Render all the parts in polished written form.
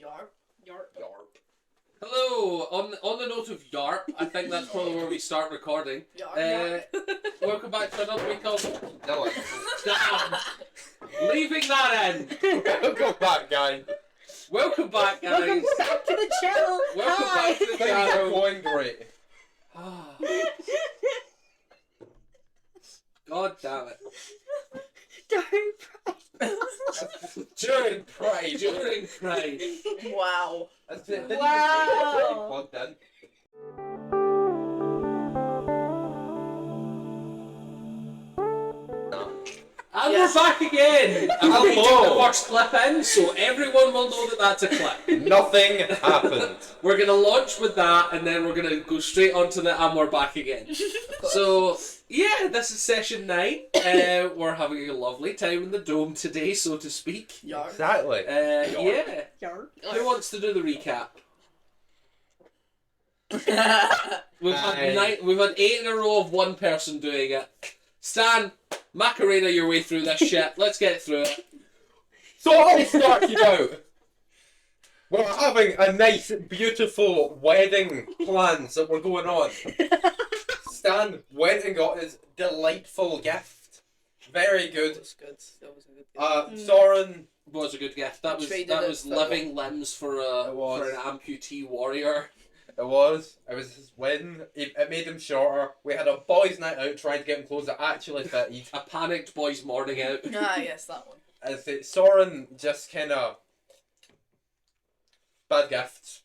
Yarp. Yarp. Yarp. Hello. On the note of Yarp, I think that's probably where we start recording. Yarp. Welcome back to another week of Delightful. Damn. Leaving that in. Welcome back, guys. Welcome back, guys. Welcome back to the channel. Welcome back to the Things are channel. going great. God damn it. During During Pride. Pride. During Pride. Wow. That's it. Wow. Plugged in. And Yes. we're back again. And we Hello. took the first clip in, so everyone will know that that's a clip. Nothing happened. We're going to launch with that, and then we're going to go straight onto the and we're back again. So, yeah, this is session 9. We're having a lovely time in the dome today, so to speak. Yarp. Exactly. Yeah. Yarp. Who wants to do the recap? We've had 8 in a row of one person doing it. Stan, Macarena your way through this shit. Let's get through it. So it all started out. We're having a nice, beautiful wedding plans that were going on. Stan went and got his delightful gift. Very good. That was good. That was a good gift. Soren. Was a good gift. That was Traded that it was for living limbs for It was. an amputee warrior. It was his wedding. It made him shorter. We had a boys' night out trying to get him clothes that actually fitted. A panicked boys' morning out. Ah, yes, that one. As it, Soren just kind of bad gifts.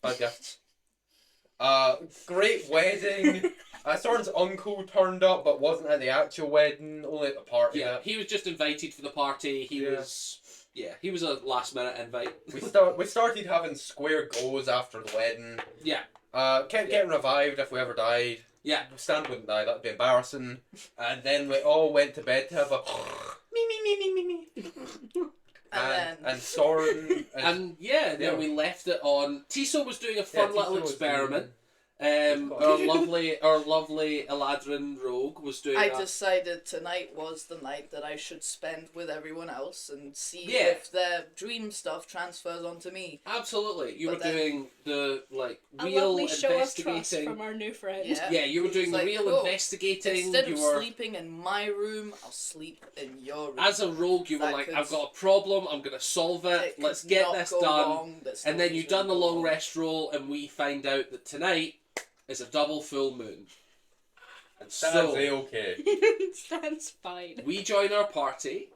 Great wedding. Soren's uncle turned up, but wasn't at the actual wedding. Only at the party. Yeah, he was just invited for the party. He was a last minute invite. We started having square goes after the wedding. Yeah. Kept getting revived if we ever died. Yeah. Stan wouldn't die, that'd be embarrassing. And then we all went to bed to have a me. And Soren And then Yeah. we left it on. Tiso was doing a fun Tiso little was experiment. doing- Our lovely Eladrin rogue was doing I that. decided tonight was the night that I should spend with everyone else and see Yeah. if their dream stuff transfers onto me. Absolutely, you But were then- doing the A real lovely show of trust investigating. from our new friend. Yeah. Yeah, you were doing It's the like, real cool. investigating. Instead You of were sleeping in my room, I'll sleep in your room. as a rogue. You were That like, could- I've got a problem. I'm gonna solve it. It Let's could get not this go done. wrong, but And then nothing's you've done the gonna go long wrong. rest roll, and we find out that tonight is a double full moon. And Stan's so okay. Stan's fine. we join our party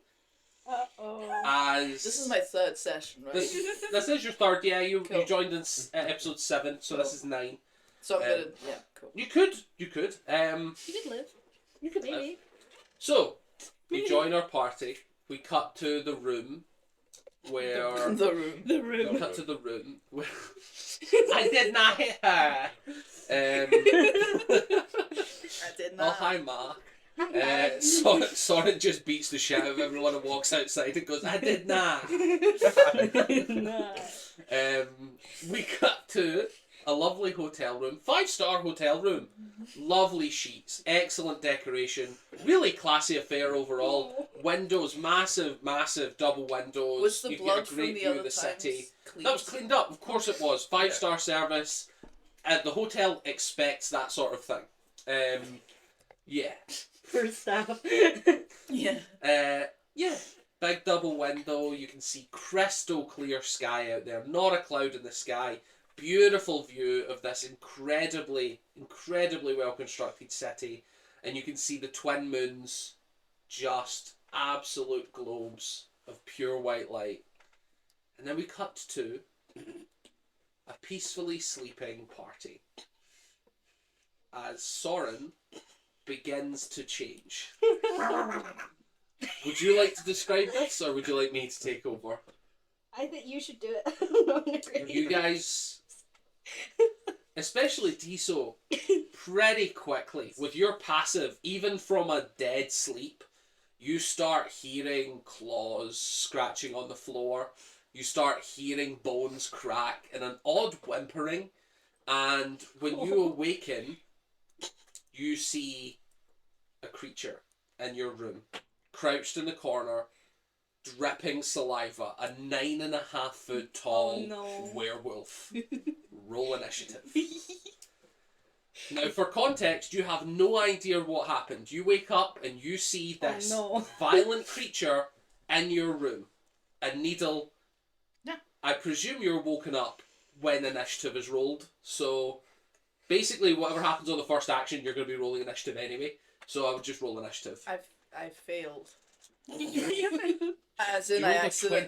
Uh-oh. as This is my third session, right? this is your third. Yeah, you Cool. joined in episode 7, so this Cool. is 9. So I'm gonna, yeah, cool. You could. You could live. You could live. Maybe. So we join our party. We cut to the room where. The room. The We room. cut to the room where I did not hit her. I did Oh not. hi Ma. Soren just beats the shit out of everyone and walks outside and goes, I did not. Nah. We cut to a lovely hotel room, 5-star hotel room, lovely sheets, excellent decoration, really classy affair overall. Windows, massive double windows. Was the you blood get a from great the view other of the city. times clean? That was cleaned up, of course it was. 5-star service. The hotel expects that sort of thing. Yeah. For staff. Yeah. Yeah. Big double window. You can see crystal clear sky out there. Not a cloud in the sky. Beautiful view of this incredibly well constructed city. And you can see the twin moons. Just absolute globes of pure white light. And then we cut to a peacefully sleeping party as Soren begins to change. Would you like to describe this, or would you like me to take over? I think you should do it. You guys, especially Tiso, pretty quickly, with your passive, even from a dead sleep, you start hearing claws scratching on the floor. You start hearing bones crack and an odd whimpering, and when you awaken, you see a creature in your room, crouched in the corner, dripping saliva, a 9.5-foot tall Oh, no. werewolf. Roll initiative. Now, for context, you have no idea what happened. You wake up and you see this no. violent creature in your room. A needle. Yeah. I presume you're woken up when initiative is rolled. So, basically, whatever happens on the first action, you're going to be rolling initiative anyway. So I would just roll initiative. I failed. You As You in, rolled I a accidentally.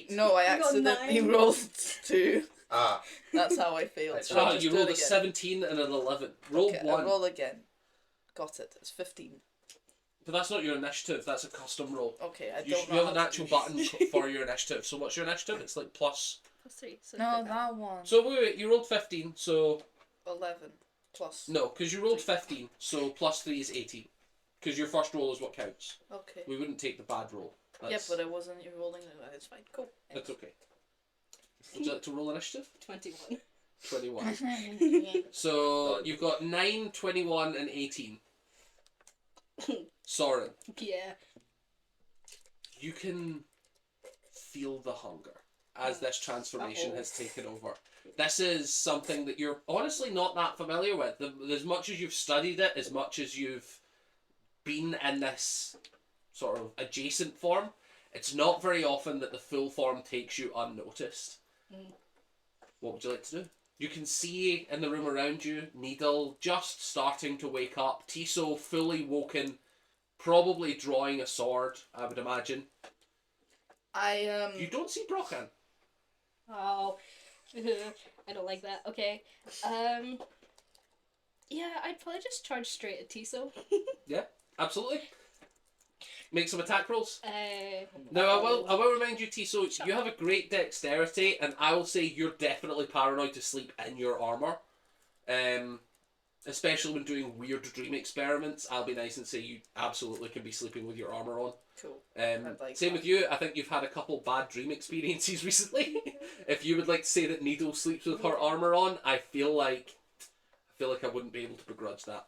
28. No, I I got accidentally 9. rolled 2. Ah, That's how I failed. That's So I'll right. just You do rolled it a again. 17 and an 11. Roll Okay, 1. I roll again. Got it. It's 15. But that's not your initiative, that's a custom roll. Okay, I You, don't know. you have an how to actual do- button for your initiative. So what's your initiative? It's like plus. +3. So No, that one. So wait, you rolled 15, so 11 plus. no, because you rolled 15, so plus 3 is 18. Because your first roll is what counts. Okay. We wouldn't take the bad roll. Yeah, That's, but I wasn't rolling it. It's fine. Cool. that's okay. Would you like to roll initiative? 21. 21. So you've got 9, 21, and 18. Soren, Yeah. you can feel the hunger as this transformation Uh-oh. has taken over. This is something that you're honestly not that familiar with. As much as you've studied it, as much as you've been in this sort of adjacent form, it's not very often that the full form takes you unnoticed. Mm. What would you like to do? You can see in the room around you, Needle just starting to wake up, Tiso fully woken, probably drawing a sword, I would imagine. You don't see Brokan. Oh. I don't like that. Okay. Yeah, I'd probably just charge straight at Tiso. Absolutely. Make some attack rolls. Uh, Now, I will remind you, Tiso, you have a great dexterity, and I will say you're definitely paranoid to sleep in your armour. Especially when doing weird dream experiments, I'll be nice and say you absolutely can be sleeping with your armour on. Cool. like Same that. with you, I think you've had a couple bad dream experiences recently. If you would like to say that Needle sleeps with her armour on, I feel like I wouldn't be able to begrudge that.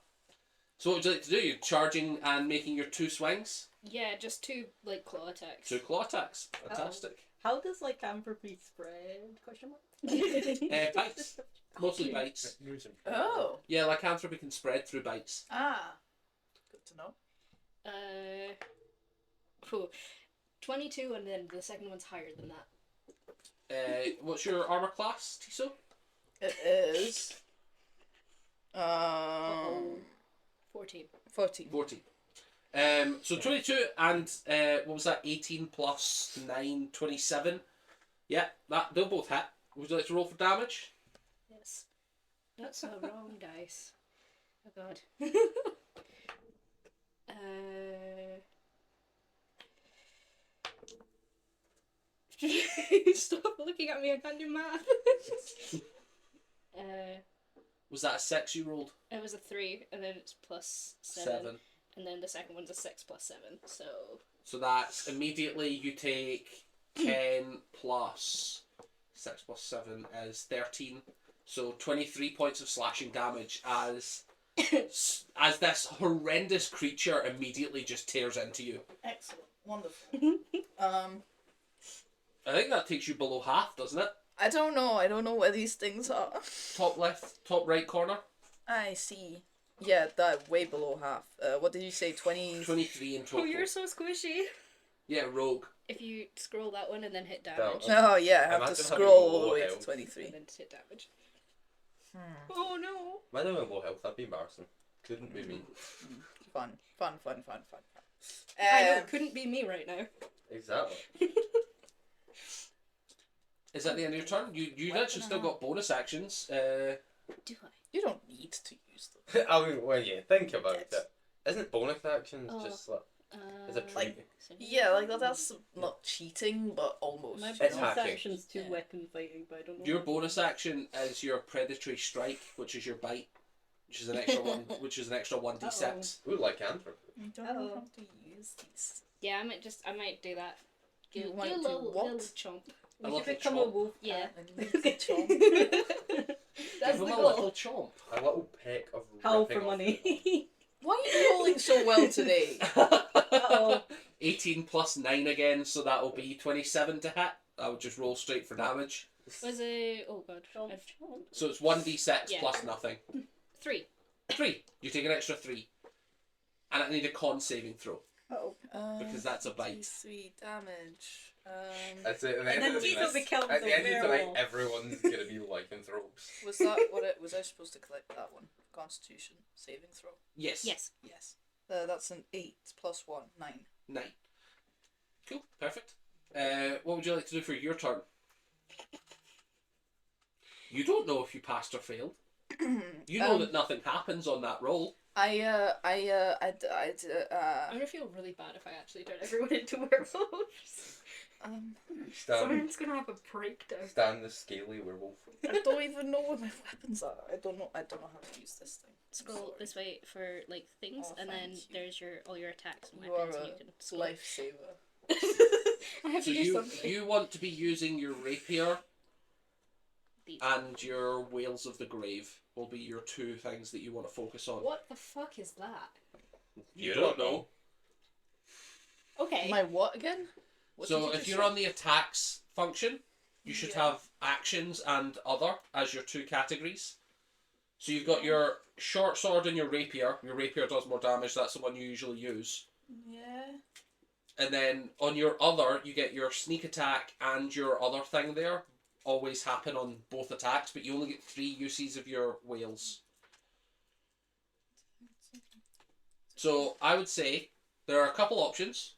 So what would you like to do? You're charging and making your 2 swings? yeah, just 2, like, claw attacks. 2 claw attacks. Fantastic. How does lycanthropy spread? Question mark. Bites. Mostly bites. Oh. Yeah, lycanthropy can spread through bites. Ah. Good to know. Phew. 22, and then the second one's higher than that. What's your armour class, Tiso? It is. 14. 14. 14. So 22 and what was that? 18 plus 9, 27. Yeah, they'll both hit. Would you like to roll for damage? Yes. That's a wrong dice. Oh god. Stop looking at me, I can't do math. Was that a 6 you rolled? It was a 3, and then it's plus 7. 7. And then the second one's a 6 plus 7, so... So that's immediately you take 10 plus 6 plus 7 is 13. So 23 points of slashing damage as this horrendous creature immediately just tears into you. Excellent. Wonderful. I think that takes you below half, doesn't it? I don't know. I don't know where these things are. Top left, top right corner. I see. Yeah, that way below half. What did you say? 20? 23 in total. Oh, you're so squishy. Yeah, rogue. If you scroll that one and then hit damage, Oh yeah, I have Imagine to having scroll all low the way to health. 23. and then hit damage. Oh no. Imagine having low health, that'd be embarrassing. Couldn't be me. Fun. I know, it couldn't be me right now. Exactly. Is that the end of your turn? You've What actually the still hell? got bonus actions. Do I? You don't need to use them. I mean, when you think about Yes. it, isn't bonus actions Oh. just like, is a treat? Like, Yeah, like that's not cheating, but almost. My It's bonus hacking. action's 2 Yeah. weapon fighting, but I don't know. Your bonus action is your predatory strike, which is your bite, which is an extra one, which is an extra 1d6. Ooh, lycanthropy. I don't know how to use these. Yeah, I might do that. You Do want a to little, what? little chomp. A We little should become a chomp. wolf. Yeah. I need to chomp. That's Give the him a goal. little chomp. A little peck of Howl ripping for off money. the- Why are you rolling so well today? Uh-oh. 18 plus 9 again, so that'll be 27 to hit. I would just roll straight for damage. Was it? Oh god. So it's 1d6 Yeah. plus nothing. 3. 3. You take an extra 3. And I need a con saving throw, Oh. because that's a bite. 3 damage. That's it. And then Tito becomes at the end of the night, werewolf. everyone's gonna be lycanthropes. Was that what it was? I supposed to collect that one? Constitution saving throw. Yes. Yes. Yes. That's an 8 plus 1, 9. 9. Cool. Perfect. What would you like to do for your turn? You don't know if you passed or failed. You know that nothing happens on that roll. I'm gonna feel really bad if I actually turn everyone into werewolves. Stan, Someone's gonna have a breakdown. Stan the scaly werewolf. I don't even know where my weapons are. I don't know how to use this thing. Scroll Sorry. this way for like things, Oh, and then thank you. there's all your attacks and You weapons, are and a you can scroll. lifesaver. I have So to do something. you want to be using your rapier These. and your Whales of the Grave will be your two things that you want to focus on. What the fuck is that? You don't know. Okay. My what again? What So did you if just you're say? on the attacks function, you should Yeah. have actions and other as your two categories. So you've got your short sword and your rapier. Your rapier does more damage, that's the one you usually use. Yeah. And then on your other, you get your sneak attack and your other thing there. Always happen on both attacks, but you only get 3 uses of your whales. So I would say there are a couple options.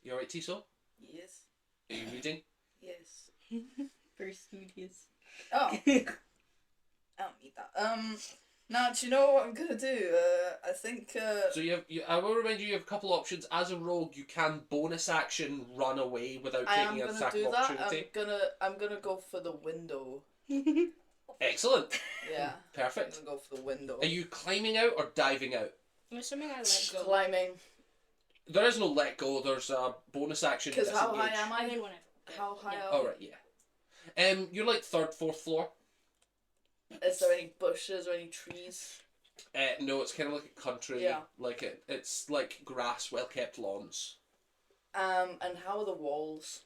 You alright, Tiso? Yes. Are you reading? Yes. Very studious. Oh. I don't need that. Now, do you know what I'm gonna do? I think. So I will remind you have a couple options. As a rogue, you can bonus action run away without I am taking an gonna attack do of that. opportunity. I'm gonna go for the window. Excellent. Yeah. I'm Perfect. gonna go for the window. Are you climbing out or diving out? I'm assuming I let go. Climbing. There is no let go. There's a bonus action. Because how disengage. high am I I? did want to. How high Yeah. are Oh right, yeah. You're like 3rd, 4th floor. Is there any bushes or any trees? No, it's kind of like a country. Yeah. Like it's like grass, well kept lawns. And how are the walls?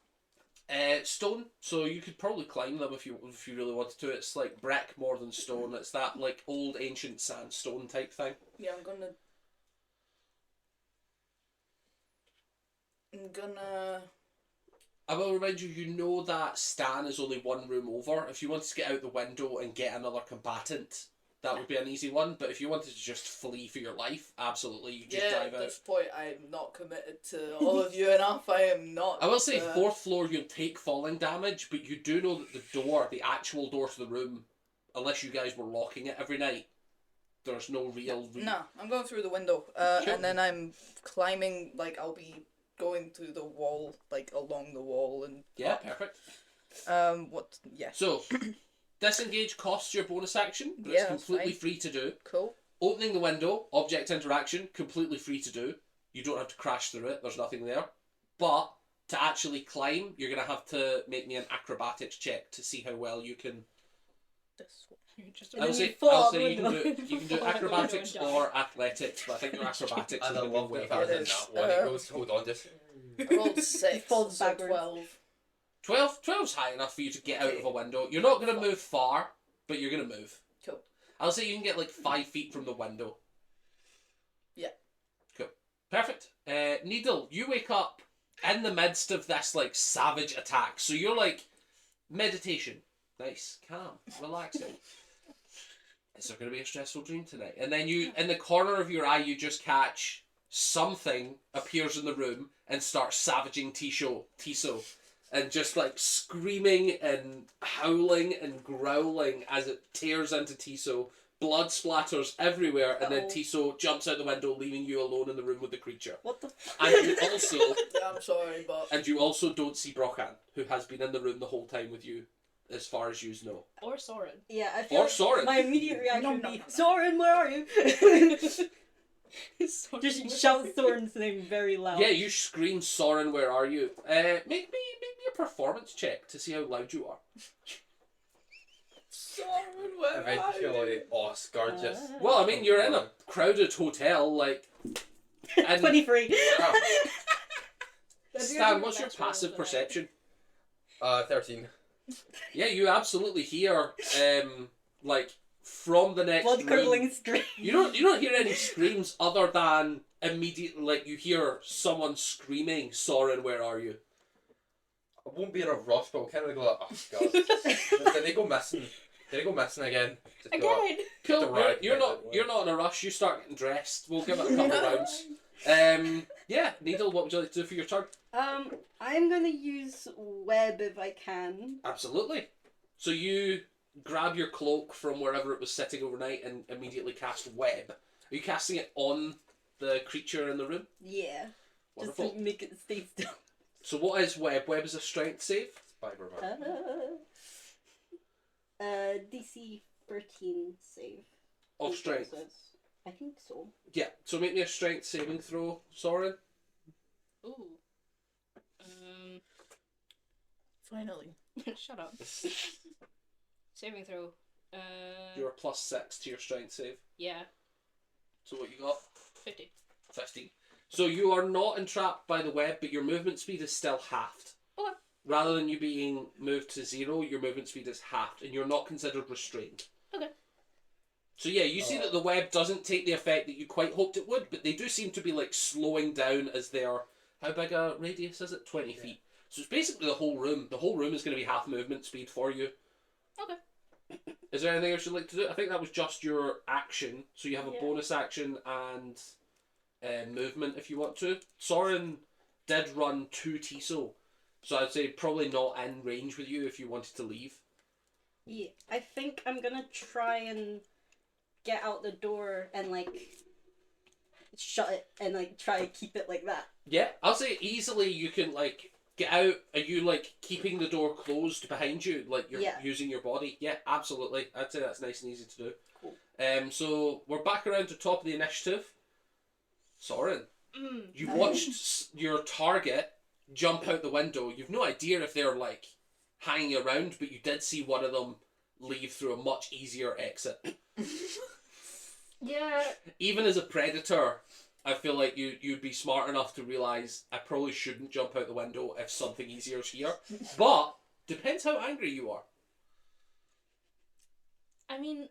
Stone. So you could probably climb them if you really wanted to. It's like brick more than stone. It's that like old ancient sandstone type thing. Yeah, I'm gonna. I will remind you, you know that Stan is only one room over. If you wanted to get out the window and get another combatant, that would be an easy one. But if you wanted to just flee for your life, absolutely, you just Yeah, dive at out. this point, I'm not committed to all of you enough. I am not. I will say 4th floor, you'll take falling damage, but you do know that the door, the actual door to the room, unless you guys were locking it every night, there's no real... No, I'm going through the window. Sure. And then I'm climbing, like, I'll be going through the wall, like, along the wall and... Yeah, perfect. What... Yeah. So, disengage costs your bonus action, but Yeah, it's that's completely fine. free to do. Cool. Opening the window, object interaction, completely free to do. You don't have to crash through it, there's nothing there. But, to actually climb, you're going to have to make me an acrobatics check to see how well you can... This one. Just I'll then you say, fall I'll out the say you can window. do you can do Fall out the window acrobatics and die. or athletics, but I think your acrobatics And is I going to love be when he better. has in It is, that one. It goes, hold on, just... I rolled 6, falls so backwards. 12. 12's high enough for you to get out of a window. You're not going to move far, but you're going to move. Cool. I'll say you can get like 5 feet from the window. Yeah. Cool. Perfect. Needle, you wake up in the midst of this like savage attack. So you're like, meditation. Nice, calm, relaxing. Is there going to be a stressful dream tonight? And then you, in the corner of your eye, you just catch something appears in the room and starts savaging Tiso. And just like screaming and howling and growling as it tears into Tiso. Blood splatters everywhere, and then Uh-oh. Tiso jumps out the window, leaving you alone in the room with the creature. What the? And you also, Yeah, I'm sorry, but... don't see Brochan, who has been in the room the whole time with you, as far as you know. Or Soren. Yeah, I feel Or like Soren. my immediate reaction would No, be, no, no. Soren, where are you? Soren. Just shout Soren's name very loud. Yeah, you scream, Soren, where are you? Make me a performance check to see how loud you are. Sorry, where are you? Eventually, Oscar just... Well, I mean, you're in a crowded hotel, like... And 23. Stan, what's your passive perception? 13. Yeah, you absolutely hear, like, from the next Blood room. curdling scream. You don't hear any screams other than immediately, like, you hear someone screaming, Soren, where are you? I won't be in a rush, but I'll kind of go like, oh god. Did they go missing? Did they go missing again? Just go up. Again. Cool. Right, You're not in a rush. You start getting dressed. We'll give it a couple rounds. Yeah, Needle, what would you like to do for your turn? I'm gonna use web if I can. Absolutely. So you grab your cloak from wherever it was sitting overnight and immediately cast web. Are you casting it on the creature in the room? Yeah. Wonderful. Just to make it stay still. So what is web? Web is a strength save. Spider-Man. DC 13 save. Of strength. I think so. Yeah. So make me a strength saving throw, Soren. Ooh. Finally. Shut up. Saving throw. You're a +6 to your strength save. Yeah. So what you got? 50. 15. So you are not entrapped by the web, but your movement speed is still halved. Okay. Rather than you being moved to 0, your movement speed is halved, and you're not considered restrained. Okay. So yeah, you see that the web doesn't take the effect that you quite hoped it would, but they do seem to be like slowing down as they're... How big a radius is it? 20 feet. So it's basically the whole room. The whole room is going to be half movement speed for you. Okay. Is there anything else you'd like to do? I think that was just your action. So you have a bonus action and movement if you want to. Soren did run 2 Tiso, so I'd say probably not in range with you if you wanted to leave. Yeah, I think I'm gonna try and get out the door and like shut it and like try to keep it like that. Yeah, I'll say easily you can like get out. Are you like keeping the door closed behind you, like you're using your body? Yeah, absolutely. I'd say that's nice and easy to do. Cool. So we're back around to top of the initiative. Soren, you watched your target jump out the window. You've no idea if they're like hanging around, but you did see one of them leave through a much easier exit. Yeah. Even as a predator, I feel like you'd be smart enough to realise I probably shouldn't jump out the window if something easier is here. But depends how angry you are. I mean,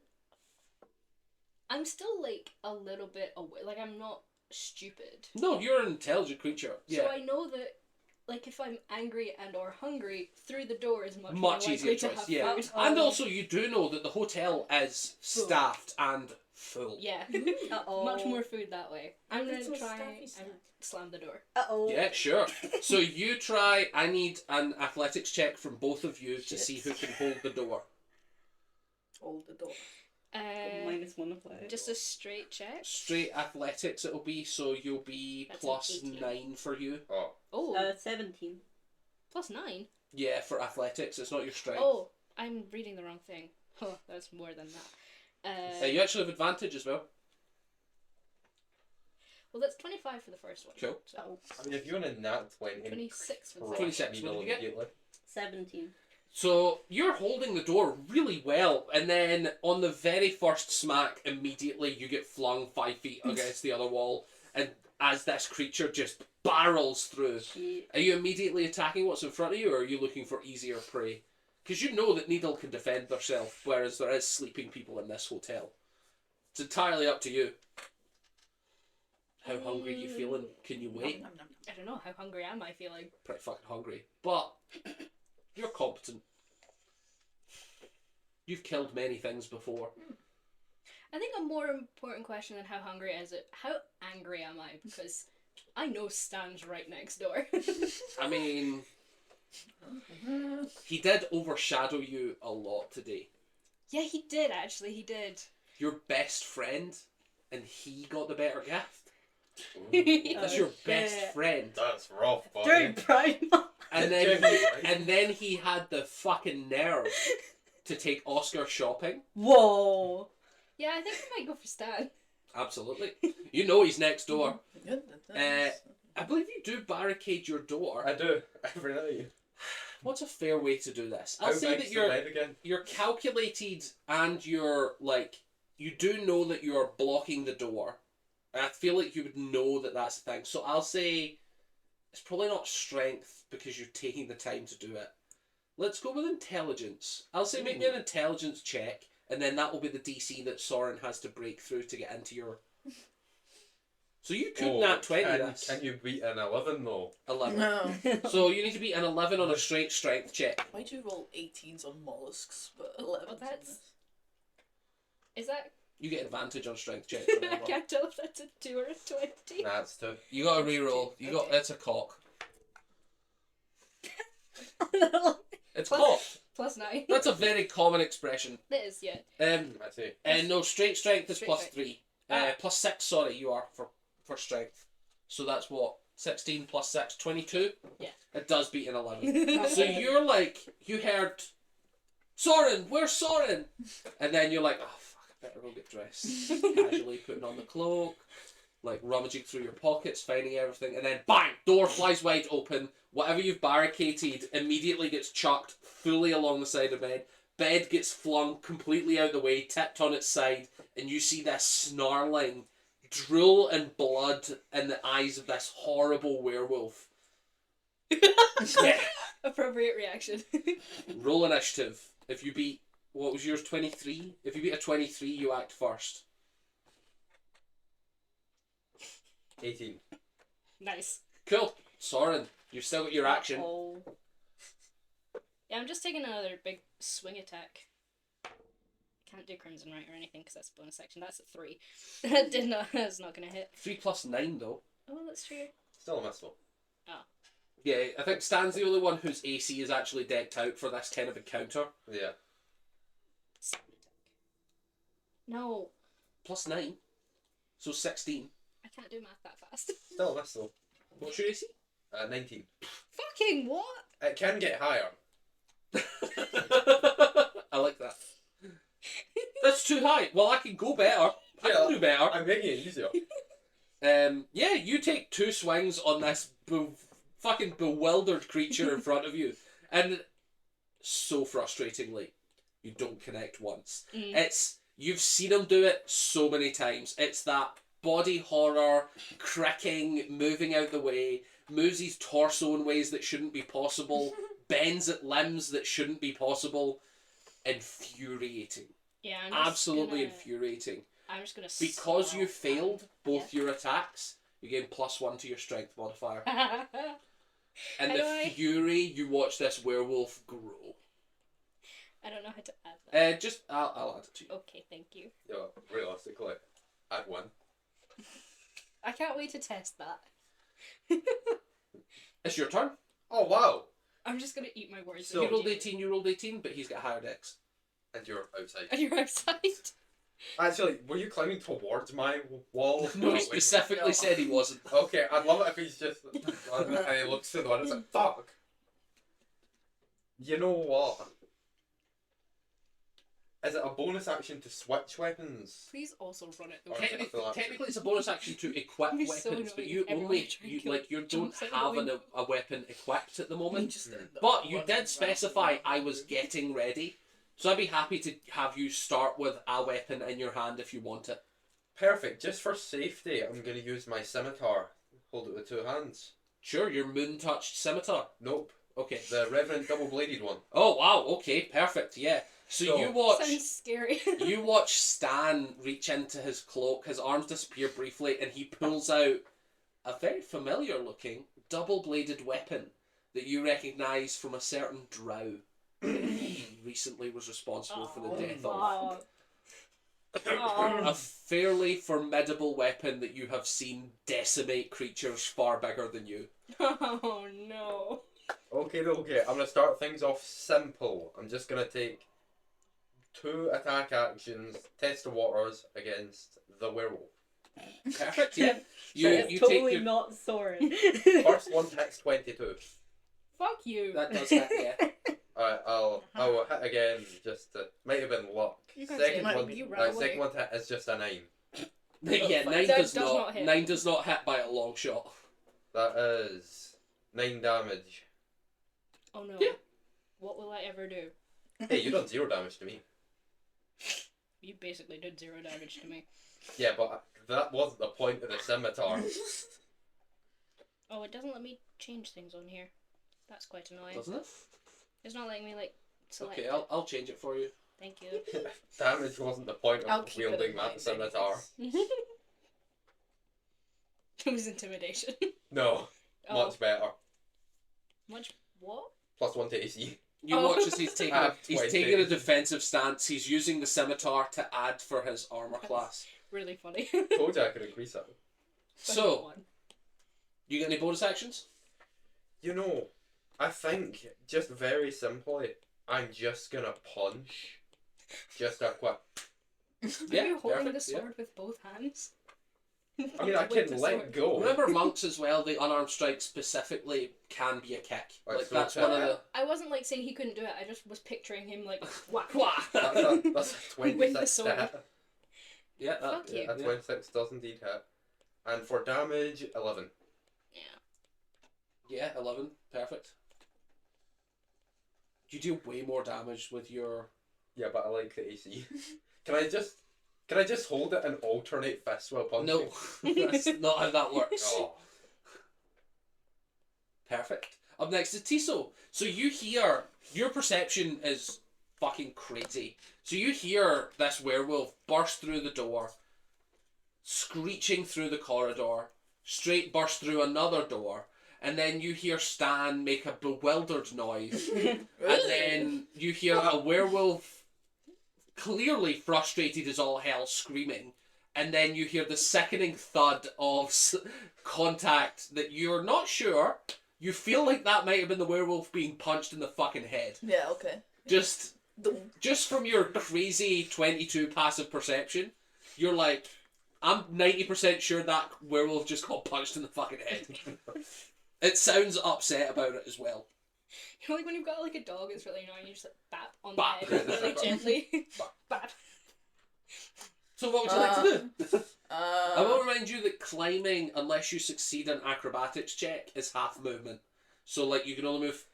I'm still like a little bit aware. Like I'm not stupid. No, you're an intelligent creature. Yeah. So I know that, like, if I'm angry and or hungry, through the door is much more Much likely easier to choice, have yeah. food. And also you do know that the hotel is staffed and full. Yeah. Uh-oh. Much more food that way. I'm It's gonna so try stuffy and stuff. slam the door. Uh-oh. Yeah, sure. So you try, I need an athletics check from both of you to Shit. see who can hold the door. Hold the door. -1 of Just a straight check. Straight athletics it'll be, so you'll be That's plus an 18. 9 for you. Oh. Oh, 17. plus 9. Yeah, for athletics, it's not your strength. Oh, I'm reading the wrong thing. Oh, that's more than that. You actually have advantage as well. Well, that's 25 for the first one. Cool. So I mean, if you're in a nat 20, 26 for the crush 26, Needle what did you get? immediately. 17. So you're holding the door really well, and then on the very first smack, immediately you get flung 5 feet against the other wall, and as this creature just barrels through, Shit. are you immediately attacking what's in front of you, or are you looking for easier prey? Because you know that Needle can defend herself, whereas there is sleeping people in this hotel. It's entirely up to you. How hungry are you feeling? Can you wait? Nom, nom, nom. I don't know, how hungry am I feeling? Pretty fucking hungry. But you're competent. You've killed many things before. I think a more important question than how hungry is it, how angry am I? Because I know Stan's right next door. I mean, he did overshadow you a lot today. Yeah, he did actually, he did. Your best friend, and he got the better gift. Ooh. That's Oh, your best shit. friend. That's rough, buddy. During Prime Month. And then he had the fucking nerve to take Oscar shopping. Whoa. Yeah, I think I might go for Stan. Absolutely. You know he's next door. Good. I believe you do barricade your door. I do, every night. What's a fair way to do this? How I'll say big's that the bed again? you're calculated and you're like, you do know that you're blocking the door, I feel like you would know that that's the thing. So I'll say it's probably not strength because you're taking the time to do it. Let's go with intelligence. I'll say make me an intelligence check, and then that will be the DC that Soren has to break through to get into your... So you could nat 20 this. Can you beat an 11 though? 11. No. So you need to beat an 11 on a straight strength check. Why'd you roll 18s on mollusks, but 11s on that's- this? Is that? You get advantage on strength checks. I remember. can't tell if that's a 2 or a 20. Nah, it's 2. You got to reroll. You got Okay. That's a cock. It's Plus- cock. Plus 9. That's a very common expression. It is, yeah. I see. And no, straight strength is Straight plus strength. 3. Ah. Plus 6, sorry, you are for strength. So that's what? 16 plus 6, 22? Yeah. It does beat an 11. So you're like, you heard, Soren, where's Soren? And then you're like, oh fuck, I better go get dressed. Casually putting on the cloak, like rummaging through your pockets, finding everything, and then bang, door flies wide open. Whatever you've barricaded immediately gets chucked fully along the side of bed. Bed gets flung completely out the way, tipped on its side, and you see this snarling drool and blood in the eyes of this horrible werewolf. Yeah. Appropriate reaction. Roll initiative. If you beat, what was yours, 23? If you beat a 23, you act first. 18. Nice. Cool. Soren, you've still got your action. Oh. Yeah, I'm just taking another big swing attack. Can't do Crimson Right or anything because that's a bonus action. That's a 3. That's not gonna hit. 3 plus 9 though. Oh, that's true. Still a missile. Yeah, I think Stan's the only one whose AC is actually decked out for this kind of encounter. Yeah. No, Plus 9. So 16. I can't do math that fast. Still a missile. What's your AC? 19. Fucking what? It can get higher. I like that. That's too high. Well, I can go better. I can do better. I'm making it easier. Yeah, you take 2 swings on this fucking bewildered creature in front of you, and so frustratingly, you don't connect once. Mm. You've seen him do it so many times. It's that body horror, cracking, moving out the way, moves his torso in ways that shouldn't be possible, bends at limbs that shouldn't be possible. Infuriating. Yeah, I'm just Absolutely gonna, infuriating. I'm just gonna. Because you snarl failed both Yeah. your attacks, you gain +1 to your strength modifier. at- And How the do I- fury, you watch this werewolf grow. I don't know how to add that. I'll add it to you. Okay, thank you. Yeah, realistically, I'd win. I can't wait to test that. It's your turn. Oh wow! I'm just gonna eat my words. So- You rolled 18, you rolled 18, but he's got higher dex. And you're outside. And you're outside. Actually, were you climbing towards my wall? No, he wait. specifically No. said he wasn't. Okay, I'd love it if he's just and he looks to the one and it's like, fuck! You know what? Is it a bonus action to switch weapons? Please also run it. Or is it a Technically, full action? technically, it's a bonus action to equip It'd be so weapons, but annoying you if everyone only tried to you kill like you don't jumps out have the a weapon equipped at the moment. Just end up But you running did around specify the I was getting ready, so I'd be happy to have you start with a weapon in your hand if you want it. Perfect. Just for safety, I'm going to use my scimitar. Hold it with 2 hands. Sure, your moon-touched scimitar. Nope. Okay. The Reverend double-bladed one. Oh wow. Okay. Perfect. Yeah. So So- you watch. Sounds scary. You watch Stan reach into his cloak, his arms disappear briefly, and he pulls out a very familiar looking double-bladed weapon that you recognise from a certain drow that he recently was responsible for the death of. A fairly formidable weapon that you have seen decimate creatures far bigger than you. Oh no. Okay. I'm going to start things off simple. I'm just going to take 2 attack actions, test the waters against the werewolf. Perfect, yeah. It's You totally take your... not Soren. First one hits 22. Fuck you. That does hit, yeah. I will hit again. Just might have been luck. You can Second say one, maybe you ran away. second one hit is just a 9. Yeah, 9 That does does not. not hit. 9 does not hit by a long shot. That is 9 damage. Oh no. Yeah. What will I ever do? Hey, you done 0 damage to me. You basically did 0 damage to me. Yeah, but that wasn't the point of the scimitar. Oh, it doesn't let me change things on here. That's quite annoying. Doesn't it? It's not letting me, like, select Okay, it. I'll change it for you. Thank you. Damage wasn't the point I'll of keep it wielding in mind that scimitar. anyways. It was intimidation. No, Oh, much better. much what? +1 to AC. You Oh. watch as he's taking he's 20. taking a defensive stance. He's using the scimitar to add for his armor class. Really funny. Told you I could increase it. So, One. you get any bonus actions? You know, I think, just very simply, I'm just gonna punch. Just a quick. Are Yeah, you holding perfect, the sword with both hands? I mean, I With can the let sword. go. Remember monks as well, the unarmed strike specifically can be a kick. Right, Like so that's it's one of the I wasn't like saying he couldn't do it. I just was picturing him like whack Wah! That's a with the 26 to sword. hit. Yeah, that, Fuck you. A 26 does indeed hit. And for damage, 11. Yeah. yeah, 11, perfect. You do way more damage with your. Yeah, but I like the AC. Can I just hold it and alternate fists while punching? No, that's not how that works. Oh. Perfect. Up next is Tiso. So you hear, your perception is fucking crazy. So you hear this werewolf burst through the door, screeching through the corridor, straight burst through another door, and then you hear Stan make a bewildered noise, and then you hear a werewolf clearly frustrated as all hell screaming, and then you hear the sickening thud of contact that you're not sure. You feel like that might have been the werewolf being punched in the fucking head. Yeah, okay. Just The- from your crazy 22 passive perception, you're like, I'm 90% sure that werewolf just got punched in the fucking head. It sounds upset about it as well. You know, like when you've got like a dog, it's really annoying. You just like bap on Bap. the head really gently. Bap. So what would you like to do? I will Uh, remind you that climbing, unless you succeed an acrobatics check, is half movement. So like you can only move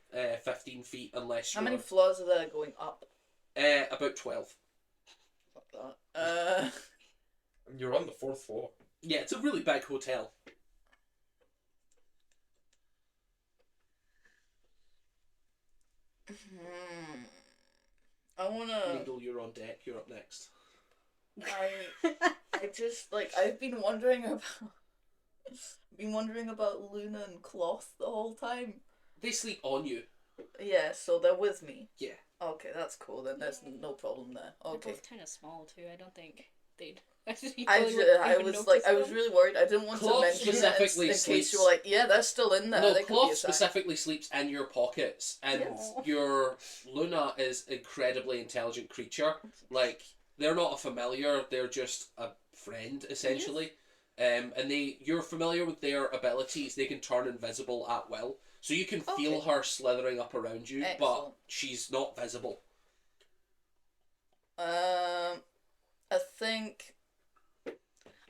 15 feet unless how you're... many floors are there going up? About 12. Fuck that. You're on the 4th floor. Yeah, it's a really big hotel. I wanna. Needle, you're on deck. You're up next. I just like I've been wondering about Luna and Cloth the whole time. They sleep on you. Yeah, so they're with me. Yeah. Okay, that's cool. Then there's no problem there. They're Okay. both kind of small too. I don't think they'd. I was really worried. I didn't want Cloth to mention it specifically in case sleeps- you were like, yeah, they're still in there. No, They could be Cloth attacked. specifically sleeps in your pockets, and Aw. your Luna is an incredibly intelligent creature. Like, they're not a familiar, they're just a friend, essentially. And you're familiar with their abilities. They can turn invisible at will. So you can feel Okay. her slithering up around you, but Excellent. she's not visible. I think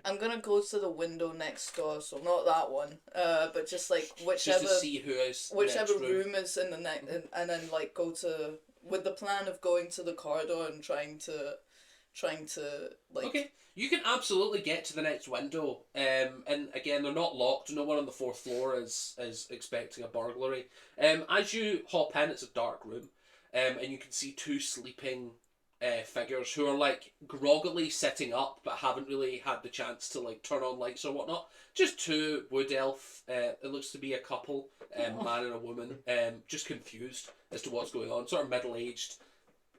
I'm gonna go to the window next door, so not that one. But just like Just whichever to see who is whichever next room is in the next, and then like go to with the plan of going to the corridor and trying to like. Okay, you can absolutely get to the next window. And again, they're not locked. No one on the 4th floor is expecting a burglary. As you hop in, it's a dark room, and you can see two sleeping figures who are like groggily sitting up but haven't really had the chance to like turn on lights or whatnot. Just two wood elf. It looks to be a couple, man and a woman. Just confused as to what's going on. Sort of middle-aged,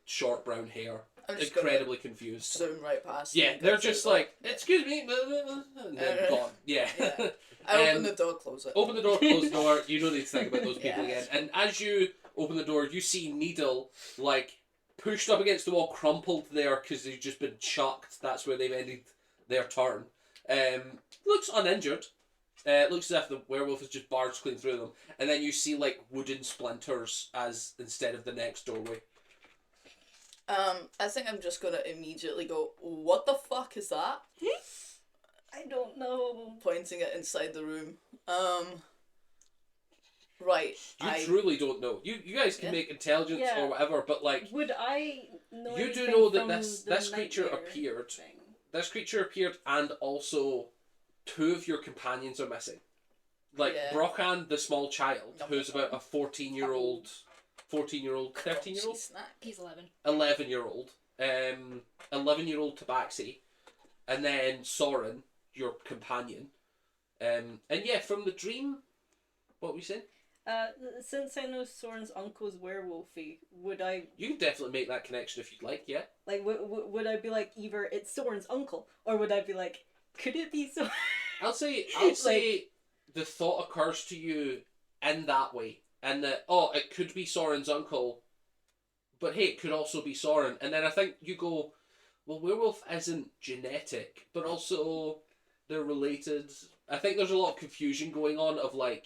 short brown hair. I'm just Incredibly confused. gonna zoom right past. Yeah, them, they're 'cause just they're like, excuse me, and then gone. Yeah. Yeah. I open Um, the door, close it. Open the door, close the door. You don't need to think about those people Yeah. again. And as you open the door, you see Needle like pushed up against the wall, crumpled there because they've just been chucked. That's where they've ended their turn. Looks uninjured. Looks as if the werewolf has just barged clean through them. And then you see like wooden splinters as instead of the next doorway. I think I'm just gonna immediately go, what the fuck is that? I don't know. Pointing it inside the room. Right. You truly don't know. You guys can Yeah. make intelligence Yeah. or whatever, but like Would I know you do anything know that from this the this creature nightmare appeared. thing? This creature appeared, and also 2 of your companions are missing. Like Yeah. Brochan, the small child, Number who's about a 14-year-old, 13-year-old, Snack. He's 11. 11-year-old, 11-year-old Tabaxi, and then Soren, your companion. And yeah, from the dream, what were you saying? Since I know Soren's uncle's werewolfy, would I You can definitely make that connection if you'd like, yeah. like would I be like either it's Soren's uncle, or would I be like, could it be Soren? I'll say Like- the thought occurs to you in that way, and that it could be Soren's uncle, but hey, it could also be Soren. And then I think you go, well, werewolf isn't genetic, but also they're related. I think there's a lot of confusion going on of like,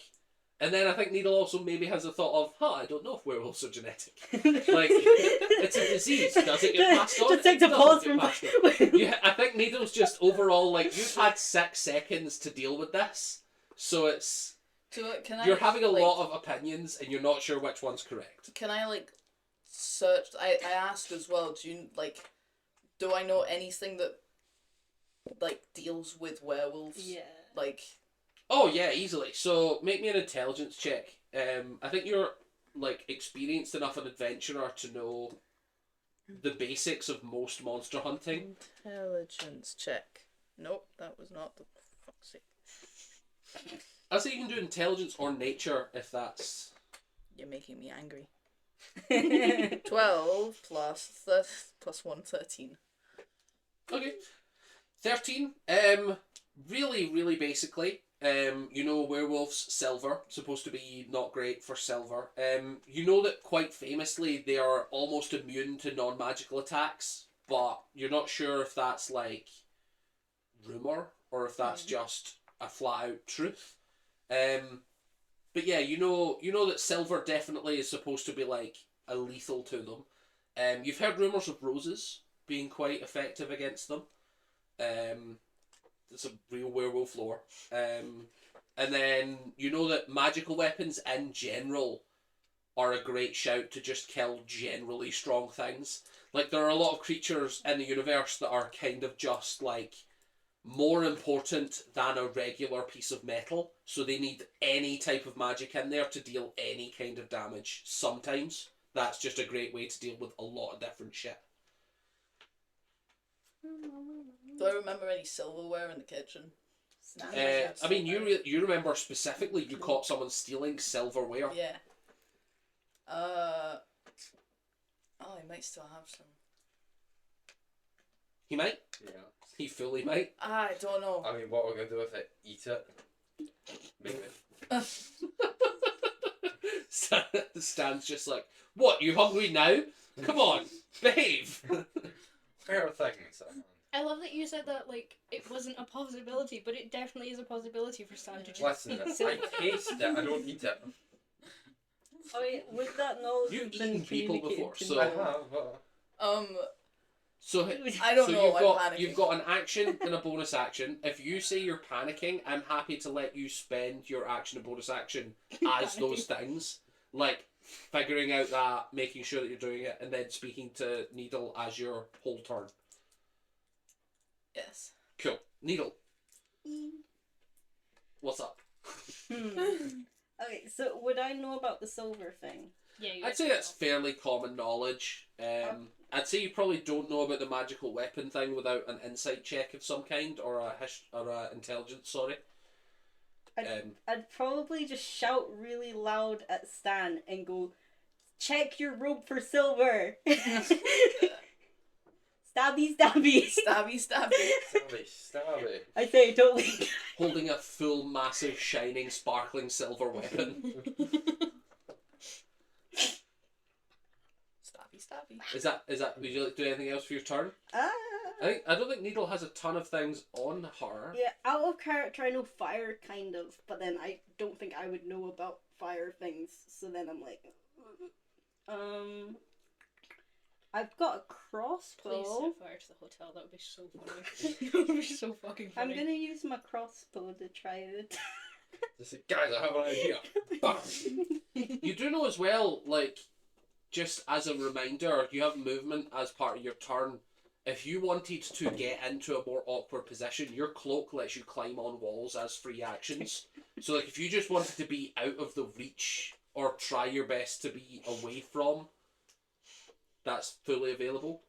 and then I think Needle also maybe has a thought of, I don't know if werewolves are genetic. Like, it's a disease. Does it get passed on? Just take It the doesn't pause get from. passed on. Yeah, I think Needle's just overall like you've had 6 seconds to deal with this, so it's you're having a lot of opinions and you're not sure which one's correct. Can I like search? I asked as well. Do I know anything that like deals with werewolves? Yeah. Like. Oh yeah, easily. So make me an intelligence check. I think you're like experienced enough an adventurer to know the basics of most monster hunting. Intelligence check. Nope, that was not the fuck's sake. I'd say you can do intelligence or nature if that's. You're making me angry. 12 plus 1, 13. Okay. 13. Really, really basically, you know werewolves, silver, supposed to be not great for silver. You know that quite famously they are almost immune to non-magical attacks, but you're not sure if that's like rumour or if that's just a flat out truth. But yeah, you know that silver definitely is supposed to be like a lethal to them. You've heard rumours of roses being quite effective against them. It's a real werewolf lore. And then you know that magical weapons in general are a great shout to just kill generally strong things. Like there are a lot of creatures in the universe that are kind of just like more important than a regular piece of metal, so they need any type of magic in there to deal any kind of damage. Sometimes that's just a great way to deal with a lot of different shit. Do I remember any silverware in the kitchen? I mean, you remember specifically you caught someone stealing silverware. Yeah. Oh, I might still have some. He might. Yeah. He fully might. I don't know. I mean, what are we going to do with it? Eat it? Maybe. Stan's just like, what, you hungry now? Come on, behave. Fair things. I love that you said that like it wasn't a possibility, but it definitely is a possibility for Stan to just Listen, eat silver. I taste it, I don't eat it. Oh wait, would that knowledge You've have been eaten people communicated before, to so- me? I have. So I don't so know. I'm panicking. you've got an action and a bonus action. If you say you're panicking, I'm happy to let you spend your action and bonus action as those things. Like figuring out that, making sure that you're doing it, and then speaking to Needle as your whole turn. Yes. Cool. Needle. What's up? Okay, so would I know about the silver thing? Yeah, you I'd say that's fairly common knowledge. I'd say you probably don't know about the magical weapon thing without an insight check of some kind or a intelligence. Sorry. I'd probably just shout really loud at Stan and go, "Check your robe for silver." Stabby, stabby. Stabby, stabby. Stabby. I say it totally. Holding a full, massive, shining, sparkling silver weapon. Stabby. Is that? Would you like to do anything else for your turn? Ah. I don't think Needle has a ton of things on her. Yeah, out of character, I know fire kind of, but then I don't think I would know about fire things. So then I'm like, I've got a crossbow. Please set fire to the hotel. That would be so funny. That would be so fucking funny. I'm gonna use my crossbow to try it. Just like, guys, I have an idea. Bang. You do know as well, like, just as a reminder, you have movement as part of your turn. If you wanted to get into a more awkward position, your cloak lets you climb on walls as free actions. So, like, if you just wanted to be out of the reach or try your best to be away from, that's fully available.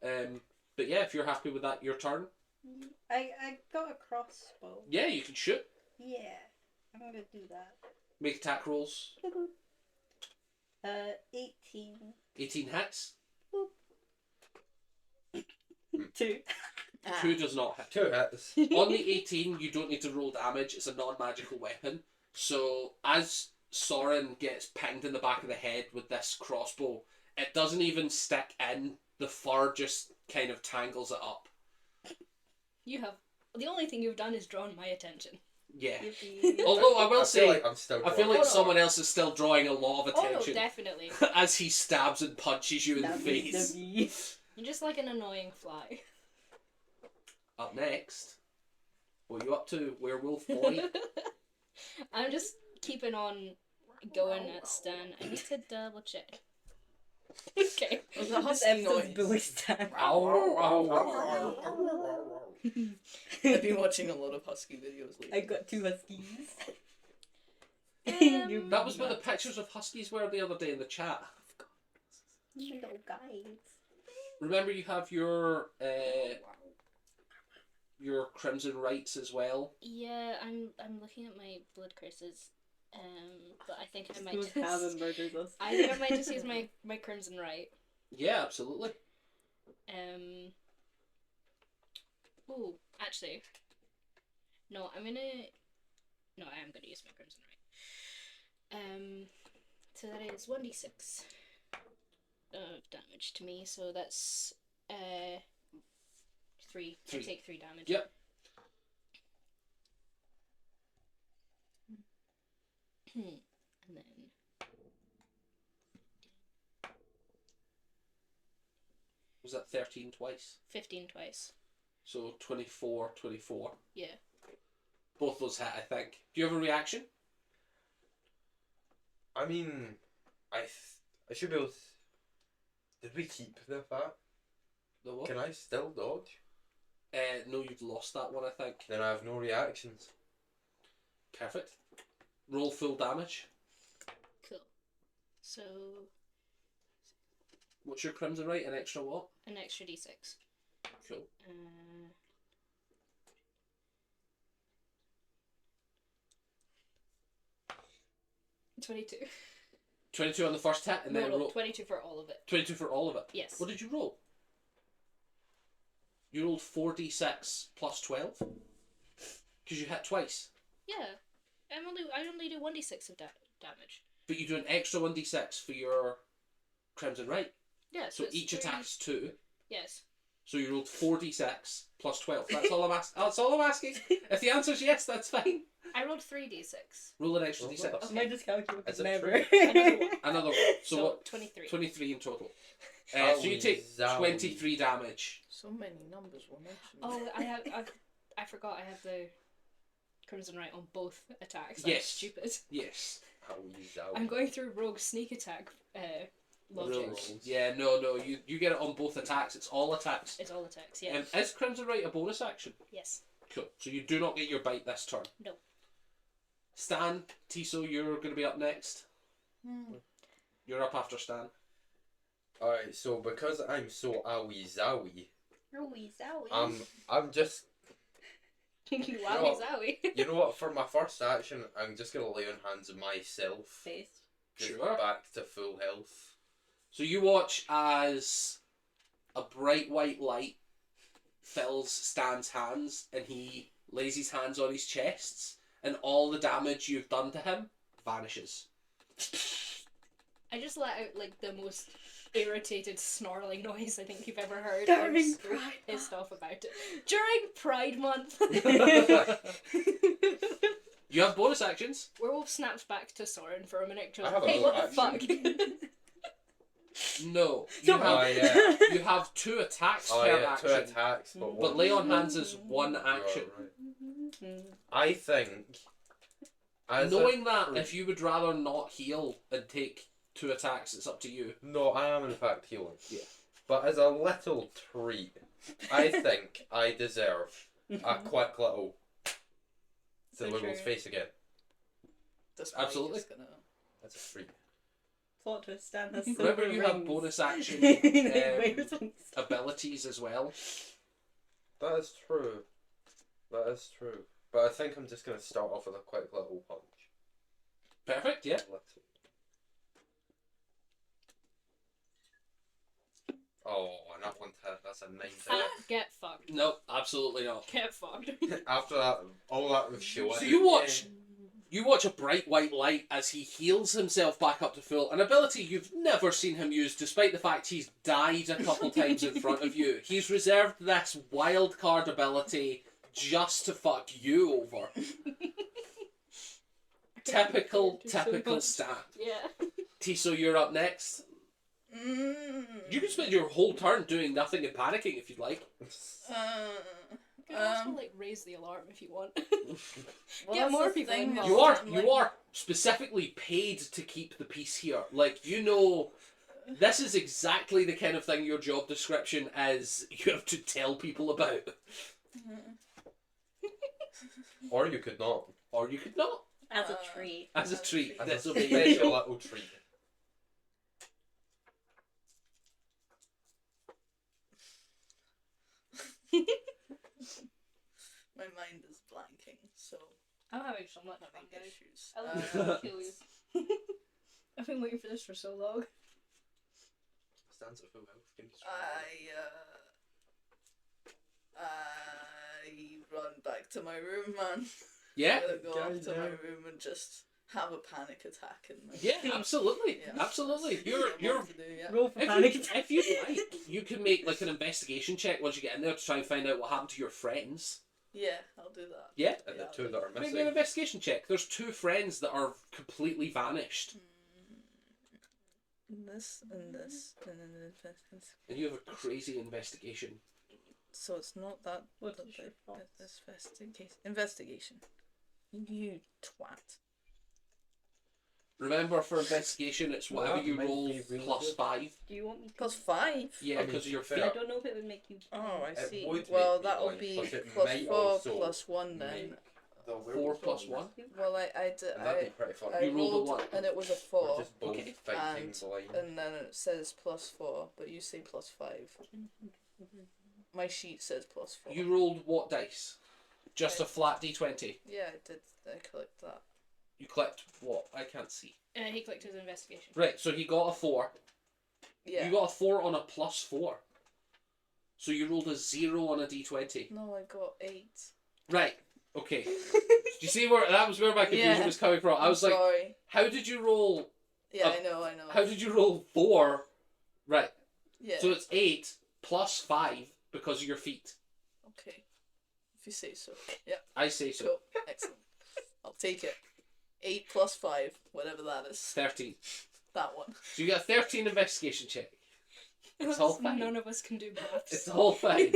But yeah, if you're happy with that, your turn. I got a crossbow. Yeah, you can shoot. Yeah, I'm gonna do that. Make attack rolls. 18. 18 hits. 2. Ah. 2 does not hit. 2 hits. On the 18, you don't need to roll damage. It's a non-magical weapon. So as Soren gets pinged in the back of the head with this crossbow, it doesn't even stick in. The fur just kind of tangles it up. You have. The only thing you've done is drawn my attention. Yeah. Yippee. Although I will I say, feel like I'm still I feel like Oh, no. someone else is still drawing a lot of Oh no, attention definitely. as he stabs and punches you in the face. You're just like an annoying fly. Up next, what are you up to, Werewolf Boy? I'm just keeping on going at Stan. I need to double check. Okay. Was that This husky episode's noise? Billy Stan. I've been watching a lot of husky videos lately. I got 2 huskies. That was where the pictures of huskies were the other day in the chat. Little guys. Remember, you have your Crimson Rights as well. Yeah, I'm looking at my blood curses. But I think I might Just just. have him murdered us. I think I might just use my crimson right. Yeah, absolutely. Oh, actually, no. I am gonna use my crimson right. So that is 1d6 of damage to me. So that's 3. I Three. take 3 damage. Yep. And then Was that 13 twice? 15 twice. So 24, 24. Yeah. Both those hit, I think. Do you have a reaction? I mean, I should be able to... Did we keep the fat? The what? Can I still dodge? No, you've lost that one, I think. Then I have no reactions. Perfect. Roll full damage. Cool. So What's your Crimson Right? An extra what? an extra d6. Cool. 22. 22 on the first hit, and No, then no, roll 22 for all of it. 22 for all of it. Yes. What did you roll? You rolled 4d6 plus 12? Because you hit twice. Yeah. I only do 1d6 of damage. But you do an extra 1d6 for your Crimson Right. Yeah. So it's each 3. attack is 2. Yes. So you rolled 4d6 plus 12. That's all I'm asking. That's all I'm asking. If the answer is yes, that's fine. I rolled 3d6. Roll an extra Oh, d6. well. My dyscalculia Is is it never. Another one. Another one. So what? 23. 23 in total. So you Holy take zowie. 23 damage. So many numbers were mentioned. Oh, I forgot I have the Crimson Right on both attacks. Yes. That's stupid. Yes. Holy zowie. I'm going through rogue sneak attack logic. Rules. Yeah, no, you get it on both attacks. It's all attacks. It's all attacks, yeah. Is Crimson Right a bonus action? Yes. Cool. So you do not get your bite this turn. No. Stan, Tiso, you're going to be up next. You're up after Stan. Alright, so because I'm so owie zowie, Owie zowie. I'm just... Wowie No. zowie. You know what, for my first action, I'm just going to lay on hands of myself. Face. Just Sure. back to full health. So you watch as a bright white light fills Stan's hands and he lays his hands on his chests and all the damage you've done to him vanishes. I just let out like the most irritated snarling noise I think you've ever heard. During I'm so Pride pissed off about it. During Pride Month. You have bonus actions. Werewolf snaps back to Soren for a minute. Just, I have a hey, bonus what the action. fuck? No. Don't Oh, yeah. You have 2 attacks Oh, per yeah, action. 2 attacks, but But one. lay on hands is 1 action. Right. I think Knowing that, if you would rather not heal and take 2 attacks, it's up to you. No, I am in fact healing. Yeah. But as a little treat, I think I deserve a quick little to So Wiggle's true. face again. This mic Absolutely. is gonna... That's a treat. Plot twist, Stan has Remember, silver you rings. have bonus action He wears them. abilities as well. That is true. That is true. But I think I'm just going to start off with a quick little punch. Perfect, yeah. Little. Oh, an up one hit. That's a 9 to Get fucked. No, absolutely not. Get fucked. hit. After that, all that was showing. So you watch a bright white light as he heals himself back up to full, an ability you've never seen him use, despite the fact he's died a couple times in front of you. He's reserved this wild card ability just to fuck you over. Typical Stan. Yeah. Tiso, you're up next. You can spend your whole turn doing nothing and panicking if you'd like. You can also like raise the alarm if you want. Well, Get that's more the people thing, involved. though. You are specifically paid to keep the peace here. Like, you know, this is exactly the kind of thing your job description is you have to tell people about. Or you could not. Or you could not. As a treat. As a treat. As This a will be special little treat. My mind is blanking, so I'm having so much fun, having guys. issues. I love to kill you. I've been waiting for this for so long. Stands up for wealth. Can you I run back to my room, man. Yeah? I'm gonna go off to my Yeah. room and just have a panic attack in my Yeah, absolutely. Yeah. Absolutely. That's what I You're want to do, yeah. Roll for panic. if you like, you can make like an investigation check once you get in there to try and find out what happened to your friends. Yeah, I'll do that. Yeah? And Yeah, the two I'll that are do Make me an missing. investigation check. There's 2 friends that are completely vanished. This and this and then this. And you have a crazy investigation. So it's not that. What that is your fault? this investigation. You twat. Remember, for investigation, it's whatever That you might roll be really plus good. 5. Do you want me to? Plus 5. Yeah, I mean, because of your fair. feet. I don't know if it would make you. Oh, I It see. would Well, make me that'll blind, be but it plus might 4 also plus 1 then. make the 4 werewolf plus zombies. 1. Well, I did. And that'd be pretty fun. I You rolled a rolled 1. and it was a We're 4, just both Okay. fighting And- blind. and then it says plus 4, but you say plus 5. My sheet says plus 4. You rolled what dice? Just a flat d20. Yeah, I did. I clicked that. You clicked what? I can't see. He clicked his investigation. Right, so he got a 4. Yeah. You got a 4 on a plus 4. So you rolled a 0 on a d20. No, I got 8. Right, okay. Do you see where that was where my confusion Yeah. was coming from? I was like, sorry. how did you roll? Yeah, uh, I know. How did you roll 4? Right, Yeah. so it's 8 plus 5 because of your feet. Okay. If you say so. Yeah. I say so. Cool. Excellent. I'll take it. 8 plus 5, whatever that is. 13. That one. So you got a 13 investigation check. It's all fine. None of us can do maths. It's all fine.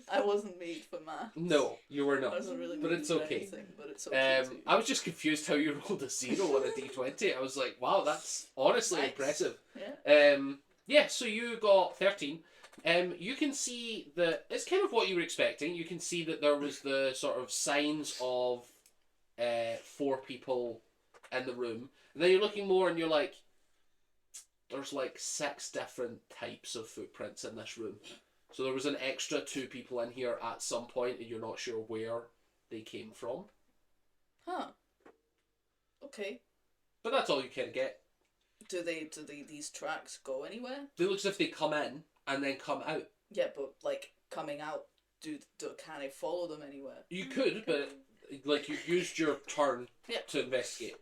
I wasn't made for math. No, you were I not. wasn't really But made it's for okay. anything, but it's okay too. I was just confused how you rolled a 0 on a d20. I was like, wow, that's honestly Nice. impressive. Yeah. Yeah, so you got 13. You can see that it's kind of what you were expecting. You can see that there was the sort of signs of 4 people in the room. And then you're looking more and you're like, there's like 6 different types of footprints in this room. So there was an extra 2 people in here at some point and you're not sure where they came from. Huh. Okay. But that's all you can get. Do these tracks go anywhere? They look as if they come in and then come out. Yeah, but like coming out, can I follow them anywhere? You could, but like you've used your turn Yeah. to investigate.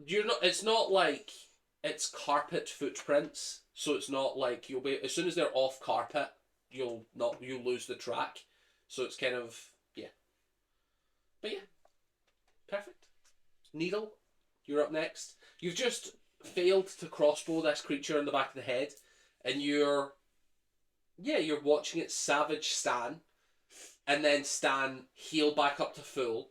You're not. It's not like it's carpet footprints, so it's not like you'll be as soon as they're off carpet, you'll lose the track. So it's kind of yeah. But yeah, perfect. Needle, you're up next. You've just failed to crossbow this creature in the back of the head, and you're watching it savage Stan, and then Stan heal back up to full,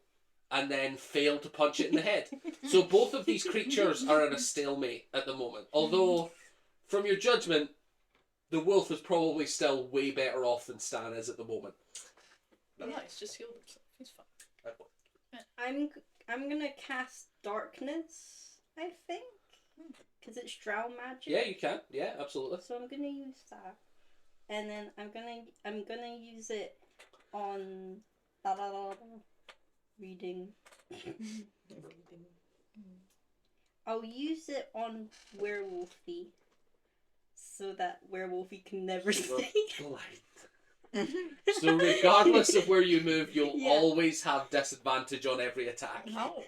and then fail to punch it in the head. So both of these creatures are in a stalemate at the moment. Although, from your judgment, the wolf is probably still way better off than Stan is at the moment. Nice, just healed himself. He's fine. I'm gonna cast darkness, I think, because it's drow magic. Yeah, you can. Yeah, absolutely. So I'm gonna use that, and then I'm gonna use it on reading. I'll use it on werewolfy, so that werewolfy can never see. So regardless of where you move, you'll Yeah. always have disadvantage on every attack. Ow.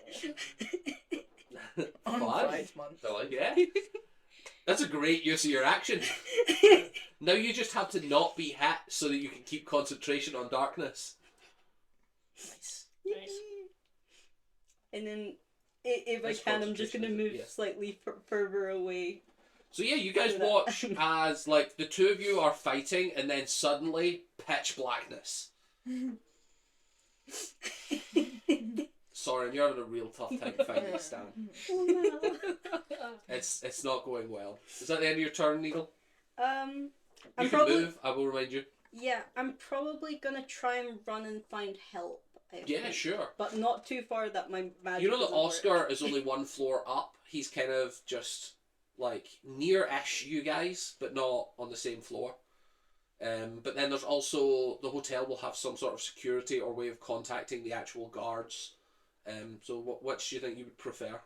Fun. Right, man. I like it. Yeah. That's a great use of your action. Now you just have to not be hit so that you can keep concentration on darkness. Nice. Nice. And then, if I That's can, I'm just gonna concentration, move yeah. slightly further away. So yeah, you guys Do that. watch as like the two of you are fighting and then suddenly pitch blackness. Sorry, you're having a real tough time finding Stan. Oh no. It's not going well. Is that the end of your turn, Needle? I'm You can probably move, I will remind you. yeah. I'm probably gonna try and run and find help. I Yeah, think. sure. But not too far that my magic. You know that doesn't work. Oscar is only one floor up. He's kind of just like near-ish you guys, but not on the same floor. But then there's also the hotel will have some sort of security or way of contacting the actual guards. So which do you think you would prefer?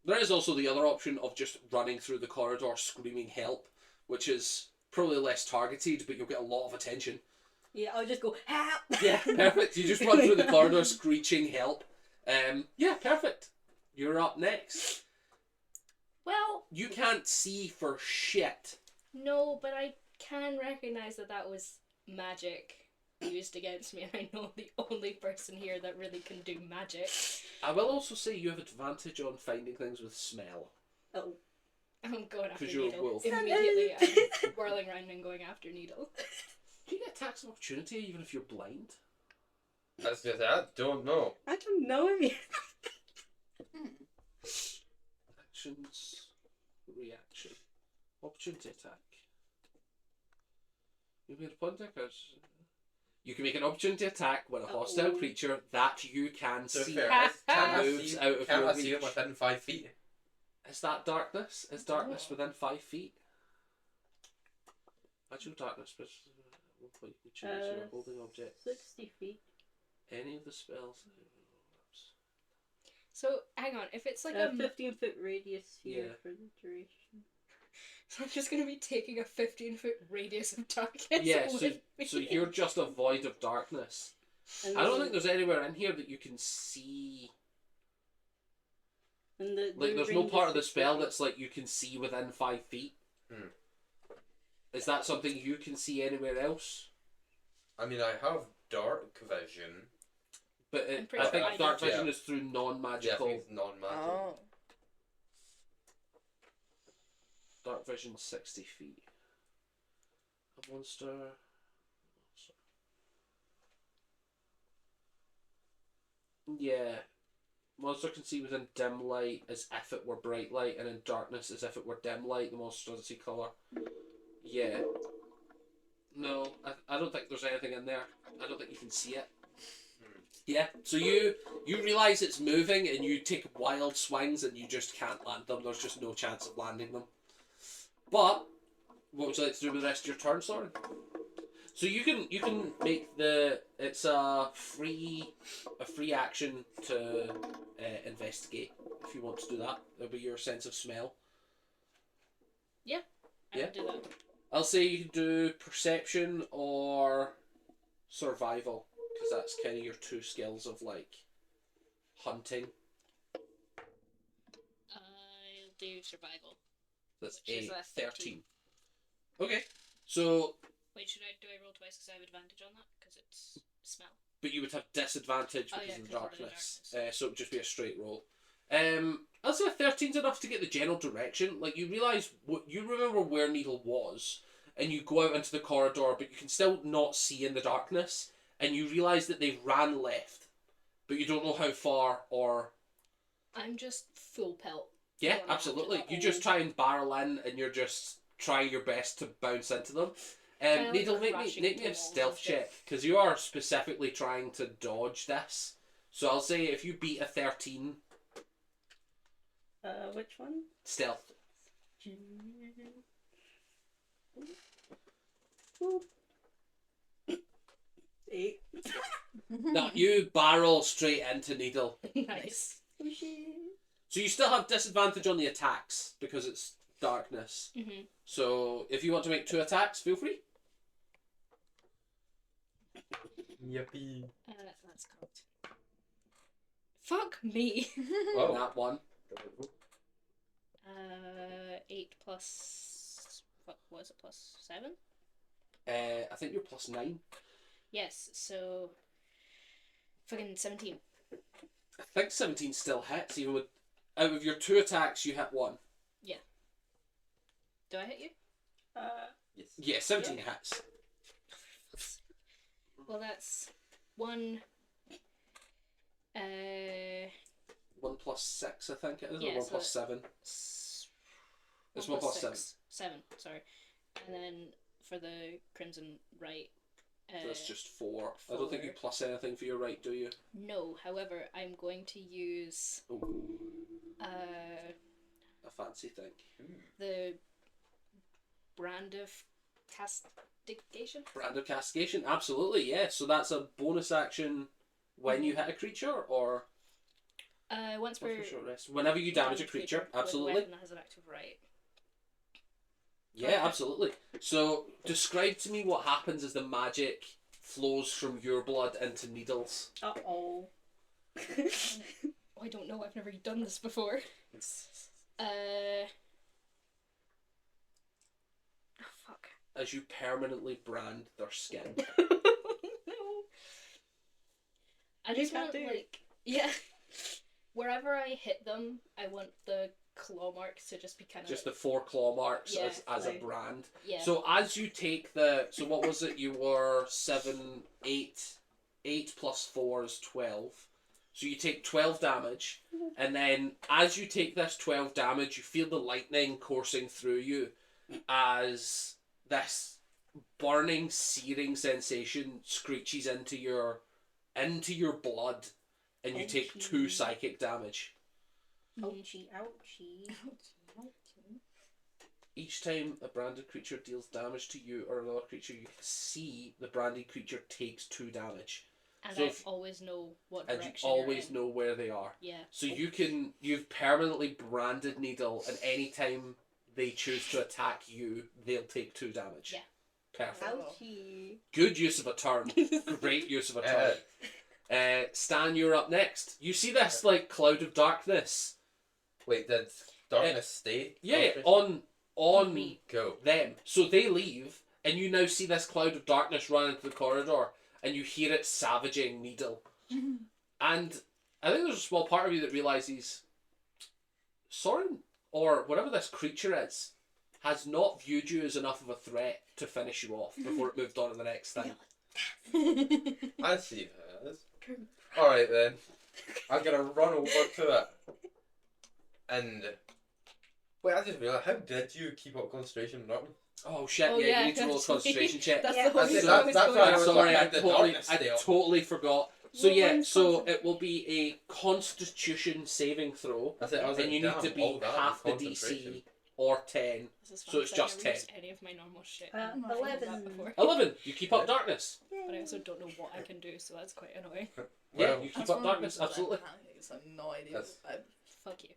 There is also the other option of just running through the corridor screaming help, which is probably less targeted, but you'll get a lot of attention. Yeah, I'll just go help. Yeah, perfect. You just run through the corridor screeching help. Yeah, perfect. You're up next. Well, You can't see for shit. no, but I can recognize that that was magic used against me, and I know the only person here that really can do magic. I will also say you have advantage on finding things with smell. Oh. I'm going after 'Cause you're a Needle. wolf. Immediately, I'm whirling around and going after Needle. Do you get attacks of opportunity even if you're blind? That's just I don't know. I don't know if you. Actions, reaction, opportunity attack. You can make an opportunity attack. You can make an opportunity attack when a hostile Uh-oh. creature that you can So see. fair. Ha- Can I moves see? out of Can your I see him reach. within 5 feet? Is that darkness? Is darkness within 5 feet? Actual darkness, but at one point you can choose your holding object. 60 feet. Any of the spells. So, hang on, if it's like A a 15-foot radius sphere Yeah. for the duration. So I'm just gonna be taking a 15-foot radius of darkness. Yeah, so, with me. so you're just a void of darkness. And I don't then- think there's anywhere in here that you can see. and the Like, there's no range part is of the 60 spell feet. that's like you can see within 5 feet. Hmm. Is that something you can see anywhere else? I mean, I have dark vision. But I'm I pretty think sure I dark do. vision Yeah. is through Yeah, I non-magical. think it's non-magic. Oh. Dark vision 60 feet. A monster. Yeah. Monster can see within dim light as if it were bright light, and in darkness as if it were dim light. The monster doesn't see colour. Yeah. No, I don't think there's anything in there. I don't think you can see it. Yeah, so you realise it's moving and you take wild swings and you just can't land them. There's just no chance of landing them. But what would you like to do with the rest of your turn, Soren? So you can make it's a free action to investigate if you want to do that. It'll be your sense of smell. I Yeah. can do that. I'll say you can do perception or survival, because that's kind of your two skills of like hunting. I'll do survival. That's Which is a a 13. Okay, so Wait, do I roll twice because I have advantage on that? Because it's smell. but you would have disadvantage Oh, because yeah, of the 'cause of the darkness. darkness. So it would just be a straight roll. I'll say a 13's enough to get the general direction. Like you realise you remember where Needle was, and you go out into the corridor, but you can still not see in the darkness. and you realise that they've ran left, but you don't know how far or... I'm just full pelt. Yeah, Going after absolutely. that You old- just try and barrel in, and you're just trying your best to bounce into them. Kinda Needle, like crashing make me a into walls stealth and stuff. check, because you are specifically trying to dodge this. So I'll say if you beat a 13 Which one? stealth. Eight. No, you barrel straight into Needle. Nice. So you still have disadvantage on the attacks, because it's darkness. Mm-hmm. So if you want to make 2 attacks, feel free. Yippee. That's cocked. Fuck me. Oh. That one. 8 plus. What was it? Plus 7? I think you're plus 9. Yes. So. Fucking 17. I think 17 still hits, even with... Out of your 2 attacks, you hit 1. Do I hit you? Yes. Yeah, 17 hits. Well, that's 1. 1 plus 6, I think it is, Yeah, or 1 so plus 7. It's 1 plus 7. 7, sorry. And then for the Crimson Right. So that's just 4. I don't think you plus anything for your right, do you? No, however, I'm going to use Ooh, uh, a fancy thing. the Brand of Castigation. Brand of Castigation, absolutely, yeah. So that's a bonus action when you hit a creature, or Once what's per your short rest? Whenever you damage a creature, with a absolutely. weapon that has an active right. Yeah, absolutely. So describe to me what happens as the magic flows from your blood into Needle's. Oh. I don't know. I've never done this before. Oh fuck. As you permanently brand their skin. No. I just want tattoo. yeah. Wherever I hit them, I want the claw marks to just be kind of Just the 4 claw marks Yeah, as a like- brand. yeah. So as you take so what was it? You were 7, 8 plus 4 is 12. So you take 12 damage, and then as you take this 12 damage, you feel the lightning coursing through you as this burning, searing sensation screeches into your blood, and you take 2 Ouchie. psychic damage. Ouchie, ouchie. Each time a branded creature deals damage to you or another creature you see, the branded creature takes 2 damage. and so I if- always know what And direction you you're always in. know where they are. Yeah. So you've permanently branded Needle, and any time they choose to attack you, they'll take 2 damage. Yeah. Perfect. Ouchie. Good use of a turn. Great use of a turn. Stan, you're up next. You see this like cloud of darkness. Wait, did darkness stay? Yeah, on Me. Go. them. So they leave, and you now see this cloud of darkness run into the corridor, and you hear it savaging Needle. And I think there's a small part of you that realises Soren, or whatever this creature is, has not viewed you as enough of a threat to finish you off before it moved on to the next thing. I see that. Alright then. I'm gonna run over to it. And wait, I just realised, how did you keep up concentration, Norton? Oh shit, Oh, yeah, yeah, you need to roll a that's concentration check. That's Yeah. the whole That's it, reason I was that's going why I I'm was for. sorry, like, the darkness I stay up. totally forgot. So Well, yeah, I'm so confident. it will be a Constitution saving throw, That's it, I was and like, you need damn, to be all that half the and concentration. DC or 10. This is fun, So it's 'cause I've just never 10. used any of my normal shit. 11. Before. 11. You keep up darkness. But I also don't know what I can do, so that's quite annoying. Yeah, Well, you keep That's up one of the darkness, reasons I'm absolutely. panicking, is I have no idea. That's- Fuck you.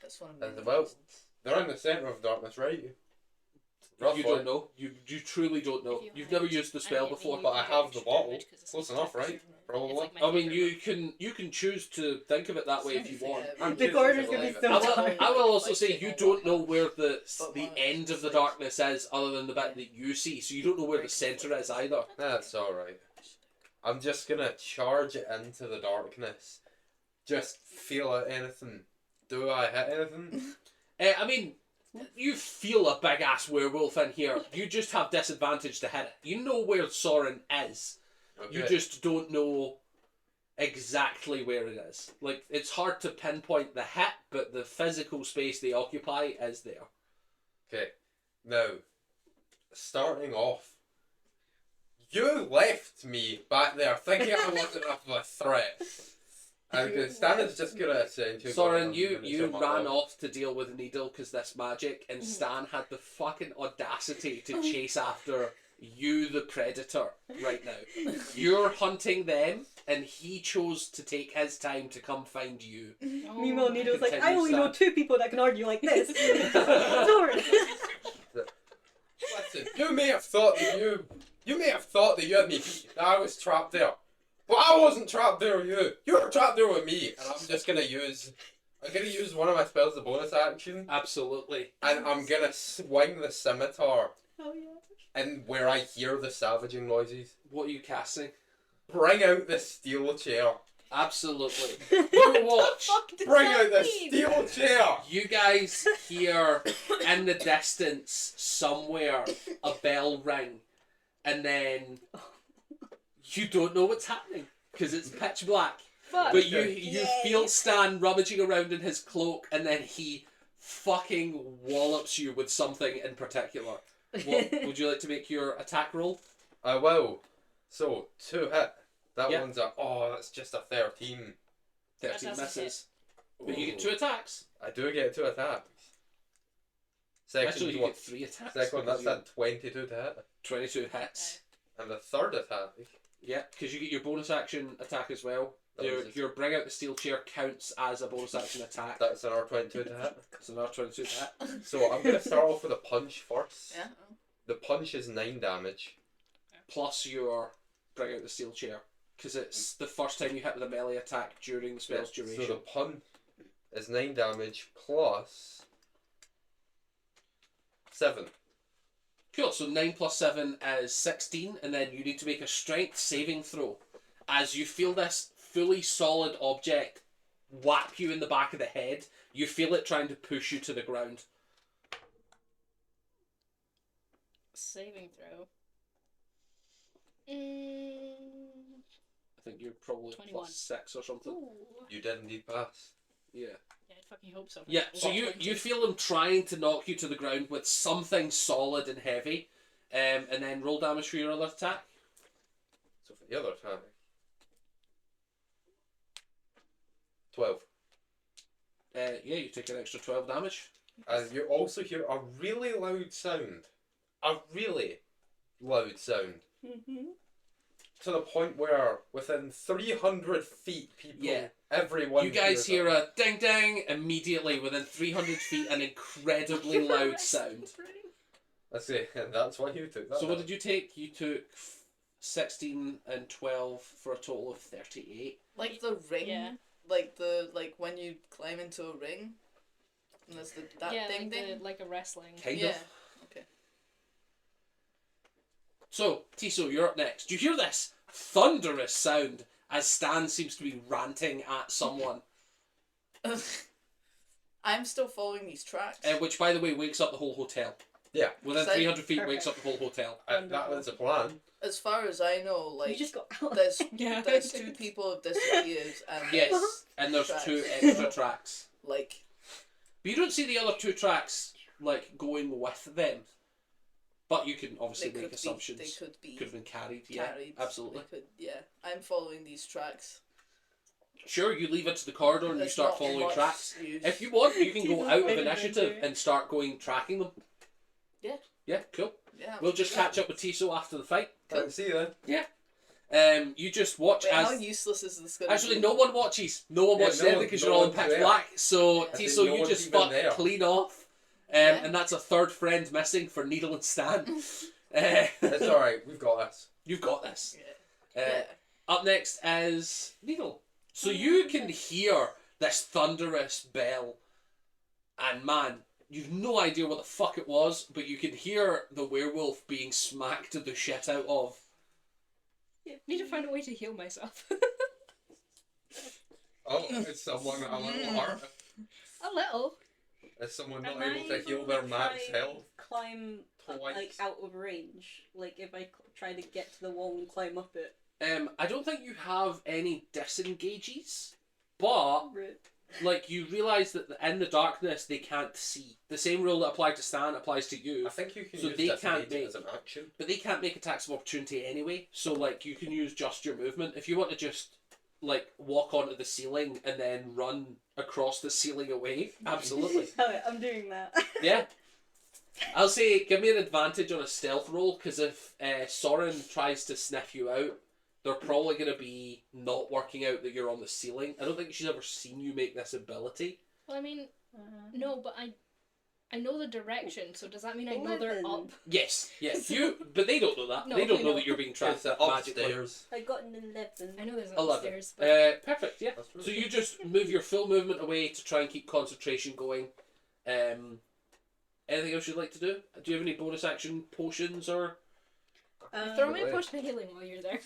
That's one of That's the well- reasons. They're in the centre of darkness, right? You Roughly. don't know. You truly don't know. If you You've never hide used the spell anything, before. you But I get have extra the bottle. damage 'cause it's Close an enough, attack. right? It's Probably. like my I mean, favourite you can choose to think of it that way if you want. I'm The choosing corner's to gonna be believe so it. dark. I will also say Like, you you know don't know what where the But the mine end is of the like- darkness is, other than the bit Yeah. that you see. So you don't know where the centre is either. That's alright. I'm just gonna charge it into the darkness. Just feel out anything. Do I hit anything? I mean, You feel a big ass werewolf in here. You just have disadvantage to hit it. You know where Soren is. Okay. You just don't know exactly where it is. Like, it's hard to pinpoint the hit, but the physical space they occupy is there. Okay. Now, starting off, you left me back there thinking I wasn't enough of a threat. And Stan is just gonna say to Soren, you ran off to deal with Needle because this magic, and Stan had the fucking audacity to chase after you, the predator, right now. You're hunting them, and he chose to take his time to come find you. Meanwhile, Needle's like, I Continue, only know Stan. 2 people that can argue like this. Soren. Listen, you may have thought that you had me beat, that I was trapped there. But I wasn't trapped there with you. You were trapped there with me, and I'm gonna use one of my spells, the bonus action, Absolutely. and I'm gonna swing the scimitar Oh yeah. and where I hear the savaging noises. What are you casting? Bring out the steel chair. Absolutely. You watch. Bring out the steel chair. You guys hear in the distance somewhere a bell ring, and then you don't know what's happening because it's pitch black. Fuck. But you feel Stan rummaging around in his cloak, and then he fucking wallops you with something in particular. What would you like to make your attack roll? I will. So 2 hit. That Yep. one's that's just a 13. 13 That doesn't misses. But you get 2 attacks. I do get 2 attacks. Actually, you one, get 3 attacks. second one, because that's you- at 22 to hit. 22 hits. And the third attack, Yeah, because you get your bonus action attack as well. That was it. Your bring out the steel chair counts as a bonus action attack. that's another 22 to hit. It's another 22 to hit. So I'm going to start off with a punch first. Yeah. The punch is 9 damage. Plus your bring out the steel chair. Because it's the first time you hit with a melee attack during the spell's duration. So the punch is 9 damage plus 7. Cool, so 9 plus 7 is 16, and then you need to make a strength saving throw. As you feel this fully solid object whap you in the back of the head, you feel it trying to push you to the ground. Saving throw. I think you're probably 21. plus 6 or something. Ooh. You did indeed pass. Yeah. Yeah, I fucking hope so. Yeah, so you feel him trying to knock you to the ground with something solid and heavy, and then roll damage for your other attack. So for the other attack, 12. Yeah, you take an extra 12 damage. And you also hear a really loud sound. A really loud sound. Mm-hmm. To the point where within 300 feet, people, Yeah. everyone. You guys hears hear a ding ding immediately within 300 feet, an incredibly loud sound. Let's see, and that's why you took that. So what did you take? You took 16 and 12 for a total of 38. Like the ring. Yeah. Like when you climb into a ring. And there's that yeah, ding like, ding. like a wrestling. Kind Yeah. of. Okay. So, Tiso, you're up next. Do you hear this thunderous sound as Stan seems to be ranting at someone? I'm still following these tracks. Which, by the way, wakes up the whole hotel. Yeah. Within So- 300 feet, wakes up the whole hotel. That was the plan. As far as I know, You like just got out. there's Yeah. there's 2 people have disappeared and Yes, and there's Tracks. 2 extra tracks. like But you don't see the other 2 tracks, like, going with them. But you can obviously they make could assumptions. be, they could be Could have been carried, yeah. carried. Absolutely. They could, yeah. I'm following these tracks. Sure, you leave it to the corridor and you There's start not following much tracks. use. If you want, you can go out of Wait a initiative minute. and start going tracking them. Yeah. Yeah, cool. Yeah. We'll just catch up with Tiso after the fight. Cool. See you then. You just watch Wait, how as... useless is this going to Actually, be? no one watches. No one Yeah, watches no anything one- because no you're all in one's pitch there. black. So, Yeah. I think Tiso, no you one's just even fuck there. clean off. Yeah. And that's a third friend missing for Needle and Stan. It's alright, we've got this. You've got this. Yeah. Uh, Yeah. Up next is Needle. So you can hear this thunderous bell, and man, you've no idea what the fuck it was, but you can hear the werewolf being smacked the shit out of. Yeah, need to find a way to heal myself. Oh, it's someone a little hurt. A little. Is someone Am not able I to heal able their to max try health? climb Twice. like out of range? Like if I try to get to the wall and climb up it. I don't think you have any disengages, but like you realise that in the darkness they can't see. The same rule that applied to Stan applies to you. I think you can So use they can't disengage make- as an action. But they can't make attacks of opportunity anyway, so like you can use just your movement. If you want to just like walk onto the ceiling and then run across the ceiling away, absolutely. Alright, I'm doing that. Yeah. I'll say give me an advantage on a stealth roll, because if Soren tries to sniff you out, they're probably going to be not working out that you're on the ceiling. I don't think she's ever seen you make this ability. Well, I mean, no, but I know the direction, so does that mean I know they're 11. up? Yes, yes. But they don't know that. No, they don't I know know. that you're being It's trapped magically. upstairs. I got an 11. I know there's 11. upstairs, but Perfect, yeah. That's really So you just move your full movement away to try and keep concentration going. Anything else you'd like to do? Do you have any bonus action potions or? throw me a Wait. potion of healing while you're there.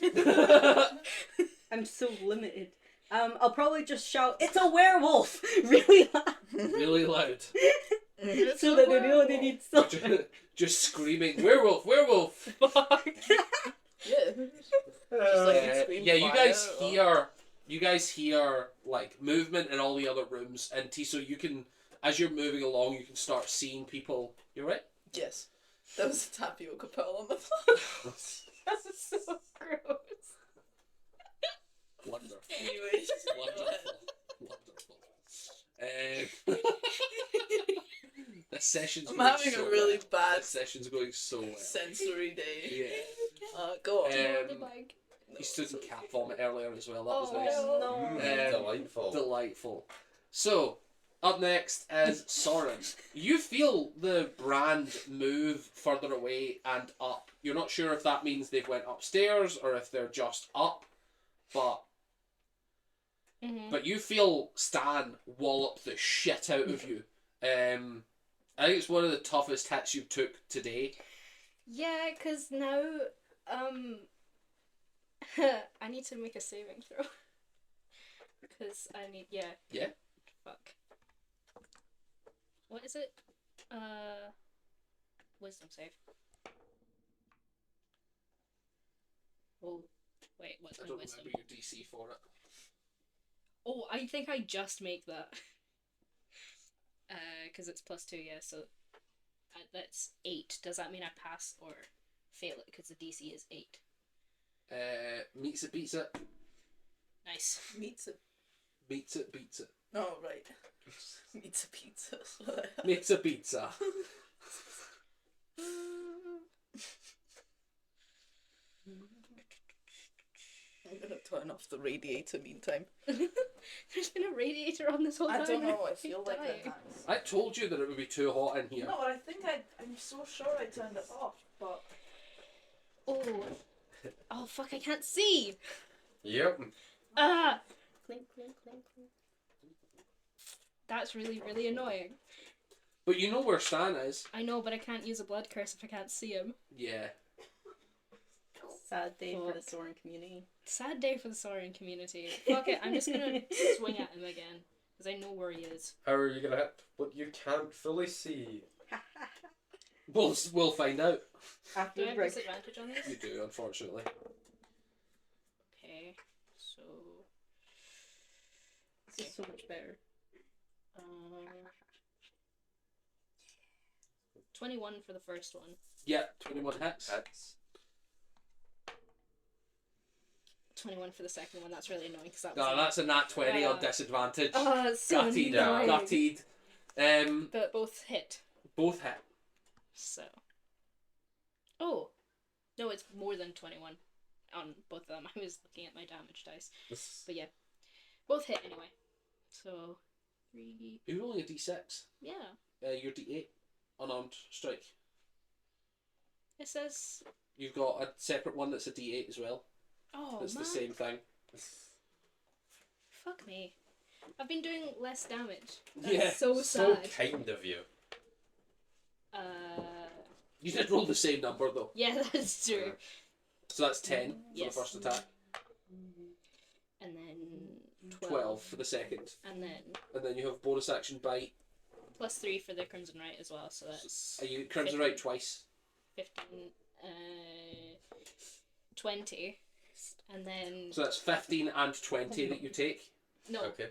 I'm so limited. I'll probably just shout, "It's a werewolf!" really loud. Really loud. So that they know they need something. Just screaming, werewolf, werewolf! Fuck. Yeah. Just like you scream Yeah, fire, you guys hear like movement in all the other rooms, and Tiso, you can, as you're moving along, you can start seeing people. You're right. Yes. That was a tapioca pearl on the floor. That's so gross. Wonderful. Anyways. Wonderful. This session's I'm going having so a really well. bad This session's going so well. sensory day. Yeah. Go on. The bag. You stood in cat vomit earlier as well. That was Oh, nice. no. Delightful. Delightful. So, up next is Soren. You feel the brand move further away and up. You're not sure if that means they've went upstairs or if they're just up, but Mhm. but you feel Stan wallop the shit out of you. I think it's one of the toughest hits you took today. Yeah, because now, I need to make a saving throw. Because I need, yeah. Yeah. Fuck. What is it? Wisdom save. Oh, wait, what's I my don't wisdom? remember your DC for it. Oh, I think I just make that. Because it's +2, yeah, so that's 8. Does that mean I pass or fail it? Because the DC is 8. Meets it, beats it. Nice. Meets it. Beats it, beats it. Oh, right. Meets a pizza. Meets a pizza. I'm gonna turn off the radiator meantime. There's been a radiator on this whole time. I don't know, I I'm feel like dying. it has. I told you that it would be too hot in here. No, I think I'm so sure I turned it off, but... Oh. Oh, fuck, I can't see! Yep. Ah! Clink, clink, clink, clink. That's really, really annoying. But you know where Stan is. I know, but I can't use a blood curse if I can't see him. Yeah. Sad day for the Fuck. Soren community. Sad day for the Saurian community. Fuck it, I'm just gonna swing at him again. Because I know where he is. How are you gonna hit what you can't fully see? We'll find out. After Do I the have break. disadvantage on this? You do, unfortunately. Okay, so... This is so much better. 21 for the first one. Yeah, 21 hits. Hits. 21 for the second one. That's really annoying because that was... No, that's a nat 20 on disadvantage. Oh, it's so Gutted, annoying. gutted. But both hit, Both hit. so... Oh! No, it's more than 21 on both of them. I was looking at my damage dice. But yeah. Both hit anyway. So... 3... You're rolling a d6. Yeah. Your d8. Unarmed strike. It says... You've got a separate one that's a d8 as well. Oh, It's man. the same thing. Fuck me. I've been doing less damage. That's Yeah, so So sad. kind of you. You did roll the same number though. Yeah, that's true. So that's 10 for Yes. the first attack. And then 12 for the second. And then... And then you have bonus action bite. Plus 3 for the Crimson Right as well, so that's Are you Crimson Right twice? 15, 20, and then So that's 15 and 20 that you take. no, Okay.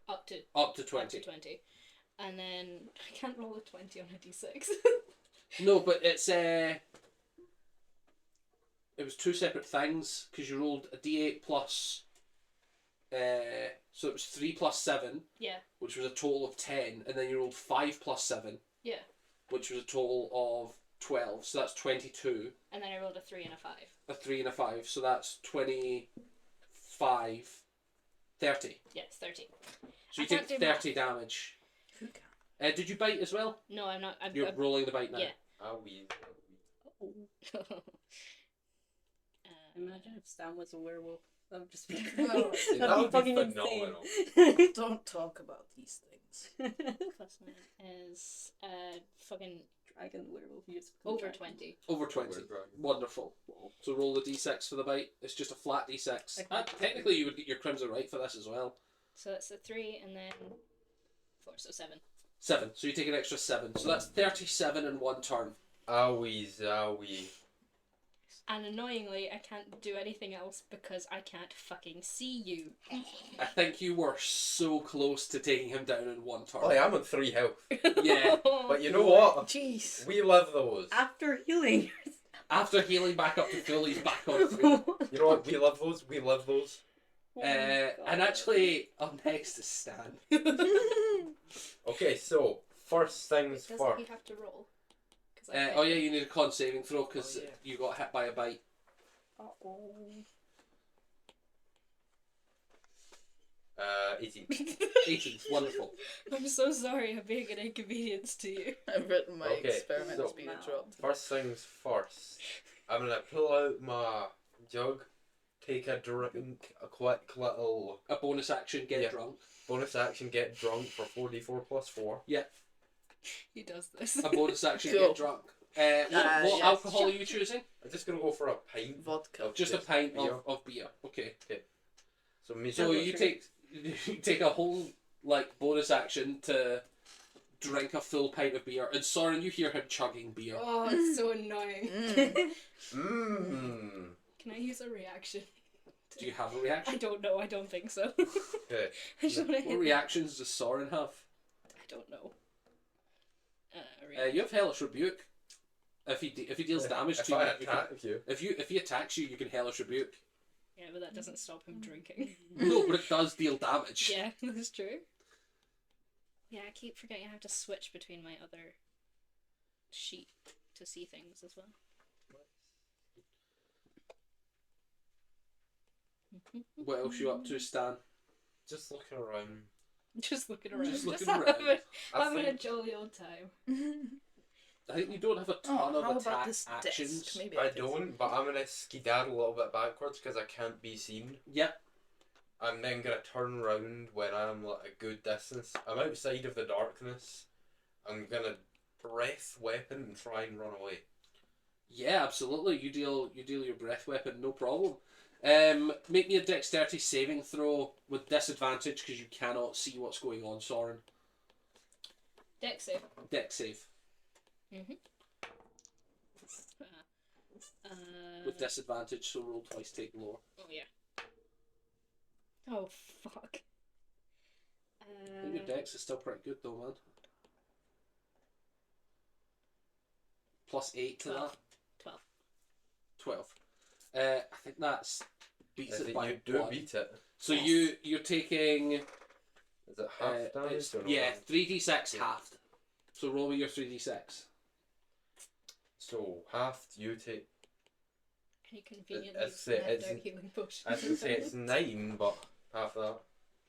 up to Up to 20. 20, and then I can't roll a 20 on a d6. No, but it's it was two separate things because you rolled a d8 plus. So it was 3 plus 7, Yeah, which was a total of 10, and then you rolled 5 plus 7, yeah, which was a total of 12. So that's 22. and then I rolled a 3 and a 5. A 3 and a 5, so that's 25, 30. Yes, 30. So you I take can't do 30 damage. Who can? Did you bite as well? No, I'm not. I'm, You're rolling the bite now. yeah. Ah, we. Imagine if Stan was a werewolf. That would just be. Well, That That'd would be fucking be phenomenal. insane. Don't talk about these things. Plus 9 is fucking Dragon werewolf. You just over dragon. 20. Over 20. Wonderful. So roll the d6 for the bite. It's just a flat d6. Okay. Technically, you would get your Crimson Right for this as well. So that's a 3 and then 4, so 7. 7. So you take an extra 7. So that's 37 in one turn. Ah, we, zowie. And annoyingly, I can't do anything else because I can't fucking see you. I think you were so close to taking him down in one turn. Oh, yeah, I'm on 3 health. Yeah. But you know what? Jeez. We love those. After healing. After healing back up to full, he's back on 3. You know what? We love those. We love those. Oh my And God. actually, up next is Stan. Okay, so first things Doesn't first. he have to roll? 'Cause I Oh failed. yeah, you need a con saving throw because Oh, yeah. you got hit by a bite. Uh-oh. 18. 18, wonderful. I'm so sorry I'm being an inconvenience to you. I've written my Okay, experiment so- has been interrupted. First things first. I'm gonna pull out my jug, take a drink, a quick little A bonus action, get Yeah. drunk. bonus action, get drunk for 4d4 plus 4. He does this. A bonus action, Cool. get drunk. What yes. alcohol are you choosing? I'm just gonna go for a pint. Vodka. Of Just a pint beer. of beer. Okay. So me. So you take a whole like bonus action to drink a full pint of beer, and Soren, you hear him chugging beer. Oh, it's so annoying. Mmm. Can I use a reaction? Do you have a I reaction? don't know. I don't think so. Okay. I just want to What hit. reactions does Soren have? I don't know. You have Hellish Rebuke. If he deals damage If to I you, can, attack you. if he attacks you, you can Hellish Rebuke. Yeah, but that doesn't stop him drinking. No, but it does deal damage. Yeah, that's true. Yeah, I keep forgetting I have to switch between my other sheet to see things as well. What else you up to, Stan? Just looking around. Just looking around. Just looking having, around. having a think- jolly old time. I think you don't have a ton Oh, of how about attack this actions. desk? Maybe I can- don't, but I'm gonna skedaddle a little bit backwards because I can't be seen. Yep. I'm then gonna turn round when I'm like a good distance. I'm outside of the darkness. I'm gonna breath weapon and try and run away. Yeah, absolutely. You deal your breath weapon, no problem. Make me a dexterity saving throw with disadvantage because you cannot see what's going on, Soren. Dex save. Dex save with disadvantage, so roll twice, take lower. Oh yeah. Oh fuck. I think your dex is still pretty good though, man. Plus 8 to 12. that. 12. 12. I think that's beats I it think by you do 1. beat it. So Yes. you're taking Is it half damage? it's- Or no yeah, damage? 3d6 Yeah. halved. So roll me your 3d6. So half you take. Can you conveniently It's- left it's- our healing potion? I was gonna say it's 9, but half that.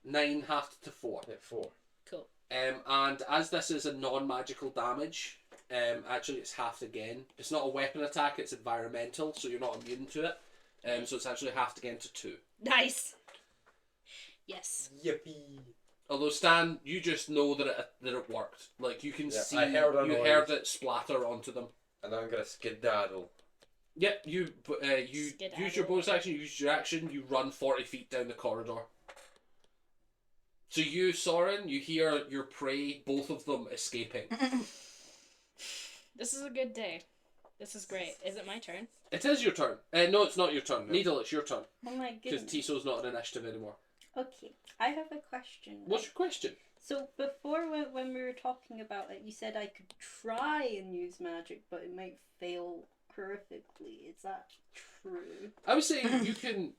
9 halved to 4. Yeah, 4. Cool. And as this is a non-magical damage, actually it's halved again. It's not a weapon attack, it's environmental, so you're not immune to it. So it's actually halved again to 2. Nice. Yes. Yippee! Although Stan, you just know that it worked. Like you can Yeah, see, I heard a you noise. heard it splatter onto them. And I'm gonna skedaddle. Yep, you use your bonus action, you use your action, you run 40 feet down the corridor. So you, Soren, you hear your prey, both of them escaping. This is a good day. This is great. Is it my turn? It is your turn. No, it's not your turn. Needle, it's your turn. Oh my Because goodness. Tiso's not an initiative anymore. Okay, I have a question. What's your question? So before when we were talking about it, you said I could try and use magic, but it might fail horrifically. Is that true? I would say you can,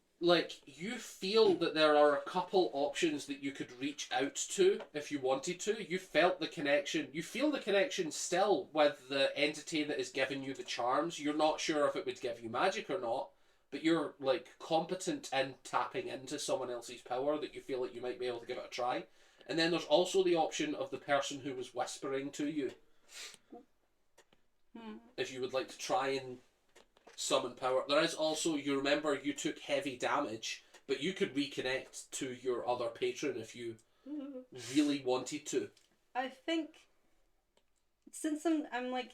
you feel that there are a couple options that you could reach out to if you wanted to. You felt the connection. You feel the connection still with the entity that is giving you the charms. You're not sure if it would give you magic or not, but you're, competent in tapping into someone else's power that you feel like you might be able to give it a try. And then there's also the option of the person who was whispering to you. If you would like to try and summon power. There is also, you remember you took heavy damage, but you could reconnect to your other patron if you really wanted to. I think since I'm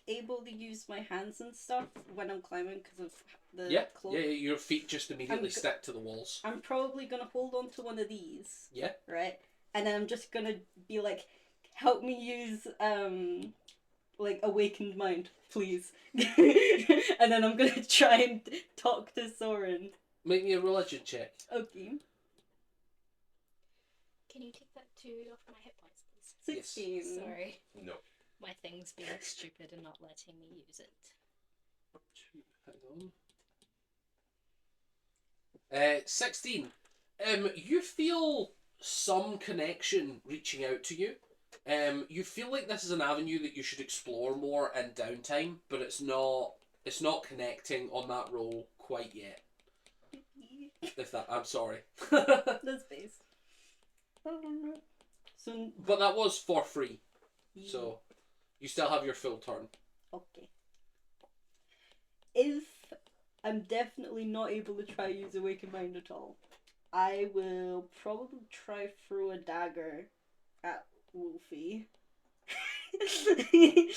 able to use my hands and stuff when I'm climbing because of the cloak. Yeah, your feet just immediately stick to the walls. I'm probably gonna hold on to one of these. Yeah. Right? And then I'm just gonna be like, help me use awakened mind, please. And then I'm gonna try and talk to Soren. Make me a religion check. Okay. Can you take that 2 off my hit points, please? 16. Yes. Sorry. No. My thing's being stupid and not letting me use it. Hang on. 16. You feel some connection reaching out to you. You feel like this is an avenue that you should explore more in downtime, but it's not connecting on that roll quite yet. I'm sorry. That's base. So, but that was for free. So you still have your full turn. okay. If I'm definitely not able to try use awakened mind at all, I will probably try throw a dagger at Wolfie.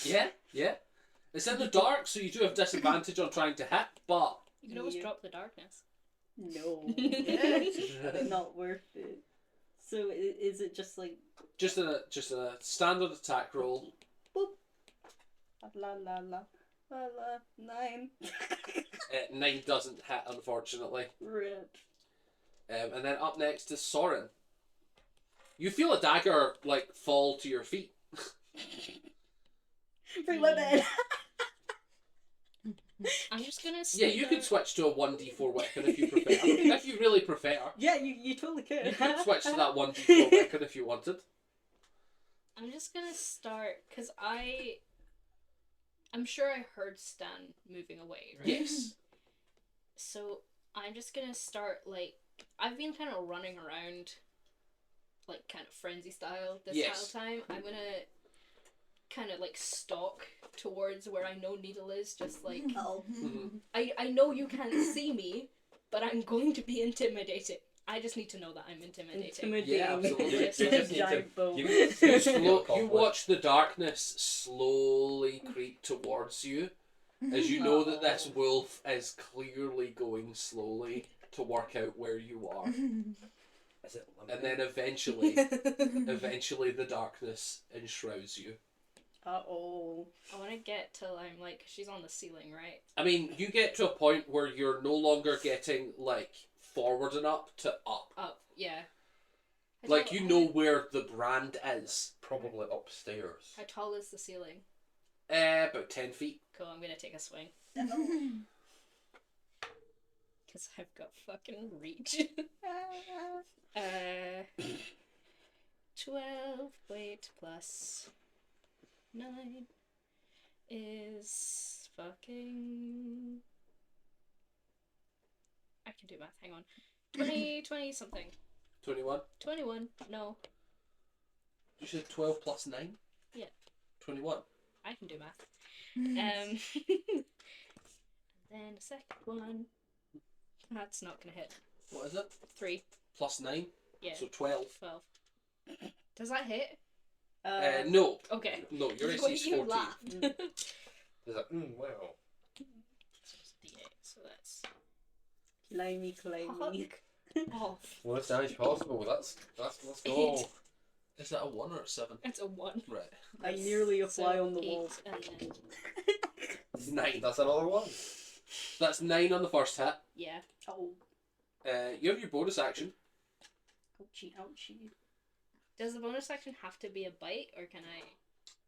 Yeah. It's in the dark, so you do have disadvantage on trying to hit, but You can always drop the darkness. No. Not worth it. So is it just like just a standard attack roll. boop? La la la la la 9. 9 doesn't hit, unfortunately. Rip. And then up next is Soren. You feel a dagger fall to your feet. Bring my bed. I'm just gonna. Yeah, you could switch to a 1d4 weapon if you prefer. If you really prefer. Yeah, you totally could. You could switch to that 1d4 weapon if you wanted. I'm just gonna start because I'm sure I heard Stan moving away, right? Yes. So I'm just gonna start I've been kind of running around, kind of frenzy style this whole time. I'm gonna kind of stalk towards where I know Needle is, just Oh. I know you can't see me, but I'm going to be intimidating. I just need to know that I'm intimidating. Yeah, absolutely. Yes, You just need Giant to. bow. You watch the darkness slowly creep towards you, as you know that this wolf is clearly going slowly to work out where you are. Is it And then eventually the darkness enshrouds you. Uh-oh. I want to get till I'm she's on the ceiling, right? I mean, you get to a point where you're no longer getting forward and up to up. Up, yeah. You know where the brand is. probably upstairs? How tall is the ceiling? About 10 feet. Cool, I'm gonna take a swing. Because I've got fucking reach. 12, wait, plus 9 is fucking... I can do math, hang on. 20 something. 21. 21, no. You said 12 plus 9? Yeah. 21. I can do math. And then the second one. That's not gonna hit. What is it? 3. Plus 9? Yeah. So 12. 12. Does that hit? No. Okay. No, your AC Well, is you 14. laughed. Is it? Well. So it's a D8, so that's... Climby. Fuck off. Worst damage possible. Let's go. Is that a 1 or a 7? It's a 1. Right. I nearly a fly So on the 8, wall. and then 9. That's another one. That's 9 on the first hit. yeah. Oh, You have your bonus action. ouchie, ouchie. Does the bonus action have to be a bite, or can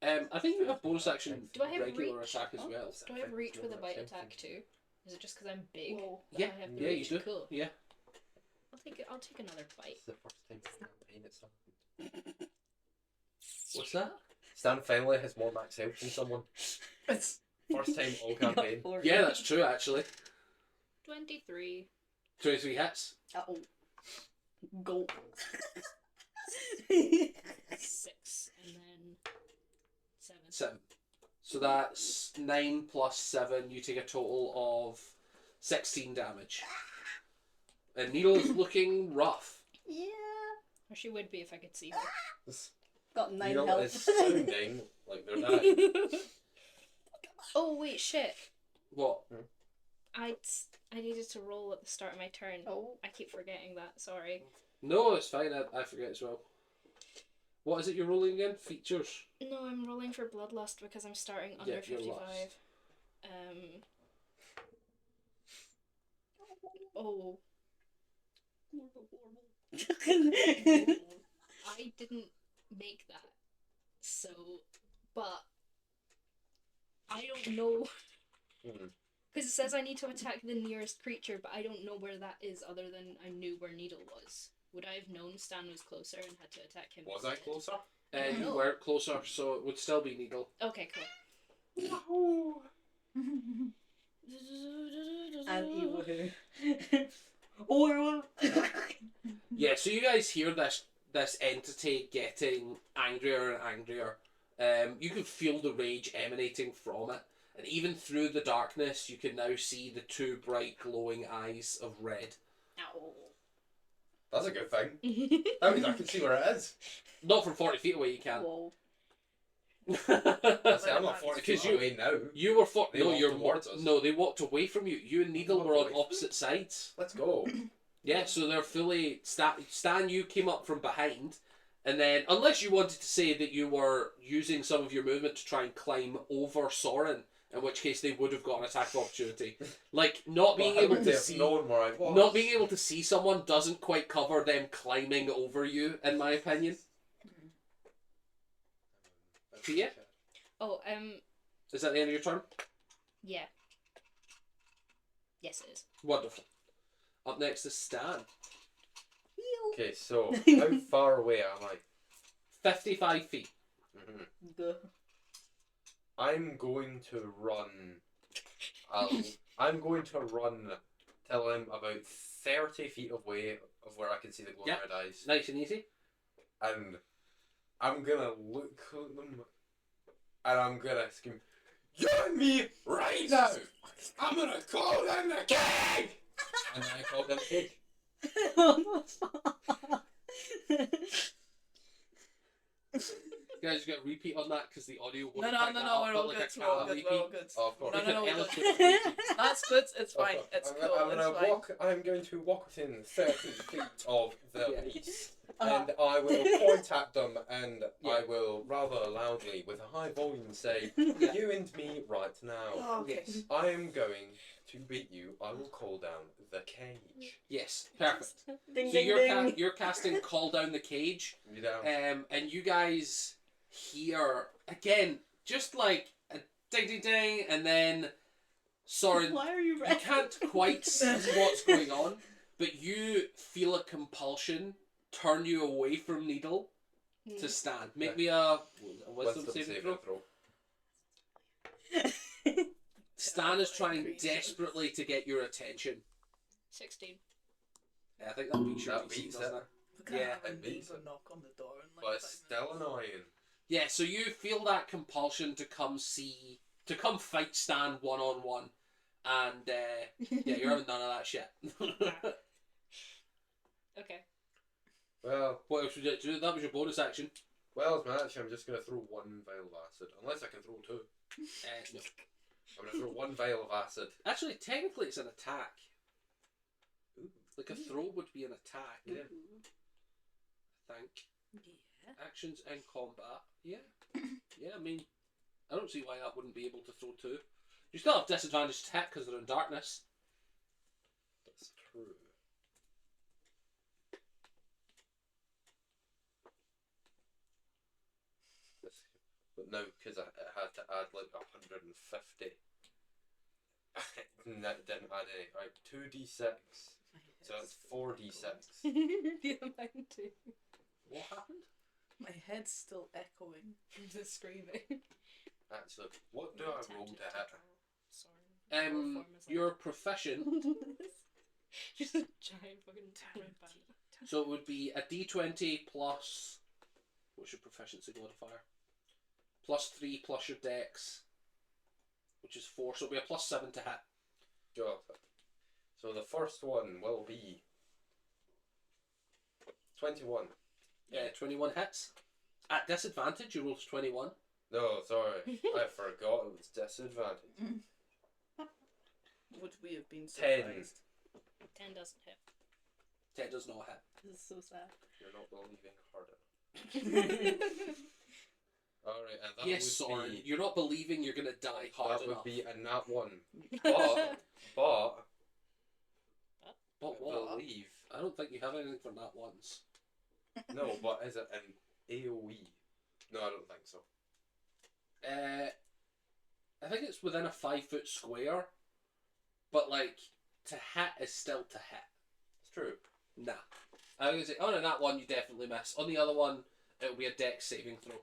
I? I think you have bonus action Do I have regular reach? attack as Oh, well. Do I have reach with a bite attack too? Is it just because I'm big? Whoa. that Yeah, I have the yeah, you reach? do. Cool. Yeah. I'll take it. I'll take another bite. It's the first time in campaign it's happened. What's that? Stan finally has more max health than someone. It's First time all campaign. Yeah, that's true actually. 23. 23 hits. Oh. Go. 6, and then 7. 7. So that's 9 plus 7. You take a total of 16 damage. And Needle is looking rough. Yeah. Or she would be if I could see her. This Got 9 Needle health. is sounding like they're dying. Oh wait, shit! What? I needed to roll at the start of my turn. Oh. I keep forgetting that. Sorry. No, it's fine. I forget as well. What is it you're rolling again? Features. No, I'm rolling for bloodlust because I'm starting under Yeah, you're 55. lost. Oh, I didn't make that. So, but I don't know. Hmm. Because it says I need to attack the nearest creature, but I don't know where that is other than I knew where Needle was. Would I have known Stan was closer and had to attack him? Was I instead? closer? You No. weren't closer, so it would still be Needle. Okay, cool. No. And evil who? Oh, Yeah, so you guys hear this entity getting angrier and angrier. You can feel the rage emanating from it, and even through the darkness, you can now see the 2 bright glowing eyes of red. Ow. That's a good thing. That means I can see where it is. Not from 40 feet away, you can't. Whoa. I say, I'm not 40 Because feet away now. You were They no, walked you're towards us. No, they walked away from you. You and Needle Walked were on away from opposite sides. Let's go. Yeah, so they're fully Stan. You came up from behind, and then unless you wanted to say that you were using some of your movement to try and climb over Soren, in which case they would have got an attack of opportunity. Like not being But how able would to they have see, known where I was? not being able to see someone doesn't quite cover them climbing over you, in my opinion. So yeah, Oh, is that the end of your turn? yeah. Yes, it is. Wonderful. Up next is Stan. Okay, so how far away am I? 55 feet. Go. I'm going to run. I'm going to run till I'm about 30 feet away of where I can see the glowing Yep. red eyes, Nice and easy. and I'm gonna look at them, and I'm gonna scream, "Join me right now! I'm gonna call down the king!" And then I call down the king. You guys got to repeat on that because the audio won't No, pick that no, up, we're but all like good. a We're all car good. repeat. We're all good. Oh, of course. No, We no, can we're good. eloquent repeat. That's good. It's fine. Okay, It's I'm cool. gonna It's fine. walk. I'm going to walk within 30 feet of the Yeah. beast, Uh-huh. and I will point at them, and Yeah. I will rather loudly, with a high volume, say, Yeah. "You and me right now. Oh, okay. Yes. I am going to beat you. I will call down the cage." Yes, perfect. Ding, So ding, ding. you're casting Call Down the Cage, You down? and you guys hear again just like a ding ding ding, and then sorry, Why are you you red? can't quite see what's going on, but you feel a compulsion turn you away from Needle to stand. Make me a wisdom saving throw. Stan is trying desperately to get your attention. 16. Yeah, I think that beats your That DC, beats doesn't it. it? We can't Yeah, have a it beats neighbour it. knock on the door in like But it's 5 still minutes. annoying. Yeah, so you feel that compulsion to come fight Stan one on one, and yeah, you're having none of that shit. Okay. Well, What else would you do? That was your bonus action. as my action, I'm just going to throw one vial of acid. Unless I can throw two. No. I'm going to throw one vial of acid. Actually, technically, it's an attack. Ooh. Like a throw would be an attack. Yeah. I think. Actions and combat. Yeah. Yeah, I mean, I don't see why that wouldn't be able to throw 2. You still have disadvantage to hit because they're in darkness. That's true. But now, because I had to add like 150. That didn't add any. Right, 2d6. So that's 4d6. The amount too. What happened? My head's still echoing from the screaming. Actually, what do I roll to hit? Sorry. You're proficient, Just a giant fucking red band. so it would be a d20 plus. What's your proficiency modifier? Plus 3 plus your dex, which is 4, so it'll be a plus 7 to hit. Sure. So the first one will be 21. Yeah, 21 hits. At disadvantage, you roll 21. No, sorry, I forgot it was disadvantage. Would we have been 10. surprised? 10 doesn't hit. 10 does not hit. This is so sad. You're not believing hard enough. Alright, and that Yes, would Soren, be... you're not believing you're going to die hard That enough. would be a nat 1. But But I what? believe... I don't think you have anything for nat ones. No, but is it an AoE? No, I don't think so. I think it's within a 5-foot square, but like to hit is still to hit. It's true. Nah, I was gonna say on that one you definitely miss. On the other one, it'll be a dex saving throw.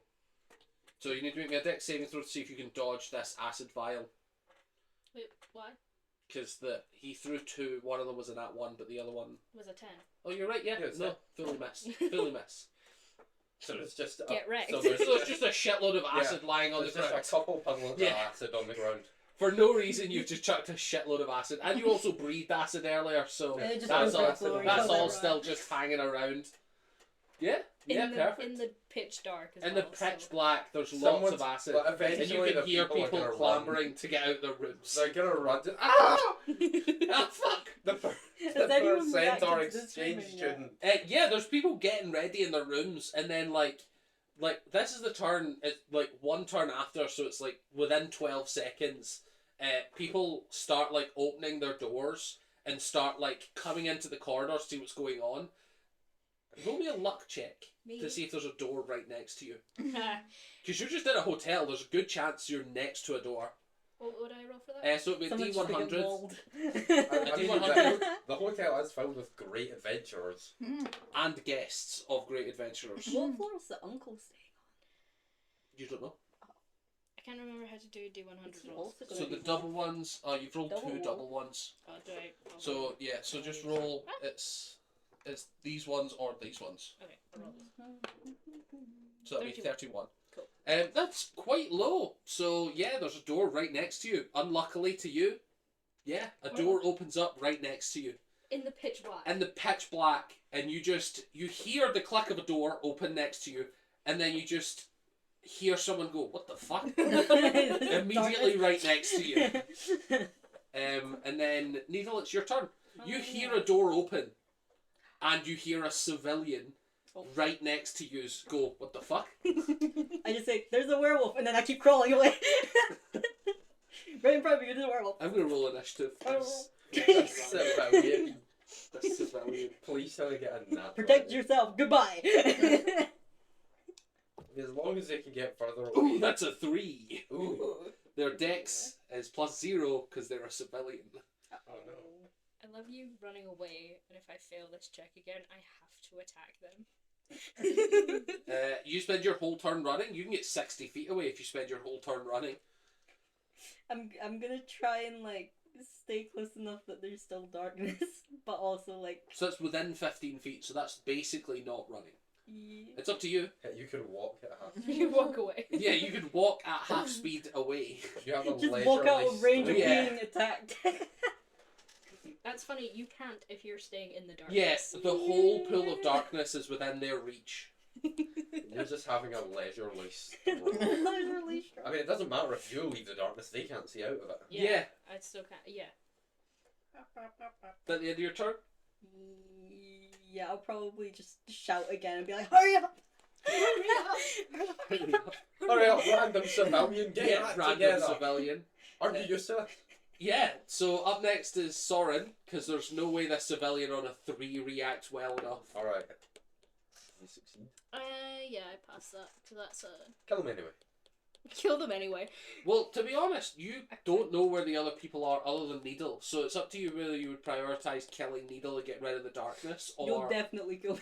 So you need to make me a dex saving throw to see if you can dodge this acid vial. Wait, why? Because he threw 2. One of them was a nat 1, but the other one. Was a 10. Oh, you're right. Yeah, Yeah, it's no, it. fully miss. Fully miss. So it's just... Get wrecked. So So there's there's just a shitload of acid lying on the there's just ground. a couple puddles Yeah. of acid on the ground. For no reason, you've just chucked a shitload of acid, and you also breathed acid earlier, so Yeah, it just that's goes all. back That's over. all still just hanging around. Yeah, yeah, perfect. In the pitch dark as In well. the pitch so. black, there's lots Someone's- of acid, but and eventually you can the hear people are people gonna clambering to get out their rooms. They're gonna run to... Ah! Oh fuck! The anyone reacted Centaur to this exchange screaming yet? student. Yeah, there's people getting ready in their rooms, and then like this is the turn. It's like one turn after, so it's like within 12 seconds. People start like opening their doors and start like coming into the corridor to see what's going on. Roll me a luck check Me? to see if there's a door right next to you. What Because you're just in a hotel, there's a good chance you're next to a door. would I roll for that? So it'd be a Someone's just gonna get D100 mauled. I mean, D100. the hotel is filled with great adventurers. and guests of great adventurers. What floor is the uncle staying You don't know. I can't remember how to do D100 on? rolls. Also So gonna the be double ones, you've rolled Double 2 roll. double ones. Oh, do I? Oh, So yeah, so just roll. It's these ones or these ones. Okay, I'll roll this. So that'd be 31. Cool. That's quite low. So yeah, there's a door right next to you. Unluckily to you, yeah, a door opens up right next to you In the pitch black. in the pitch black, and you hear the click of a door open next to you, and then you just hear someone go, "What the fuck?" immediately right next to you. And then Needle, it's your turn. You hear a door open, and you hear a civilian right next to you go, "What the fuck?" I just say, "There's a werewolf," and then I keep crawling away. Right in front of you, there's a werewolf. I'm gonna roll initiative. Oh. That's civilian. That's civilian. Please tell me get a nap. Protect yourself. Goodbye. As long as they can get further Ooh, away. that's a 3. Ooh. Their dex is +0 because they're a civilian. Oh no. I love you running away, and if I fail this check again, I have to attack them. You spend your whole turn running. You can get 60 feet away if you spend your whole turn running. I'm gonna try and like stay close enough that there's still darkness, but also like. So that's within 15 feet. So that's basically not running. Yeah. It's up to you. Yeah, you could walk at half. You walk away. Yeah, you could walk at half speed away. You have a Just walk out of range of Yeah. being attacked. That's funny. You can't if you're staying in the darkness. Yes, the whole pool of darkness is within their reach. You're just having a leisurely stroll. Leisurely stroll. I mean, it doesn't matter if you leave the darkness; they can't see out of it. Yeah. I still can't. Yeah. At the end of your turn? Yeah, I'll probably just shout again and be like, "Hurry up!" Hurry up, random civilian, get Yeah, that random together. civilian. Aren't you used to it? Yeah, so up next is Soren, because there's no way this civilian on a 3 reacts well enough. Alright. You succeed. Yeah, I passed that. So that's a Kill him anyway. kill them anyway. Well, to be honest, you don't know where the other people are other than Needle, so it's up to you whether you would prioritise killing Needle and get rid of the darkness, You'll or definitely kill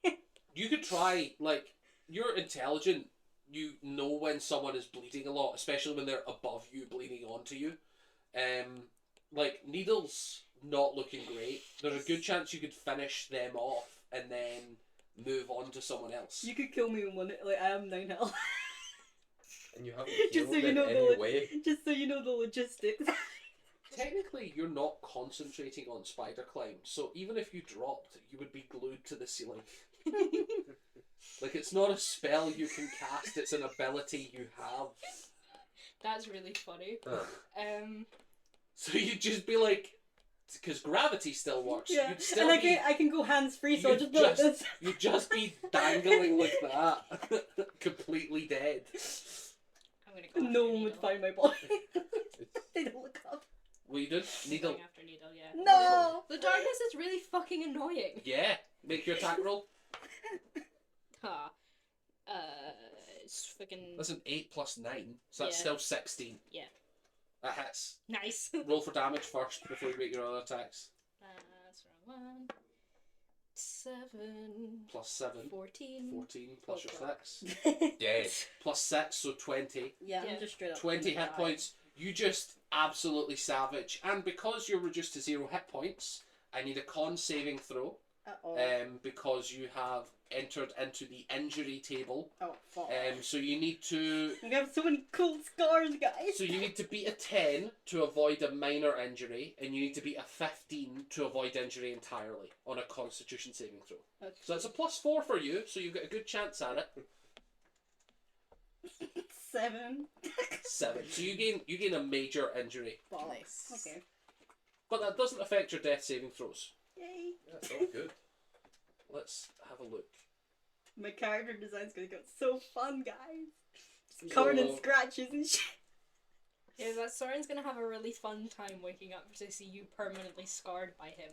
me. you could try, like, you're intelligent, you know when someone is bleeding a lot, especially when they're above you, bleeding onto you. Like, Needle's not looking great. There's a good chance you could finish them off and then move on to someone else. You could kill me in one hit. Like, I am 9 health. And you haven't Just so healed you in know any way. Just so you know the logistics. Technically, you're not concentrating on spider climb, so even if you dropped, you would be glued to the ceiling. Like, it's not a spell you can cast, it's an ability you have. That's really funny. So you'd just be like, because gravity still works. Yeah, You'd still and be, I can go hands free, so I'll you'd just be like just- this. you'd just be dangling like that, completely dead. I'm gonna go. No after one would Needle. find my body. They don't look up. What you did? Needle. Going after Needle, yeah. No! The darkness is really fucking annoying. Yeah, make your attack roll. Ha. It's fucking That's an 8 plus 9, so that's Yeah. still 16. Yeah. That hits. nice. Roll for damage first before you make your other attacks. That's the wrong one. 7. Plus 7. 14. 14 plus your Oh, God. 6. Dead. Plus 6, so 20. Yeah, Yeah. I'm just straight up. 20 gonna hit die. points. You just absolutely savage. And because you're reduced to 0 hit points, I need a con saving throw. Uh-oh. Because you have entered into the injury table. Oh, fuck. So you need to We have so many cool scars, guys. So you need to beat a 10 to avoid a minor injury, and you need to beat a 15 to avoid injury entirely on a Constitution saving throw. Okay. So that's a +4 for you, so you've got a good chance at it. 7. 7. So you gain a major injury, Fuck. Nice. Okay. but that doesn't affect your death saving throws. Yay. That's all good. Let's have a look. My character design's gonna go so fun, guys. Just covered in So- scratches and shit. Yeah, that Soren's gonna have a really fun time waking up to see you permanently scarred by him.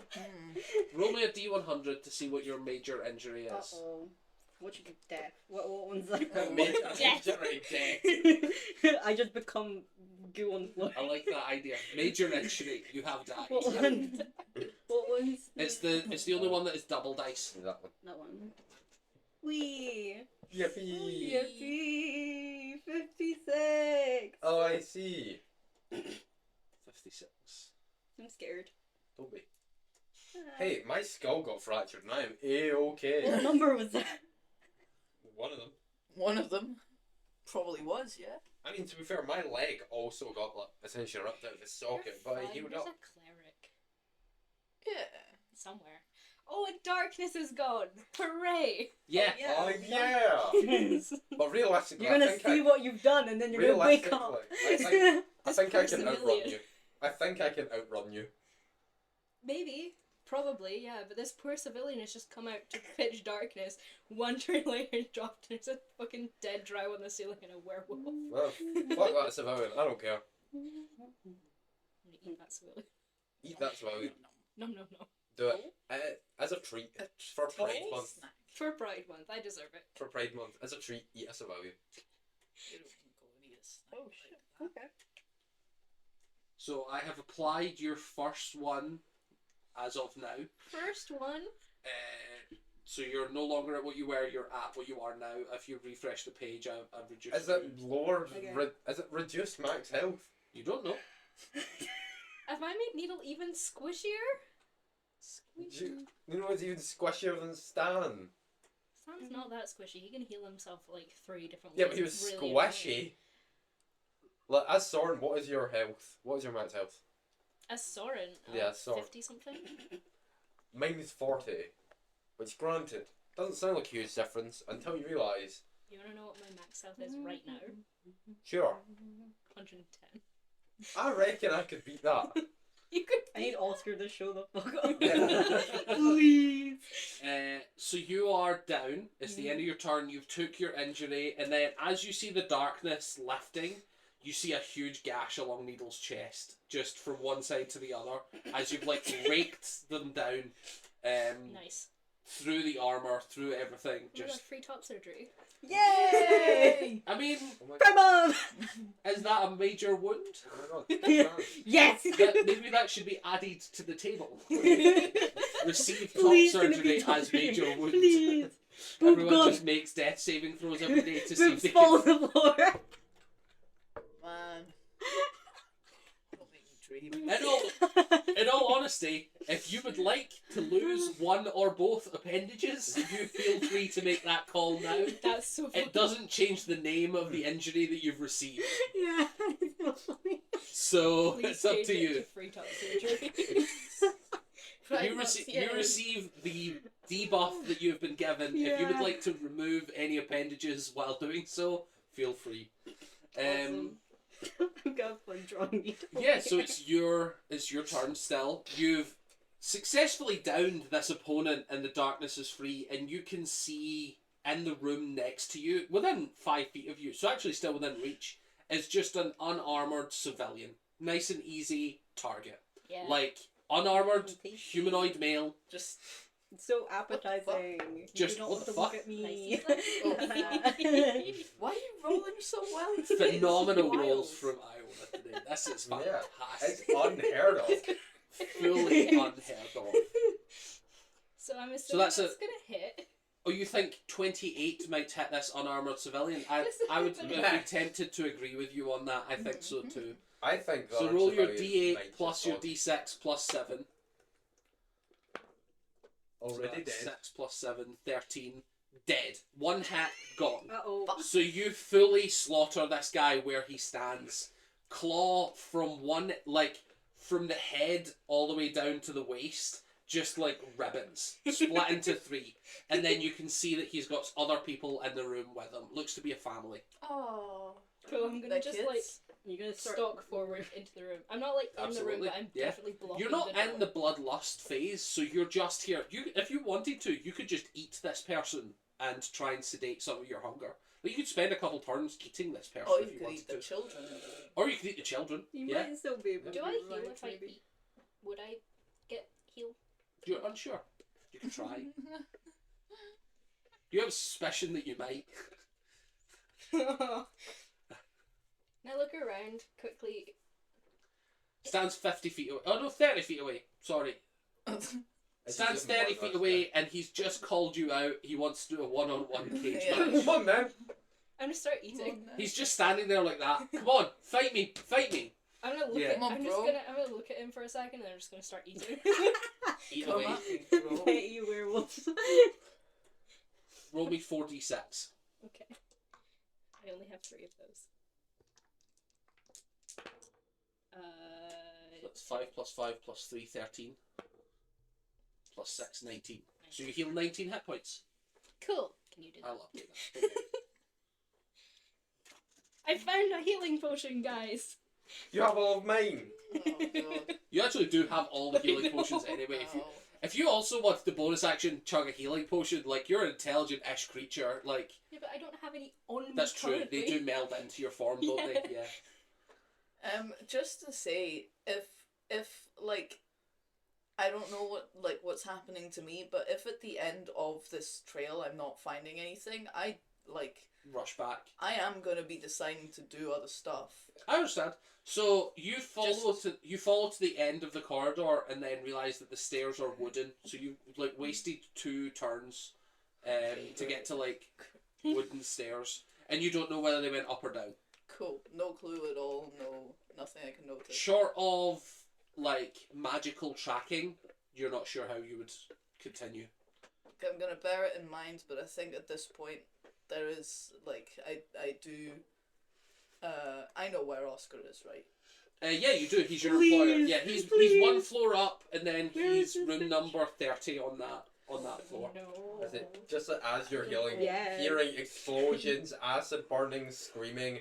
Roll me a D100 to see what your major injury is. Uh-oh. What you do, death? What one's that? Major Death. injury, dead. I just become goo on the floor. I like that idea. Major injury, you have died. What one? What one's? It's the only one that is double dice. That one. That one. Wee. Yippee! Yippee! 56! Oh, I see. 56. I'm scared. Don't be. Hey, my skull got fractured and I'm A-okay. What number was that? One of them. One of them probably was, yeah. I mean, to be fair, my leg also got like, essentially ripped out of the socket, but I healed There's up. a cleric Yeah. somewhere. Oh, and darkness is gone! Hooray! Yeah. Oh, yeah! But realistically, You're gonna I think see what you've done and then you're gonna wake up. Realistically, I think I can This outrun civilian. you. I think I can outrun you. Maybe. Probably, yeah, but this poor civilian has just come out to pitch darkness, one turn later dropped and there's a fucking dead drow on the ceiling and a werewolf. Well, fuck that civilian. I don't care. I'm gonna eat that civilian. Eat that civilian. No, no, no. Do it. As a treat. For Pride Month. For Pride Month, I deserve it. For Pride Month. As a treat, eat a civilian. You don't go and eat a snack Oh, like shit. that. Okay. So I have applied your first one as of now. First one. So you're no longer at what you were, you're at what you are now. If you refresh the page, I've reduced Is it lower? Okay. Is it reduced max health? You don't know. Have I made Needle even squishier? You know what's even squishier than Stan? Stan's not that squishy. He can heal himself like 3 different Yeah, ways. but he was It's really squishy. annoying. Like, as Soren, what is your health? What is your max health? As Soren, Yeah, Soren. 50 something. Mine is 40. Which, granted, doesn't sound like a huge difference until you realise, You wanna know what my max health is right now? sure, 110. I reckon I could beat that. You could. I need Oscar to show the fuck up. Please. So you are down. It's the end of your turn. You've took your injury, and then as you see the darkness lifting, you see a huge gash along Needle's chest, just from one side to the other, as you've like raked them down. Nice. Through the armor, through everything. Just Just, free top surgery. Yay! I mean, Primo! is that a major wound? Oh my god. Yes! Maybe that should be added to the table. Receive top Please, can it be surgery top as major surgery? wound. Please. Everyone God. just makes death saving throws every day to see if Boobs they fall can... on the floor. Man. Don't make me dream. In all honesty, if you would like to lose one or both appendages, you feel free to make that call now. That's so funny. It doesn't change the name of the injury that you've received. Yeah, it's so funny. So Please it's up change to it you. free top surgery. Right, You, that's you the end. receive the debuff that you've been given. If you would Yeah. like to remove any appendages while doing so, feel free. Awesome. I'm gonna have fun drawing Needle. Yeah, so it's your turn still. You've successfully downed this opponent and the darkness is free, and you can see in the room next to you, within 5 feet of you, so actually still within reach, is just an unarmoured civilian. Nice and easy target. Yeah. Like, unarmoured, Tasty. humanoid male, Just It's so appetizing. Just you don't what want the to look fuck? at me. Nice. why are you rolling so well today? This is phenomenal wild. rolls from Iowa today. This is Yeah, fantastic. it's unheard of. Fully unheard of. So I'm assuming So that's that's gonna hit. Oh, you think 28 might hit this unarmoured civilian? I would be Yeah. tempted to agree with you on that. I think so too. I think So that roll your civilians D8 might plus just your on- D6 plus 7. Already So that's dead. 6 plus 7, 13. Dead. One hit, gone. Uh-oh. So you fully slaughter this guy where he stands. Claw from from the head all the way down to the waist, just like ribbons, split into 3. And then you can see that he's got other people in the room with him. Looks to be a family. Oh. Cool, I'm gonna Their just kids? like You're gonna start. stalk forward into the room. I'm not like in the Absolutely, room, but I'm yeah. definitely blocking. You're not the in the bloodlust phase, so you're just here. If you wanted to, you could just eat this person and try and sedate some of your hunger. But you could spend a couple turns eating this person Oh, if you you could wanted eat the to. children. Or you could eat the children. You Yeah. might still be able Do to I heal revive, if I maybe. eat? Would I get healed? You're unsure. You can try. You have a suspicion that you might. Now look around quickly. Stands 50 feet away. Oh no, 30 feet away. Sorry. It's Stands just 30 more feet of us, away and he's just called you out. He wants to do a one-on-one cage Yeah. match. Come on, man. I'm gonna start eating. He's just standing there like that. Come on, fight me, fight me. I'm gonna look Yeah. at. Come on, I'm bro. gonna look at him for a second, and then I'm just gonna start eating. Eat Come away. at me, bro. Hey, you werewolves. Roll me 4d6. Okay. I only have 3 of those. That's 5 plus 5 plus 3, 13. Plus 6, 19. So you heal 19 hit points. Cool. Can you do that? I'll update that. Don't worry. I found a healing potion, guys. You have all of mine. Oh, God. You actually do have all the healing I know. potions anyway. Wow. If you also want the bonus action chug a healing potion, like you're an intelligent-ish creature, like Yeah, but I don't have any on me that's true. currently. They do meld into your form, don't they? Yeah. Yeah. Just to say, if like, I don't know what's happening to me, but if at the end of this trail I'm not finding anything, I Rush back. am gonna be deciding to do other stuff. I understand. So you follow to the end of the corridor and then realise that the stairs are wooden. So you wasted 2 turns to get to wooden stairs, and you don't know whether they went up or down. Cool. No clue at all. No, nothing I can notice. Short of magical tracking, you're not sure how you would continue. I'm gonna bear it in mind, but I think at this point there is I do. I know where Oscar is, right? Yeah, you do. He's your Please, employer. Yeah, he's please. 1 floor up, and then Where he's is this room bitch? number 30 on that floor. No. Is it just that as you're healing, Yeah. hearing explosions, acid burning, screaming,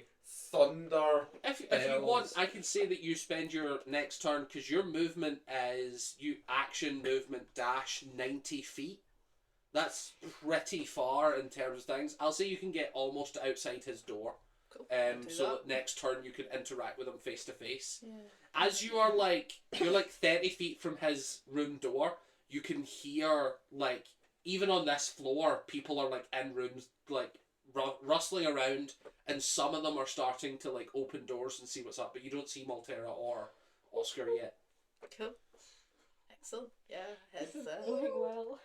thunder. If you want, I can say that you spend your next turn, because your movement is you action movement dash 90 feet. That's pretty far in terms of things. I'll say you can get almost outside his door. Cool. So that next turn you can interact with him face to face. Yeah. As you are you're like 30 feet from his room door, you can hear like even on this floor, people are like in rooms like rustling around, and some of them are starting to like open doors and see what's up, but you don't see Maltera or Oscar yet. Cool. Excellent. Yeah, heads there. Going well.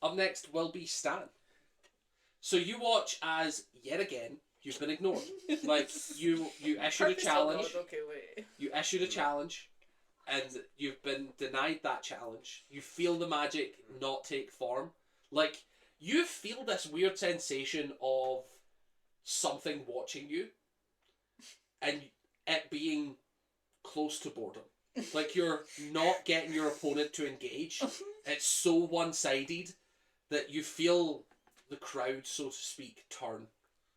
Up next will be Stan. So you watch as yet again you've been ignored. Like you issued a Purpose of challenge. God. Okay, wait. You issued a challenge, and you've been denied that challenge. You feel the magic not take form. Like, you feel this weird sensation of something watching you, and it being close to boredom. Like, you're not getting your opponent to engage. It's so one-sided that you feel the crowd, so to speak, turn.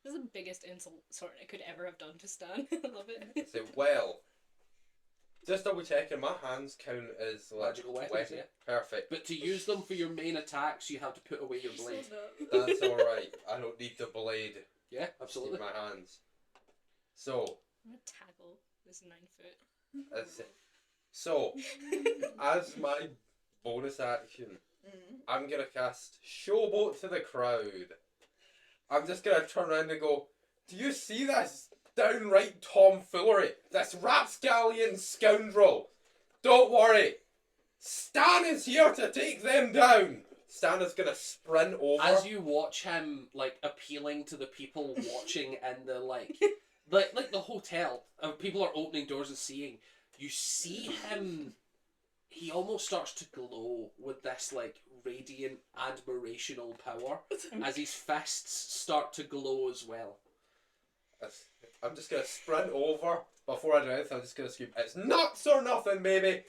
This is the biggest insult I could ever have done to Stan. I love it. Say, well, just double checking, my hands count as like Magical weapons, yeah. Perfect. But to use them for your main attacks, you have to put away your blade. That's alright. I don't need the blade. Yeah, Just absolutely. need my hands. So, I'm gonna tackle this 9 foot. so as my bonus action, I'm gonna cast Showboat to the crowd. I'm just gonna turn around and go, do you see this downright tomfoolery? This rapscallion scoundrel? Don't worry. Stan is here to take them down. Stan is gonna sprint over. As you watch him, like, appealing to the people watching in the, like the hotel, people are opening doors and seeing, you see him, he almost starts to glow with this, like, radiant, admirational power as his fists start to glow as well. I'm just gonna sprint over. Before I do anything, I'm just gonna scream, it's nuts or nothing, baby!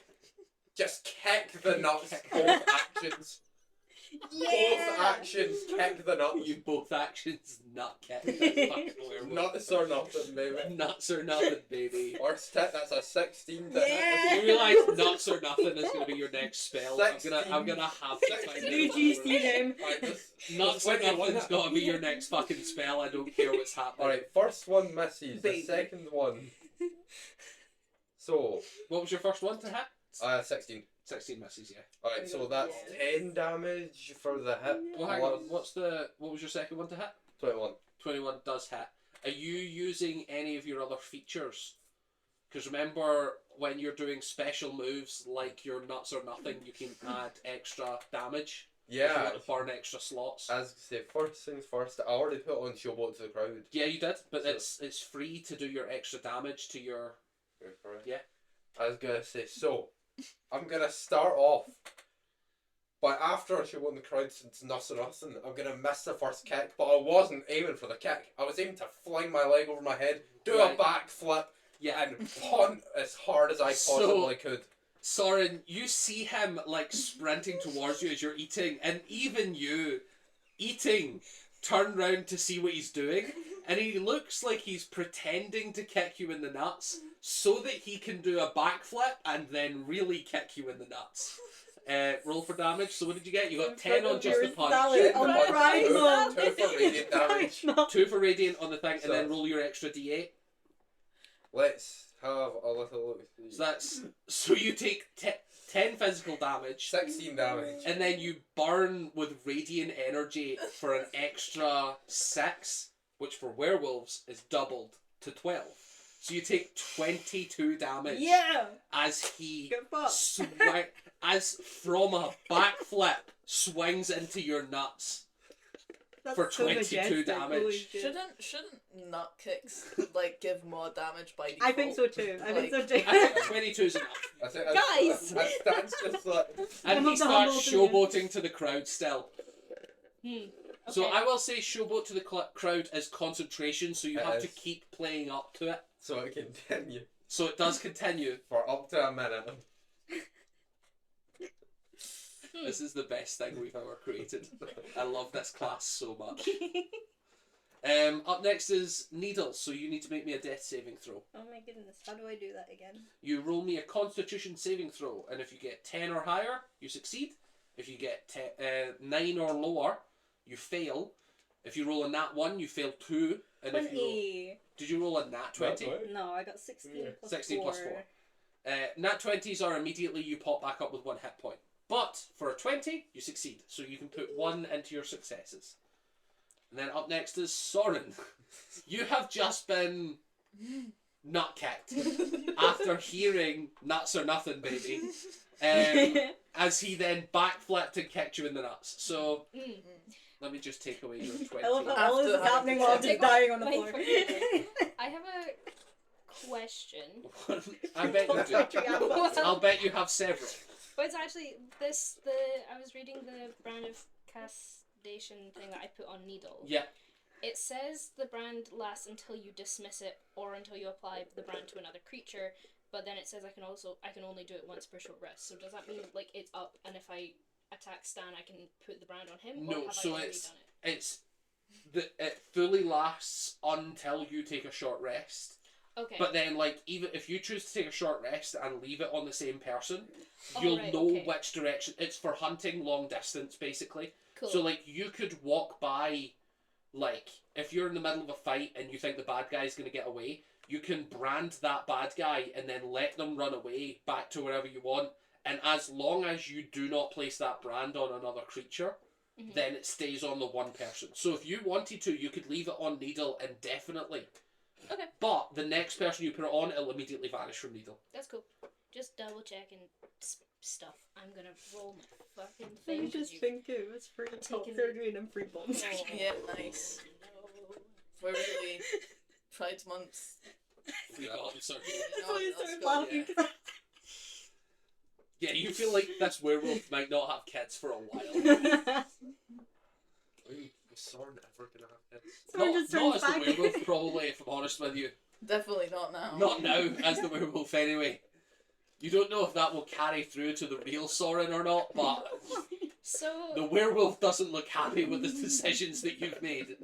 Just kick the nuts, both actions. Both actions, kick the nuts. You both actions nut kick. That's fucking werewolf. Nuts or nothing, baby. Nuts or nothing, baby. First hit, that's a 16 to Yeah. You realise nuts or nothing is going to be your next spell. I'm gonna have to find out. UGC name. Nuts or nothing's got to be your next fucking spell. I don't care what's happening. Alright, first one misses, Baby. the second one. So, What was your first one to hit? 16. 16 misses, yeah. Alright, so that's 10 damage for the hit. Well, hang on. What was your second one to hit? 21. 21 does hit. Are you using any of your other features? Because remember, when you're doing special moves like your nuts or nothing, you can add extra damage. If you Yeah, want to burn extra slots. as I say, first things first, I already put on Showboat to the crowd. Yeah, you did, but So- it's free to do your extra damage to your. Yeah. I was gonna say, so, I'm gonna start off, but after Showboat in the crowd, since nothing, I'm gonna miss the first kick, but I wasn't aiming for the kick. I was aiming to fling my leg over my head, do Right. a backflip, Yeah. and punt as hard as I possibly could. Soren, you see him like sprinting towards you as you're eating, and even you, eating, turn round to see what he's doing, and he looks like he's pretending to kick you in the nuts so that he can do a backflip and then really kick you in the nuts. Roll for damage. So what did you get? You got 10 on just the punch. Salad on Punch, Primal. two for radiant damage. 2 for radiant on the thing, and So- then roll your extra d8. Let's have a little look. So you take 10 physical damage. 16 damage. And then you burn with radiant energy for an extra 6, which for werewolves is doubled to 12. So you take 22 damage Yeah. as he Get fucked. as from a backflip swings into your nuts. That's For so 22 majestic, damage. holy shit. Shouldn't nut kicks like give more damage by default? I think so too. I think so too. I think 22 is enough. I think Guys! That's just like. And he the starts humble showboating to the crowd still. So Okay. I will say showboat to the crowd is concentration, so you It have to is. keep playing up to it. So it continue So it does continue. for up to a minute. This is the best thing we've ever created. I love this class so much. Up next is Needle, so you need to make me a death saving throw. Oh my goodness, how do I do that again? You roll me a Constitution saving throw, and if you get 10 or higher, you succeed. If you get 9 or lower, you fail. If you roll a nat 1, you fail 2. And if you roll, 20. did you roll a nat 20? No, I got 16 plus 16 4. plus 4. Nat 20s are immediately you pop back up with 1 hit point. But for a 20, you succeed. So you can put 1 into your successes. And then up next is Soren. You have just been nut kicked after hearing nuts or nothing, baby. As he then backflipped and kicked you in the nuts. So let me just take away your 20. I love how all this is happening while I'm just dying on the floor. I have a question. I bet you do. I'll bet you have several. But it's actually I was reading the brand of castation thing that I put on Needle. Yeah. It says the brand lasts until you dismiss it or until you apply the brand to another creature, but then it says I can only do it once per short rest. So does that mean like it's up, and if I attack Stan I can put the brand on him? No, or have so I already it's done it? it fully lasts until you take a short rest. Okay. But then, like, even if you choose to take a short rest and leave it on the same person, you'll right, know okay. which direction. It's for hunting long distance, basically. Cool. So, like, you could walk by, like, if you're in the middle of a fight and you think the bad guy's going to get away, you can brand that bad guy and then let them run away back to wherever you want. And as long as you do not place that brand on another creature, then it stays on the one person. So if you wanted to, you could leave it on Needle indefinitely. Okay. But the next person you put it on, it'll immediately vanish from Needle. That's cool. Just double checking stuff. I'm gonna roll my fucking I thing. just think it was free top Taking- surgery and then free bombs. Oh, Yeah, nice. We're really Pride Month. Free bomb surgery. That's why I that's started good, laughing. Yeah, you feel like this werewolf might not have kids for a while. Is Soren ever gonna have kids? Soren just turns Not as the back. werewolf, probably, if I'm honest with you. Definitely not now. Not now, as the werewolf anyway. You don't know if that will carry through to the real Soren or not, but So the werewolf doesn't look happy with the decisions that you've made.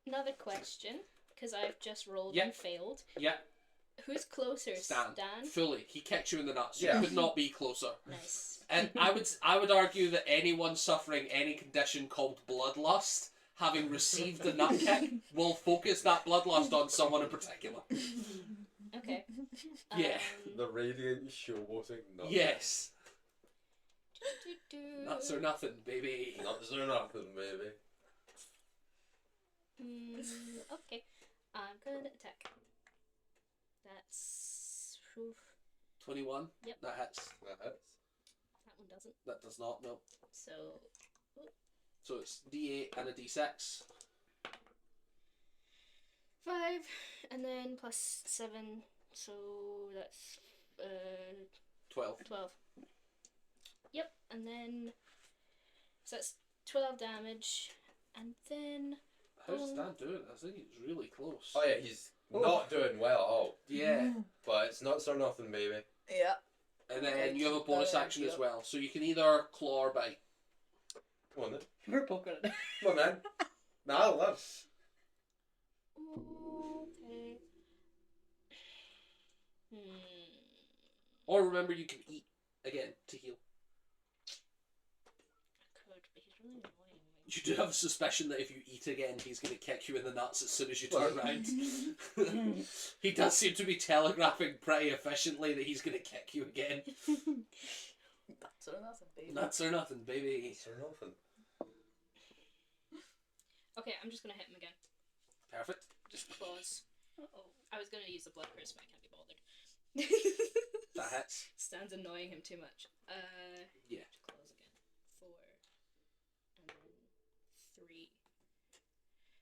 another question, because I've just rolled Yeah. and failed. Yeah, Who's closer, Stan. Stan? Fully. He kicked you in the nuts. Yeah. You could not be closer. Nice. And I would argue that anyone suffering any condition called bloodlust, having received a nut kick, will focus that bloodlust on someone in particular. Okay. Yeah. The radiant showboating nuts. Yes. Do-do-do. Nuts or nothing, baby. Nuts or nothing, baby. Okay. I'm gonna attack. That's. Oof. 21. Yep. That hits. That hits. That one doesn't. That does not, no. So. So it's D8 and a D6. 5, and then plus 7, so that's 12. 12. Yep, and then so that's 12 damage, and then How's Stan doing? I think he's really close. Oh yeah, he's not doing well at all. Yeah. But it's nuts or nothing, baby. Yeah. And then Okay, you have a bonus that action idea. as well. So you can either claw or bite. Come on then. We're poking it. Come on then. Nah, I'll live. okay. Or remember, you can eat again to heal. I could, but he's really annoying me. You do have a suspicion that if you eat again, he's going to kick you in the nuts as soon as you turn round. He does seem to be telegraphing pretty efficiently that he's going to kick you again. Nuts or nothing, baby. Nuts or nothing, baby. Nuts or nothing. Okay, I'm just gonna hit him again. Perfect. Just claws. Uh-oh. I was gonna use the blood curse, but I can't be bothered. That hits. Stan's annoying him too much. Yeah. Claws again. 4, and then 3.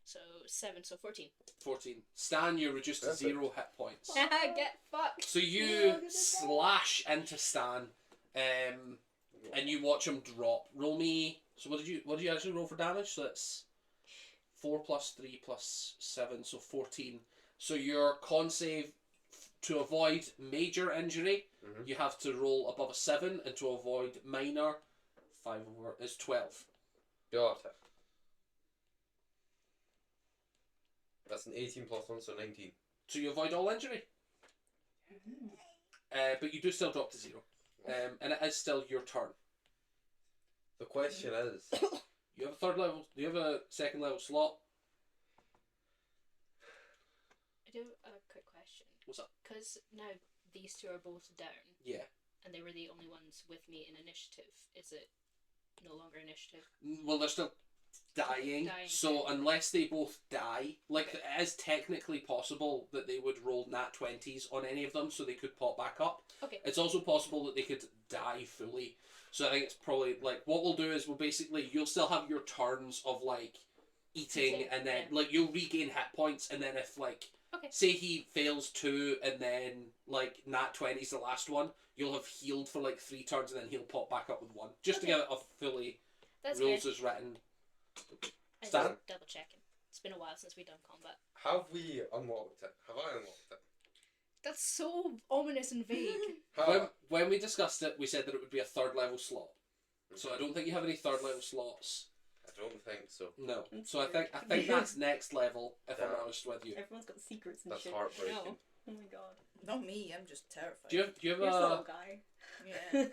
So 7, so 14. 14. Stan, you're reduced to Perfect. 0 hit points. Get fucked. So you slash into Stan, and you watch him drop. Roll me. So what did you actually roll for damage? So that's 4 plus 3 plus 7, so 14. So your con save to avoid major injury, you have to roll above a 7, and to avoid minor, 5 over is 12. Got it. That's an 18 plus 1, so 19. So you avoid all injury. But you do still drop to 0. And it is still your turn. The question is... You have a third level. Do you have a second level slot? I do have a quick question. What's up? Because now these two are both down, Yeah. and they were the only ones with me in initiative. Is it no longer initiative? Well, they're still dying. So unless they both die, like it is technically possible that they would roll nat 20s on any of them, so they could pop back up. Okay. It's also possible that they could die fully. So I think it's probably like what we'll do is you'll still have your turns of like eating, and then like you'll regain hit points, and then if like say he fails 2 and then like nat 20's the last one, you'll have healed for like 3 turns, and then he'll pop back up with 1 just to get it a fully rules as written. I Stan? just double checking. It's been a while since we've done combat. Have we unlocked it? Have I unlocked it? That's so ominous and vague. When we discussed it, we said that it would be a third level slot. So I don't think you have any third level slots. I don't think so. No. So I think that's next level, if I'm honest with you. Everyone's got secrets and That's shit. heartbreaking. No. Oh my god. Not me, I'm just terrified. Do you have You're a a little guy. Yeah.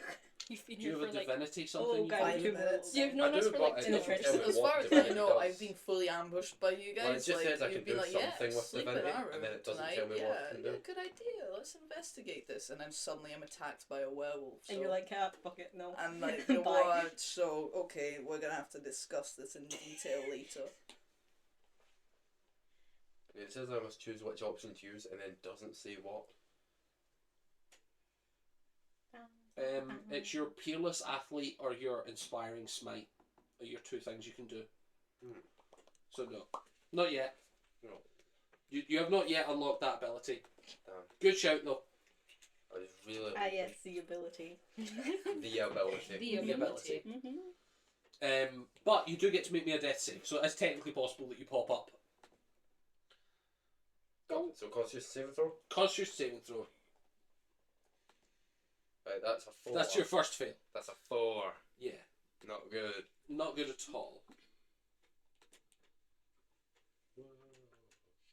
You've been do you here have for a like divinity something? Oh, guy, 5 minutes. You've I known us do, for but like I 2 don't minutes. tell me As what far as I divinity know, does. I've been fully ambushed by you guys. Well, it just like, says I can you've been do like, something with sleep divinity, in our room and then it doesn't tonight. tell me what it can do. Yeah, good idea. Let's investigate this. And then suddenly I'm attacked by a werewolf. So. And you're like, fuck it, no. I'm like, you know Bye. what? So, okay, we're gonna have to discuss this in detail later. It says I must choose which option to use, and then doesn't say what. It's your peerless athlete or your inspiring smite are your 2 things you can do. So no, not yet. No. You have not yet unlocked that ability. Damn. Good shout though. I just really Yes, the ability. the ability. The ability. Mm-hmm. But you do get to make me a death save, so it's technically possible that you pop up. So Constitution saving throw? Constitution saving throw. Right, that's a 4. That's your first fail. That's a 4. Yeah. Not good. Not good at all.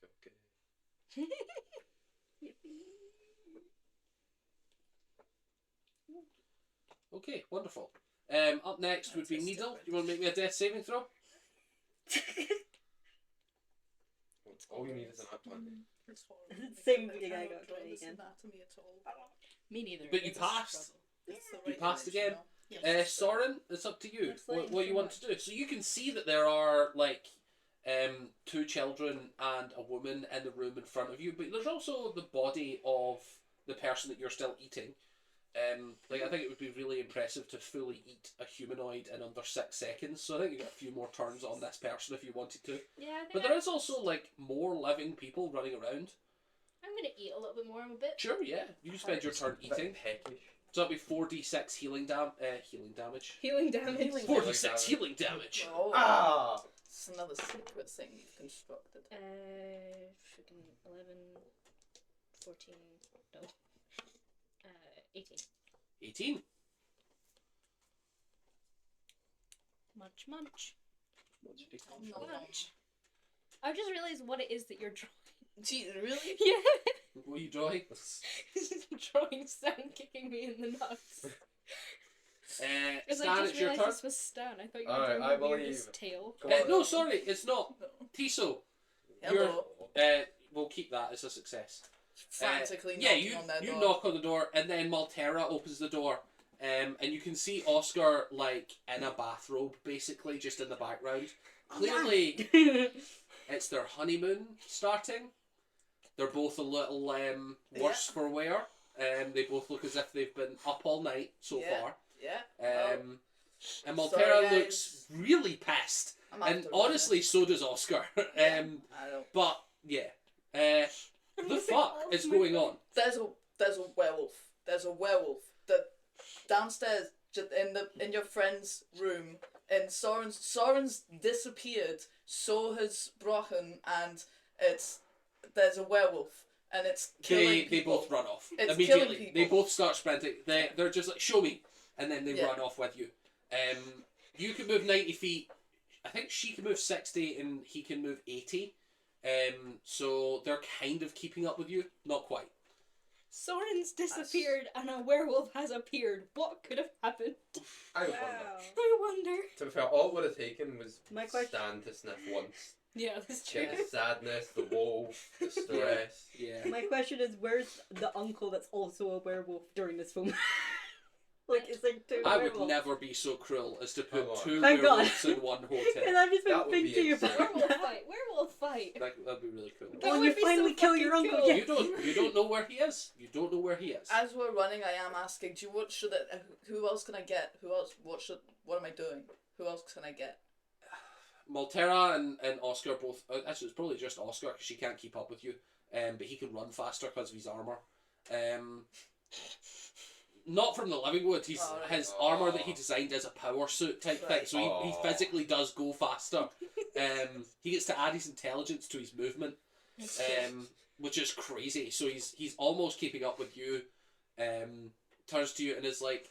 Okay. Okay, wonderful. Up next would be That's Needle. stupid. You want to make me a death saving throw? All you need is an nat 20. It's horrible. Same I thing, I cannot got draw 20 this again. anatomy at all. Me neither. But you It's a passed. struggle. It's the You right passed dimension, again. though. Yes. Soren, it's up to you. Looks like What you want to do. So you can see that there are like 2 children and a woman in the room in front of you, but there's also the body of the person that you're still eating. Like I think it would be really impressive to fully eat a humanoid in under 6 seconds. So I think you got a few more turns on this person if you wanted to. Yeah, I think But there is also like more living people running around. I'm gonna eat a little bit more. I'm a bit. Sure, yeah. You can spend your turn eating. Peckish. So that'll be 4d6 healing damage. Healing damage. 4d6 healing damage. Oh, Ah! it's another secret thing you've constructed. Freaking 11, 14, no. 18. 18. Munch, munch. No, Munch. I just realized what it is that you're drawing. Gee, really? Yeah. What are you drawing? Drawing Stan kicking me in the nuts. Because I Stan, just it's your realized turn. this was Stan. I thought you were Alright, drawing I the weirdest believe. tail. Go on. No, sorry, it's not. No. Tiso, Hello. we'll keep that as a success. Frantically Yeah, knocking you on their you door. knock on the door, and then Maltera opens the door, and you can see Oscar like in a bathrobe, basically just in the background. Clearly, it's their honeymoon starting. They're both a little worse for wear. They both look as if they've been up all night so Yeah. far. Yeah. And Sorry, Maltera guys. looks really pissed, I'm and after honestly, so does Oscar. Yeah, I don't. But yeah, the fuck is going on? There's a werewolf. There's a werewolf. The downstairs, just in your friend's room. And Soren's disappeared. So has Brochen, and there's a werewolf, and it's killing They people. both run off It's immediately. killing They people. both start sprinting. They're just like, show me, and then they Yeah. run off with you. You can move 90 feet. I think she can move 60 and he can move 80. So they're kind of keeping up with you, not quite. Soren's disappeared and a werewolf has appeared. What could have happened? I wonder. I wonder. To be fair, all it would have taken was My question- Stan to sniff once. Yeah, that's true. Get the sadness, the woe, the stress. Yeah. My question is, where's the uncle that's also a werewolf during this film? Like, it's like two I would werewolves. never be so cruel as to put Come on. two Thank God. werewolves in one And hotel. I've just been That would be thinking insane. about Werewolf that. fight. Werewolf fight. That'd be really cool. That Oh, would you be so finally kill your fucking uncle. cool. Yeah. You don't know where he is. You don't know where he is. As we're running, I am asking, do you what should it, who else can I get? Who else? What am I doing? Who else can I get? Maltera and Oscar both. Actually, it's probably just Oscar because she can't keep up with you. But he can run faster because of his armor. Not from the Living Wood. His armor that he designed as a power suit type thing, Right. so he physically does go faster. He gets to add his intelligence to his movement, which is crazy. So he's almost keeping up with you. Turns to you and is like,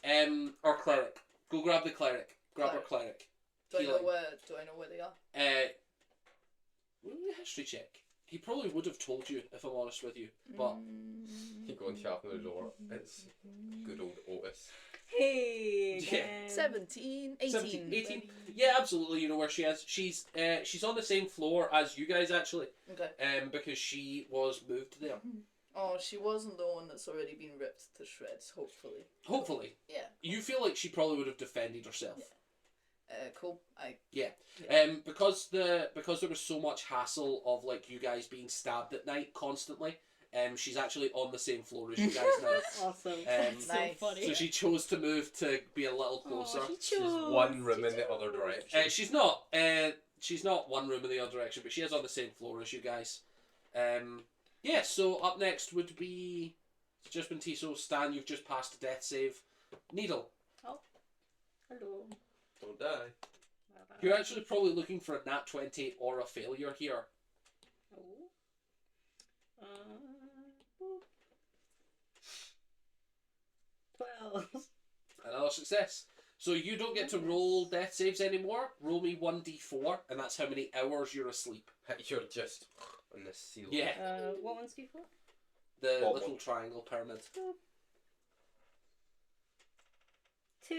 our cleric, go grab the cleric. Grab our cleric. Do I know Healing. where they are? Roll me a history check. He probably would have told you, if I'm honest with you, but Keep going, sharpen the door. It's good old Otis. Hey, Yeah. again. 17, 18. 17, 18. Yeah, absolutely. You know where she is. She's on the same floor as you guys actually. Okay. Because she was moved there. Oh, she wasn't the one that's already been ripped to shreds. Hopefully. Hopefully, Yeah. you feel like she probably would have defended herself. Cool. Because there was so much hassle of like you guys being stabbed at night constantly. She's actually on the same floor as you guys now. That's awesome. That's so Nice. funny. So she chose to move to be a little closer. Oh, She's one room in the other direction. She's not. She's not one room in the other direction, but she is on the same floor as you guys. Yeah. So up next would be it's just been Tiso. Stan, you've just passed a death save. Needle, Hello. Don't die. you're actually probably looking for a nat 20 or a failure here. Oh. 12. Another success. So you don't get to roll death saves anymore. Roll me 1d4, and that's how many hours you're asleep. You're just on the ceiling. Yeah. What one's D4? The What little one? triangle pyramid. 2.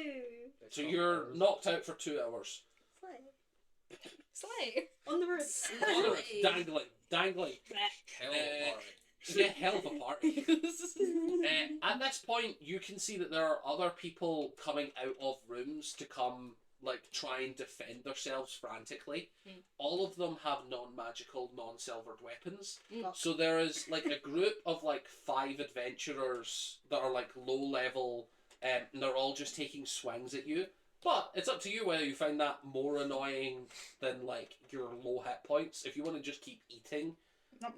So you're knocked out for 2 hours. Slay. On the roof. Dangling. Hell of a party. Yeah, hell of a party. At this point, you can see that there are other people coming out of rooms to come, like, try and defend themselves frantically. All of them have non-magical, non-silvered weapons. So there is, like, a group of, like, 5 adventurers that are, like, low-level, and they're all just taking swings at you. But it's up to you whether you find that more annoying than, like, your low hit points. If you want to just keep eating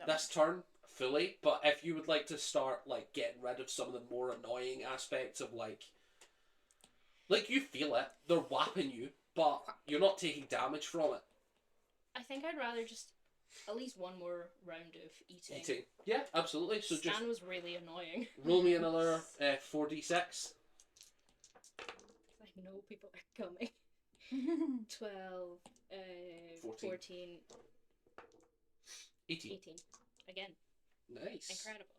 this turn fully, but if you would like to start, like, getting rid of some of the more annoying aspects of, like, you feel it, they're whapping you, but you're not taking damage from it. I think I'd rather just at least one more round of eating. Eating. Yeah, absolutely. So just Stan was really annoying. roll me another 4d6. I know people are coming. 12, 14. 14, 18. 18. Again, Nice. incredible.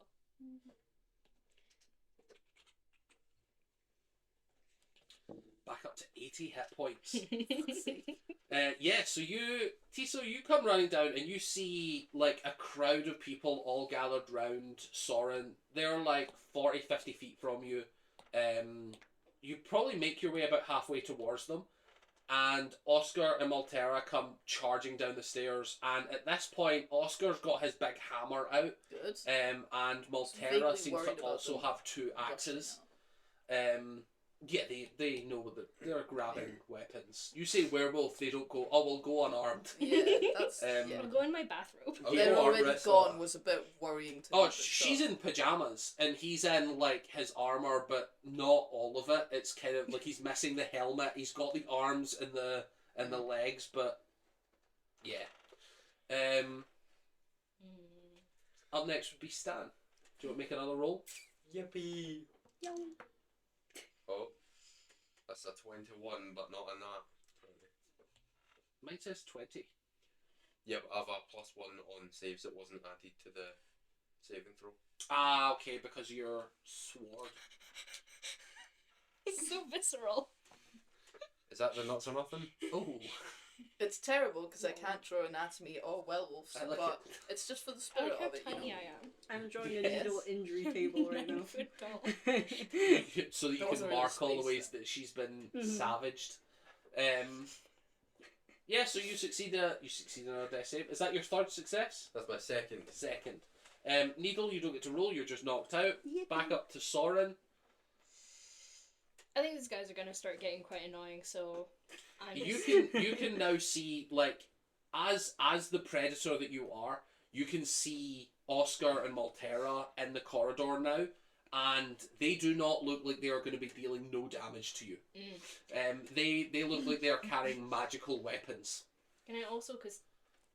Back up to 80 hit points. Yeah, so Tiso, you come running down and you see, like, a crowd of people all gathered round Soren. They're, like, 40, 50 feet from you. You probably make your way about halfway towards them. And Oscar and Maltera come charging down the stairs. And at this point, Oscar's got his big hammer out. Good. And Maltera Vaguely seems worried to about also them. have 2 axes. Yeah, they know that they're grabbing weapons. You say werewolf, they don't go, oh, we'll go unarmed. Yeah, that's Yeah. I'll go in my bathrobe. Oh, They're you are already wrestler. gone was a bit worrying to me. Oh, but she's so- in pajamas, and he's in, like, his armour, but not all of it. It's kind of, like, he's missing the helmet, he's got the arms and the legs, but, yeah. Up next would be Stan. Do you want to make another roll? Yippee! Oh, that's a 21, but not enough. Mine says 20. Yeah, but I have a +1 on saves that wasn't added to the saving throw. Ah, okay, because you're sword. It's so visceral. Is that the nuts or nothing? Oh, It's terrible because I can't draw anatomy or werewolves, I like but it's just for the I spirit like how of it, tiny you know. I am. I'm drawing a Yes. needle injury table right 9 now. foot tall. so that you That can wasn't really mark all the space ways that she's been Mhm. savaged. Yeah, so you succeed in a death save. Is that your third success? That's my second. Second. Needle, you don't get to roll. You're just knocked out. Yippee. Back up to Soren. I think these guys are gonna start getting quite annoying, so I'm You can now see, like, as the predator that you are, you can see Oscar and Maltera in the corridor now, and they do not look like they are going to be dealing no damage to you. They look like they are carrying magical weapons. Can I also, because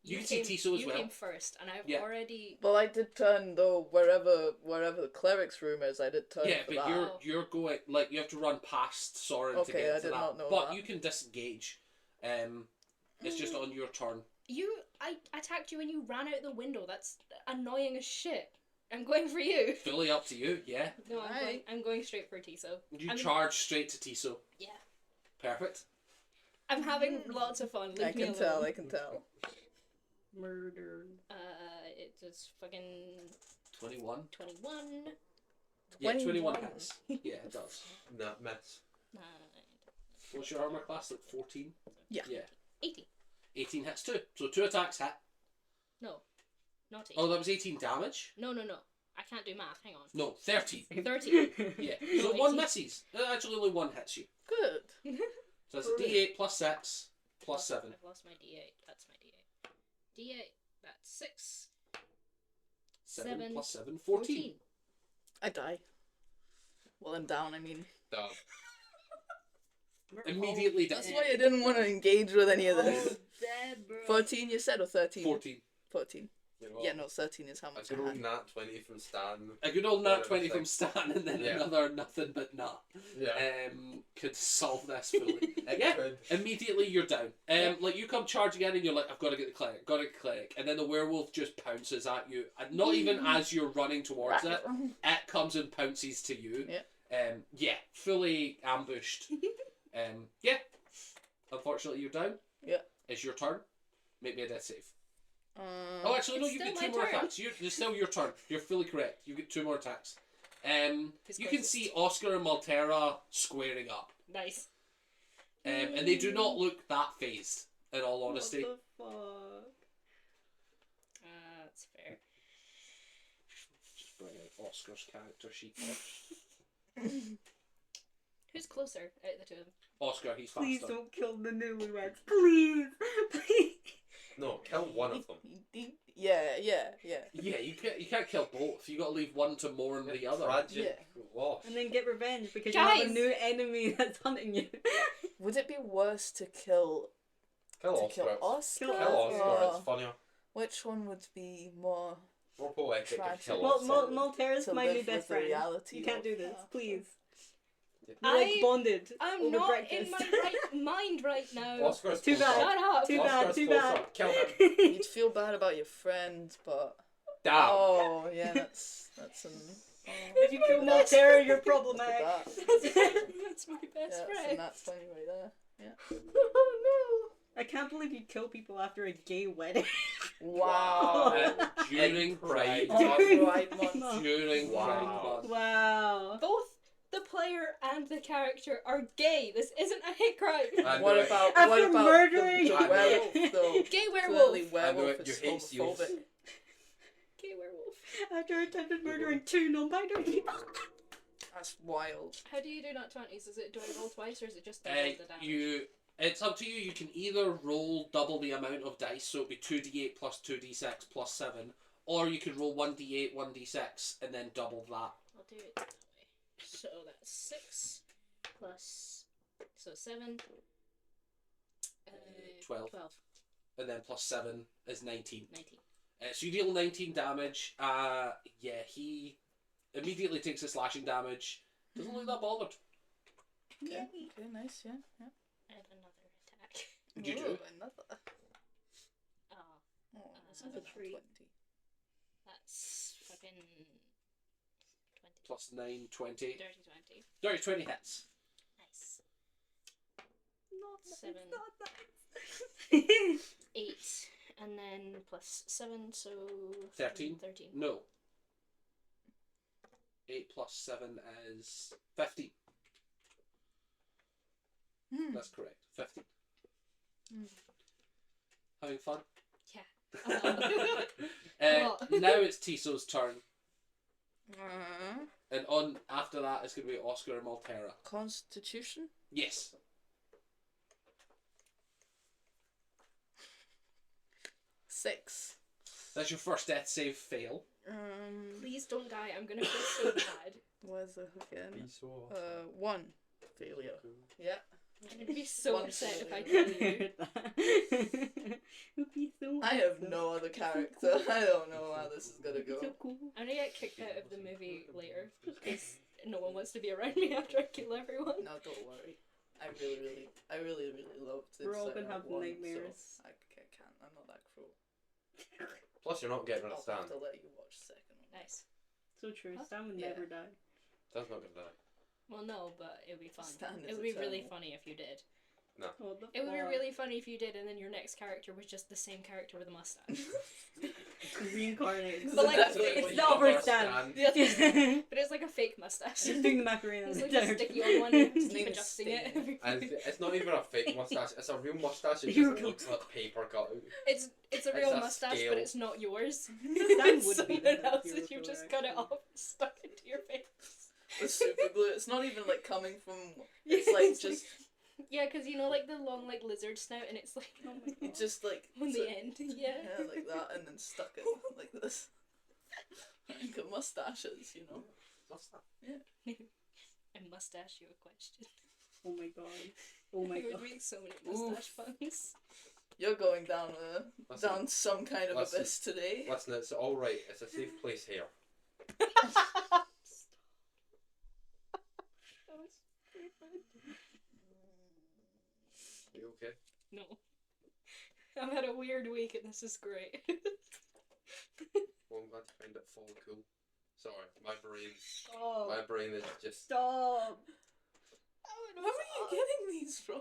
You can see Tiso as you well. came first, and I've Yeah. already. Well, I did turn though wherever the cleric's room is. I did turn. Yeah, for but that. you're going, like, you have to run past Soren to Okay, get I to did that. not know But that. you can disengage. It's just on your turn. I attacked you and you ran out the window. That's annoying as shit. I'm going for you. Fully up to you, yeah. No, Right. I'm going straight for Tiso. You charge straight to Tiso. Yeah. Perfect. I'm having lots of fun. Leave I me can alone. tell. I can tell. Murder. It just fucking 21. 21. Yeah, 21 21. hits. Yeah, it does. No, miss. What's your armor class? Like 14? Yeah. Yeah. 18. 18 hits too. So 2 attacks hit. No, not 18. Oh, that was 18 damage? No. I can't do math. Hang on. No, 13. 13. Yeah. No, So 1 18. misses. Actually, only 1 hits you. Good. So that's a d8 plus 6 plus 7. I've lost my d8. That's my d8. D8. That's 6. 7 plus 7, 14. I die. Well, I'm down. I mean, Damn. Immediately that's dead. why I didn't want to engage with any of this. Dead, bro. 14, you said, or 13? 14. 14. You know what? Yeah, no, 13 is how A much good I old had. nat 20 from Stan. A good old nat Whatever 20 from thing. Stan and then Yeah. another nothing but nah. Yeah. Could solve this fully. Yeah. Good. Immediately you're down. Like you come charging in and you're like, I've got to get the cleric, and then the werewolf just pounces at you, and not even as you're running towards it, it comes and pounces to you. Yeah. Fully ambushed. Yeah. Unfortunately, you're down. Yeah. It's your turn. Make me a death save. Oh, actually, no. It's You still get my 2 more turn. attacks. It's still your turn. You're fully correct. You get 2 more attacks. Who's You can closest? see Oscar and Maltera squaring up. Nice. And they do not look that phased, in all honesty. What the fuck? That's fair. Just bring out Oscar's character sheet there. Who's closer out of the two of them? Oscar, he's Please faster. don't kill the newlyweds. Please. Please. No, kill one of them. Yeah. Yeah, you can't kill both. You got to leave one to mourn the other. Tragic loss. And then get revenge because you have a Guys! new enemy that's hunting you. Would it be worse to kill Kill to Oscar. kill Oscar? Kill Kill Oscar, or it's funnier. which one would be more More poetic and Tragic. kill Well, Oscar. Maltera's to my live new with best the friend. reality? You can't of- do this, please. I- We're like bonded I'm over not breakfast. in my right mind right now. Oscar's Too closer. bad. Shut up. Too Oscar's bad, too closer. bad. Kill him. You'd feel bad about your friend, but Damn. oh yeah, that's an. If you kill Maltera, you're Look problematic. at that. That's my Yeah, best that's a friend. nat 20 right there. Yeah. Oh I can't believe you kill people after a gay wedding. Wow. During Pride. Oh, During right, Pride month. Month. During Wow. Pride Month. Wow. no! Both the player and the character are gay. This isn't a hate crime. I What knew it. about After the murdering- the werewolf though? Gay werewolf. Clearly, I werewolf knew it. is You hate seals. homophobic. Gay werewolf. After attempted murdering 2 non-binary people. That's wild. How do you do not 20s? Do I roll twice or is it just double the damage? It's up to you. You can either roll double the amount of dice, so it'd be 2d8 plus 2d6 plus 7, or you could roll 1d8, 1d6, and then double that. I'll do it that way. So that's 6 plus. So 7. 12. 12. And then plus 7 is 19. 19. So you deal 19 damage. Yeah, he immediately takes a slashing damage. Doesn't look that bothered. Okay, okay, nice, yeah. I have another attack. You do? Ooh, another. Oh. That's That's a a treat. 20. That's fucking 20. Plus 9, 20. Dirty 20. Dirty 20 hits. Nice. Not Seven. Not 8. And then plus 7, so 13? 13. No. 8 plus 7 is 15. That's correct. 15. Having fun? Yeah. Now it's Tiso's turn. Uh, And on after that, it's going to be Oscar and Maltera. Constitution? Yes. Six. That's your first death save fail. Please don't die. I'm gonna feel so bad. What is it again? Be so One. Failure. Yeah. I'm gonna be so One upset if I failure. kill you. Would be so I have awesome. no other character. I don't know how this is gonna It'd be go. so cool. I'm gonna get kicked out of the movie later because no one wants to be around me after I kill everyone. No, don't worry. I really loved it. We're all gonna have nightmares. So I can't. I'm not that cruel. Plus, you're not getting on a I'll stand. have to let you watch the second one. Nice. So true. Huh? Sam would Yeah. never die. That's not gonna die. Well, no, but it would be fun. Stan is It would be really eternal. funny if you did. What the It would be fuck? really funny if you did, and then your next character was just the same character with a mustache. Reincarnated. But, like, That's it's the not other First Stan. stand. But it's like a fake mustache. Just doing the Macarena. It's the like a entire sticky time. on one, you have to His keep name is adjusting Sting. it. every And time. it's not even a fake mustache. It's a real mustache. It You're just cool. looks like paper cut. It's a It's real a mustache, scale. but it's not yours. Stan It's would be someone the else's. hero You killer, just cut it actually. off, stuck it to your face. The super glue. It's not even like coming from. Yeah, It's like it's just. Yeah, because you know, like the long, like lizard snout, and it's like Oh my You god. just like. on so- the end. Yeah. Yeah, like that, and then stuck it like this. Like a mustaches, you know. What's that? I mustache you a question. Oh my god. Oh my We god. would make so many mustache puns. You're going down Listen, down some kind of listen. abyss today. Listen, it's all right. It's a safe place here. That was very fun. You okay? No. I've had a weird week and this is great. Well, I'm glad to find it fall cool. Sorry, my brain Stop. is just. Stop. Where are you getting these from?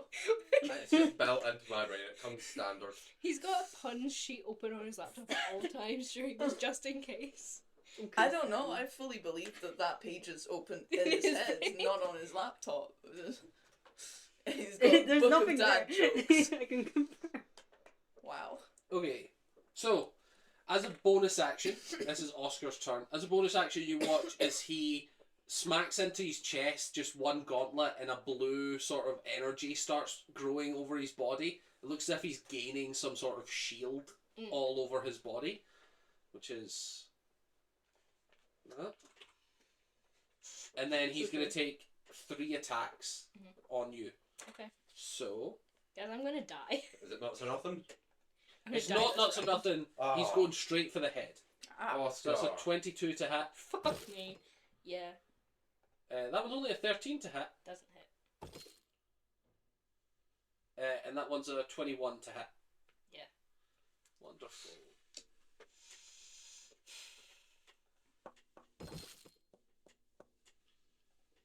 It's just built into my brain. It comes standard. He's got a pun sheet open on his laptop at all times during this, just in case. I don't know. I fully believe that page is open in his His head, face. not on his laptop. He's got a There's book nothing of dad there. jokes. I can confirm. Wow. Okay, so as a bonus action, this is Oscar's turn. As a bonus action, you watch as he smacks into his chest just one gauntlet, and a blue sort of energy starts growing over his body. It looks as if he's gaining some sort of shield all over his body, which is that. And then he's going to take 3 attacks on you. Okay. So Guys, I'm gonna die. Is it nuts or nothing? I'm it's gonna die not nuts or this round. nothing. He's Ah. going straight for the head. Ah. So that's a 22 to hit. Fuck me. Yeah, That was only a 13 to hit. doesn't hit. And that one's a 21 to hit. Yeah. Wonderful.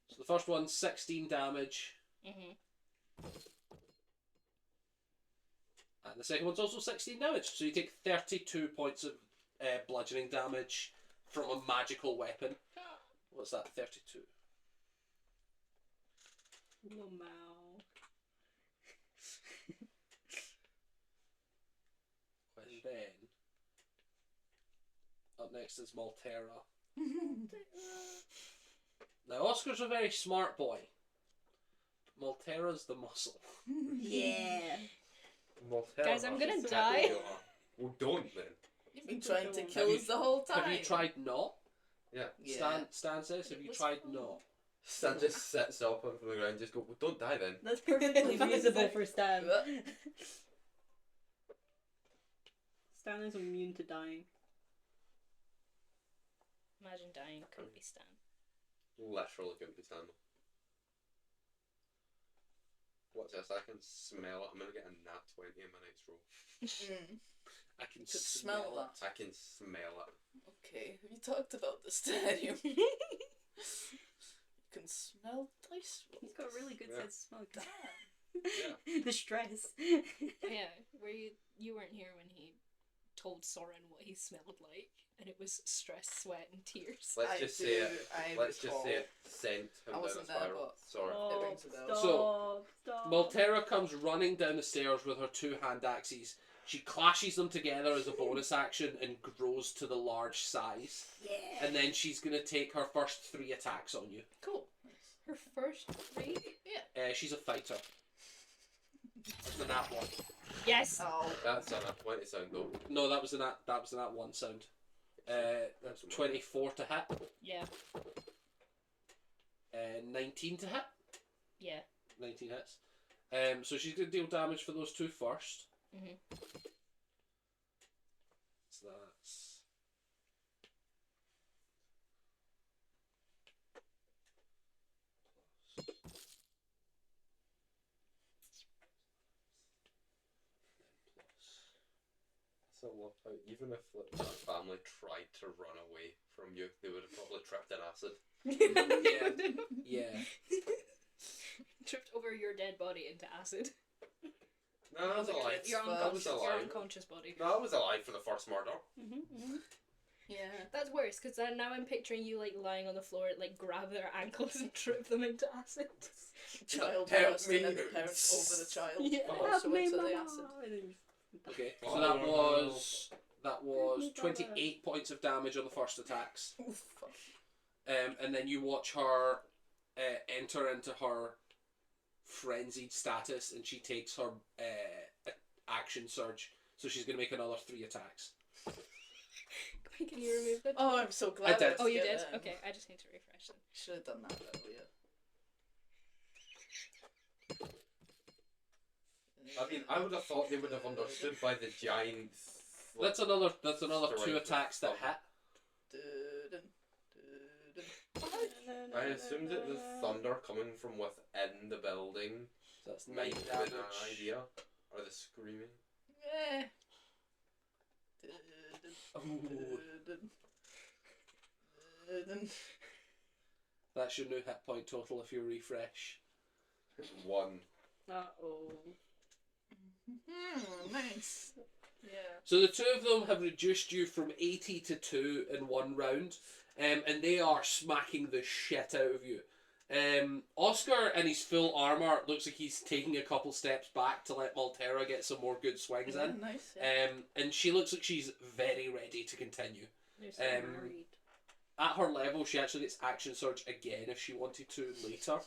So the first one's 16 damage. Mhm. And the second one's also 16 damage. So you take 32 points of bludgeoning damage from a magical weapon. What's that? 32. Wow. And then up next is Maltera. Now Oscar's a very smart boy. Maltera's the muscle. Yeah. Maltera. Guys, I'm gonna Exactly die. what you are. Well, don't then. You've been trying to Have kill you- us the whole time. Have you tried not? Yeah. Yeah. Stan says, have you was tried fun. not? Stan just sits up from the ground and just go, well, don't die then. That's perfectly feasible for Stan. Stan is immune to dying. Imagine dying. Couldn't be Stan. Literally couldn't be Stan. What's this? I can smell it. I'm gonna get a nat 20 in my next roll. I can Could smell that. I can smell it. Okay, have you talked about the stadium? You can smell dice rolls. He's got a really good Yeah. sense of smell. Yeah. The stress. Yeah, where you weren't here when he told Soren what he smelled like, and it was stress, sweat, and tears. Let's just say it. Let's just say it sent him I down a wasn't there, spiral. but- Sorry. It rings a bell. Stop. Maltera comes running down the stairs with her 2 hand axes. She clashes them together as a bonus action and grows to the large size. Yeah. And then she's going to take her first 3 attacks on you. Cool. Her first 3? She's a fighter. That's the nat 1. Yes! Ow. That's a 20 sound though. No, that was a nat 1 sound. That's 24 to hit. Yeah. 19 to hit. Yeah. 19 hits. So she's going to deal damage for those 2 first. Mhm. So that's... So what? Even if like, that family tried to run away from you, they would have probably tripped in acid. Yeah. Tripped over your dead body into acid. No, I was alive. Your I was unconscious, your alive. unconscious body. No, I was alive for the first murder. Yeah. That's worse, because now I'm picturing you like lying on the floor, like grab their ankles and trip them into acid. Child Help bursting me. and the parents over the child. Yeah. Also into the acid. Okay, so Oh, that was 28 points of damage on the first attacks. Oh, fuck. And then you watch her enter into her frenzied status, and she takes her action surge. So she's going to make another 3 attacks. Can you remove that? Oh, I'm so glad. I did. Oh, you Yeah, did? then. Okay, I just need to refresh them. Should have done that earlier. I mean, I would have thought they would have understood by the giant. That's another 2 Strength attacks that of hit. I assumed that the thunder coming from within the building So that's 9 might have been an damage. idea. Or the screaming. Eh. That's your new hit point total if you refresh. 1. Uh-oh. Nice. Yeah. So the 2 of them have reduced you from 80 to 2 in 1 round, and they are smacking the shit out of you. Oscar in his full armour looks like he's taking a couple steps back to let Maltera get some more good swings Yeah, in. nice. Yeah. And she looks like she's very ready to continue. They're so worried. At her level, she actually gets action surge again if she wanted to later.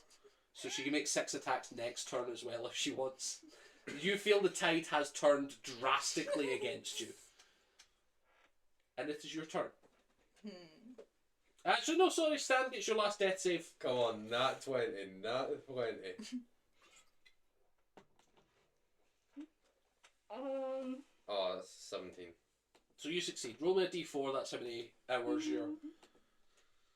So she can make 6 attacks next turn as well if she wants. You feel the tide has turned drastically against you. And it is your turn. Actually, no, sorry, Stan gets your last death save. Come on, nat 20, nat 20. Oh, that's 17. So you succeed. Roll me a d4, that's how many hours you're...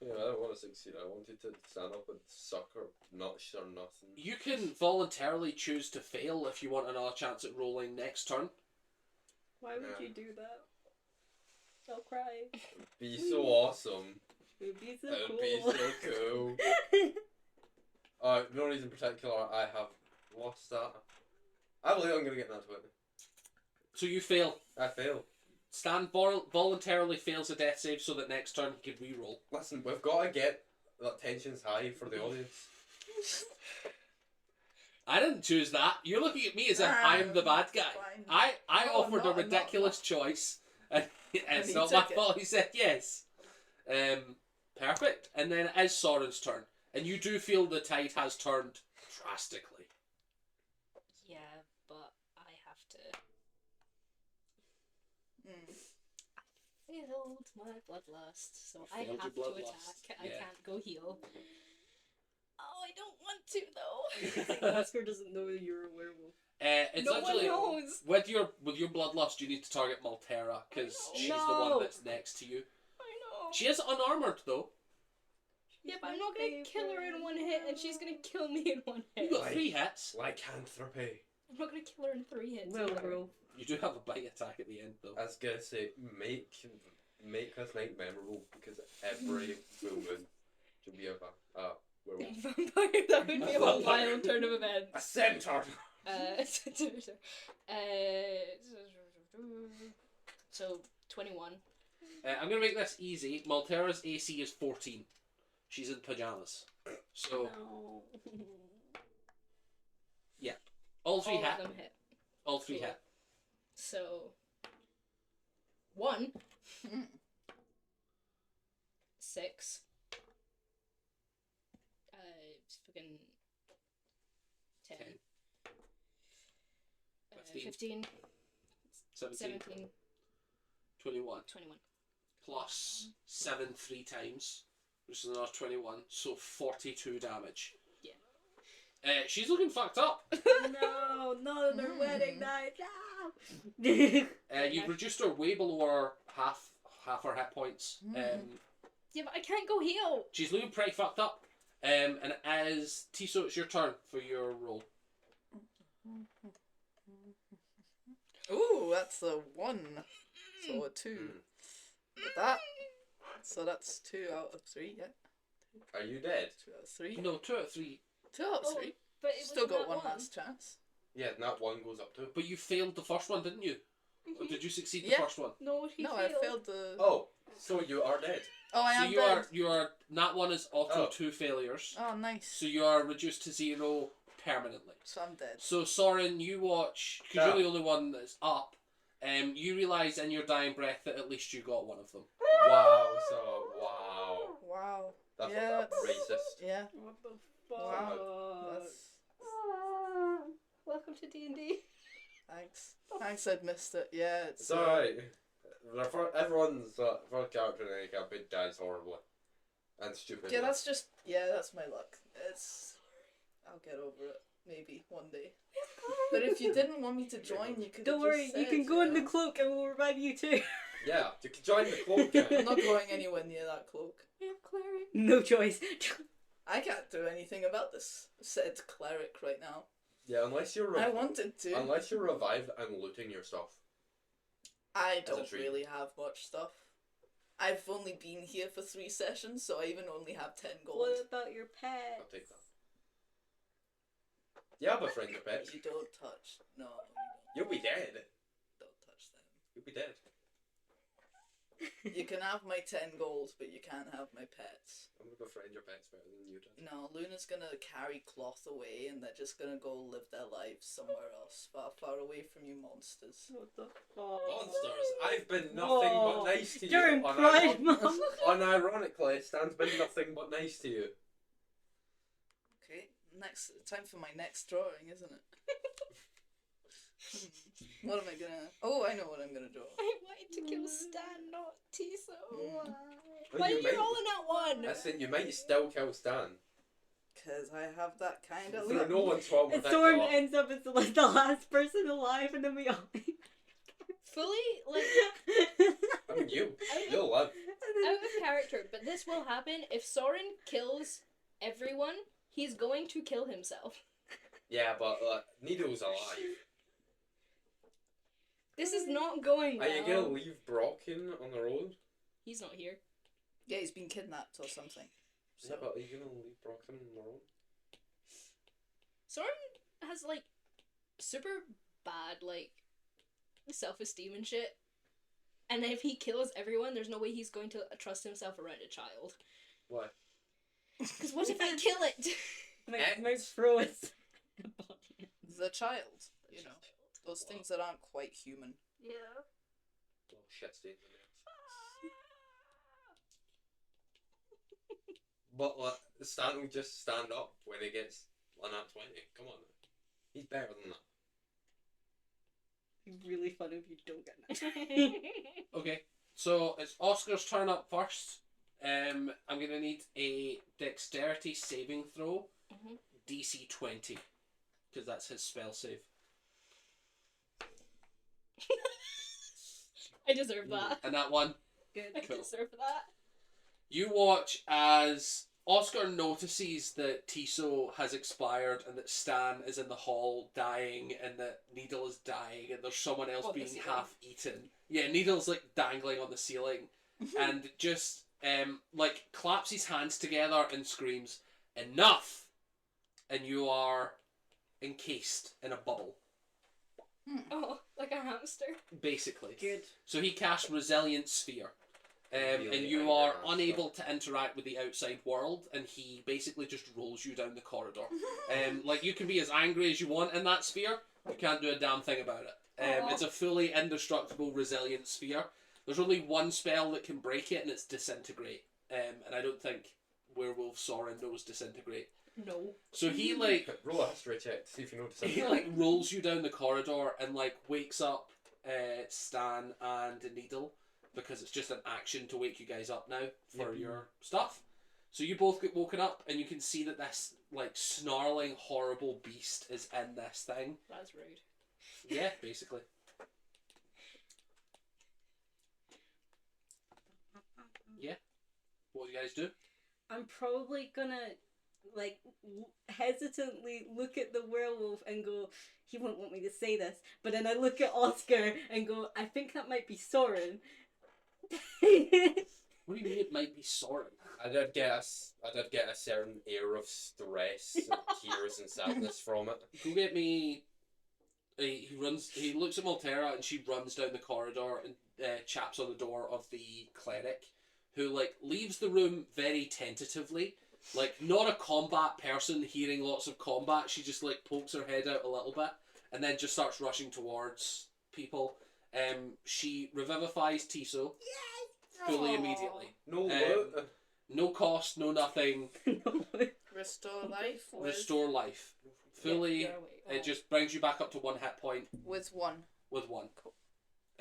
Yeah, I don't want to succeed. I wanted to stand up and suck or not or nothing. You can voluntarily choose to fail if you want another chance at rolling next turn. Why would Yeah. you do that? I'll cry. Be so awesome. It would be so It cool. would be so cool. No reason particular. I have lost that. I believe I'm gonna get that 20. So you fail. I fail. Stan voluntarily fails a death save so that next turn he can re-roll. Listen, we've got to get that tension's high for the audience. I didn't choose that. You're looking at me as if I'm the bad guy. Fine. I No, offered I'm a not, I'm ridiculous choice, and it's he not my took it. fault. He said yes. Perfect. And then it is Soren's turn, and you do feel the tide has turned drastically. Yeah, but I have to. Failed my bloodlust, so I failed have your to bloodlust, attack. yeah. I can't go heal. Oh, I don't want to though. Oscar doesn't know you're a werewolf. It's No one actually knows. with your bloodlust, you need to target Maltera because I know. she's the No. one that's next to you. I know. She is unarmored though. Yeah, but I'm not gonna kill her in one hit, and she's gonna kill me in one You hit. got 3 hits. Lycanthropy. I'm not gonna kill her in 3 hits. Will either. roll. You do have a bite attack at the end, though. I was gonna say, make this night memorable because every full moon should be a werewolf. Vampire, that would be a whole wild turn of events. A centaur! So, 21. I'm gonna make this easy. Maltera's AC is 14. She's in pajamas. So, No. all three All hit. of them hit. All three Cool. hit. So, 1, 6, fucking 10, 15, 15, 17, 17, 21. 21. Plus 7 3 times, which is another 21, so 42 damage. Yeah. She's looking fucked up. No, not on their wedding night. No. You've reduced her way below her half her hit points. Yeah, but I can't go heal. She's looking pretty fucked up. And as Tiso, it's your turn for your roll. Ooh, that's a 1. So a 2. With that. So that's 2 out of 3, yeah. Are you dead? 2 out of 3. No, 2 out of 3. 2 out of Oh, 3. but it was Still got not one last chance. Yeah, and that one goes up too. But you failed the first one, didn't you? Or did you succeed the Yeah. first one? No, he No, failed. I failed the. Oh, so you are dead. Oh, I So am you dead. are that one is auto Oh. 2 failures. Oh, nice. So you are reduced to 0 permanently. So I'm dead. So Soren, you watch because Yeah. you're the only one that's up. You realise in your dying breath that at least you got one of them. Wow, so, wow. Wow. That's Yeah, racist. Yeah. What the fuck? Wow. That's. Welcome to D&D. Thanks. Thanks, I'd missed it. Yeah, it's. It's alright. Everyone's first character in any campaign dies horribly. And stupid. Yeah, that's just. Yeah, that's my luck. It's. I'll get over it. Maybe one day. But if you didn't want me to join, you could. Don't worry, you can go in the cloak and we'll revive you too. Yeah, you can join the cloak I'm gang. not going anywhere near that cloak. We have cleric. No choice. I can't do anything about this said cleric right now. Yeah, unless you're I wanted to. unless you're revived and looting your stuff. I As a don't treat. really have much stuff. I've only been here for 3 sessions, so I even only have 10 gold. What about your I'll pet? take that. Yeah, but friend your pets. You don't touch. No, You'll be dead. don't touch them. You'll be dead. You can have my 10 gold, but you can't have my pets. I'm gonna befriend your pets better than you did. No, Luna's gonna carry Cloth away and they're just gonna go live their lives somewhere else, far, far away from you monsters. What the fuck? Monsters, I've been nothing but Whoa. nice to you. During Pride Month. Unironically, Stan's been nothing but nice to you. Okay, time for my next drawing, isn't it? What am I gonna... Oh, I know what I'm gonna draw. I wanted to kill Stan, not Tiso. Mm. Why you are you might- rolling at 1? Listen, you might still kill Stan. Because I have that kind of For luck. no one's fault And with Storm that. ends up as the last person alive and then we all Fully, like, I mean, you'll live. out of character, but this will happen if Soren kills everyone. He's going to kill himself. Yeah, but Needle's alive. This is not going well. Are you gonna leave Brocken on the road? He's not here. Yeah, he's been kidnapped or something. Yeah, but are you gonna leave Brocken on the road? Soren has, like, super bad, like, self-esteem and shit. And if he kills everyone, there's no way he's going to trust himself around a child. Why? Because what if I kill it? my throw is The child, you know. Those things that aren't quite human. Yeah. Oh, shit stains in there. But Stan will just stand up when he gets on that 20. Come on. He's better than that. It'd be really fun if you don't get that. Okay, so it's Oscar's turn up first. I'm gonna need a dexterity saving throw, Mhm. DC 20, because that's his spell save. I deserve that. And that one, Good. I Cool. deserve that. you watch as Oscar notices that Tiso has expired and that Stan is in the hall dying and that Needle is dying and there's someone else On the being ceiling. half eaten. Yeah, Needle's like dangling on the ceiling and just like claps his hands together and screams, "Enough!" And you are encased in a bubble, Oh, like a hamster. basically. Good. So he casts Resilient Sphere. Really And you angry are hamster. unable to interact with the outside world, and he basically just rolls you down the corridor. Like, you can be as angry as you want in that sphere, you can't do a damn thing about it. Aw. It's a fully indestructible, resilient sphere. There's only one spell that can break it, and it's Disintegrate. And I don't think Werewolf Soren knows Disintegrate. No. So he, like, Roll a history check to see if you notice he, anything. like, rolls you down the corridor and, like, wakes up Stan and Needle, because it's just an action to wake you guys up now for Yippee. your stuff. So you both get woken up, and you can see that this, like, snarling, horrible beast is in this thing. That's rude. Yeah, basically. Yeah. What do you guys do? I'm probably gonna like hesitantly look at the werewolf and go, he won't want me to say this, but then I look at Oscar and go, I think that might be Soren. What do you mean it might be Soren? I did get a certain air of stress and tears and sadness from it. Go get me. He looks at Maltera and she runs down the corridor and chaps on the door of the cleric, who like leaves the room very tentatively, like not a combat person hearing lots of combat. She just like pokes her head out a little bit and then just starts rushing towards people. She revivifies Tiso fully immediately. No, No cost, no nothing. Restore life with, Restore life fully. Yeah, wait. It just brings you back up to 1 hit point with one. with 1.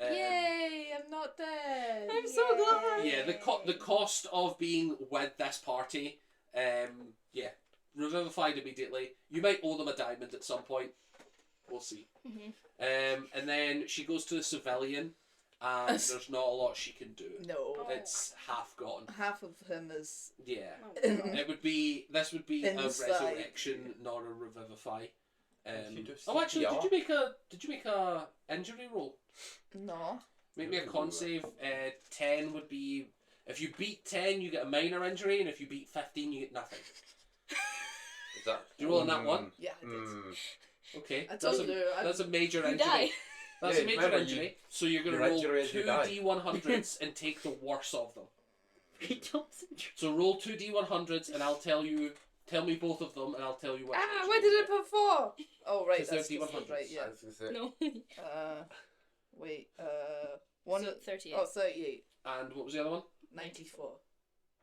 Yay! I'm not dead. I'm so glad. Yeah, the cost of being with this party, yeah, revivified immediately. You might owe them a diamond at some point. We'll see. Mhm. And then she goes to the civilian, and there's not a lot she can do. No. It's half gone. Half of him is. Yeah. In, This would be a Inside. resurrection, not a revivify. If you do Oh, actually, CPR. did you make a injury roll? no. Make me a con save. 10 would be, if you beat 10, you get a minor injury, and if you beat 15, you get nothing. Is that? Do you roll on that one? Yeah, I did. Okay, I told you. that's a major You injury. die. That's Yeah, a major remember injury. So you're gonna your roll injury is you two die. D100s and take the worst of them. Rachel's So roll 2 D100s, and I'll tell me both of them, and I'll tell you what. Ah, where did it put 4? Oh, right, 'Cause they're that's D100s. right, yeah. No. Wait, one. So 38. Oh, 38. And what was the other one? 94.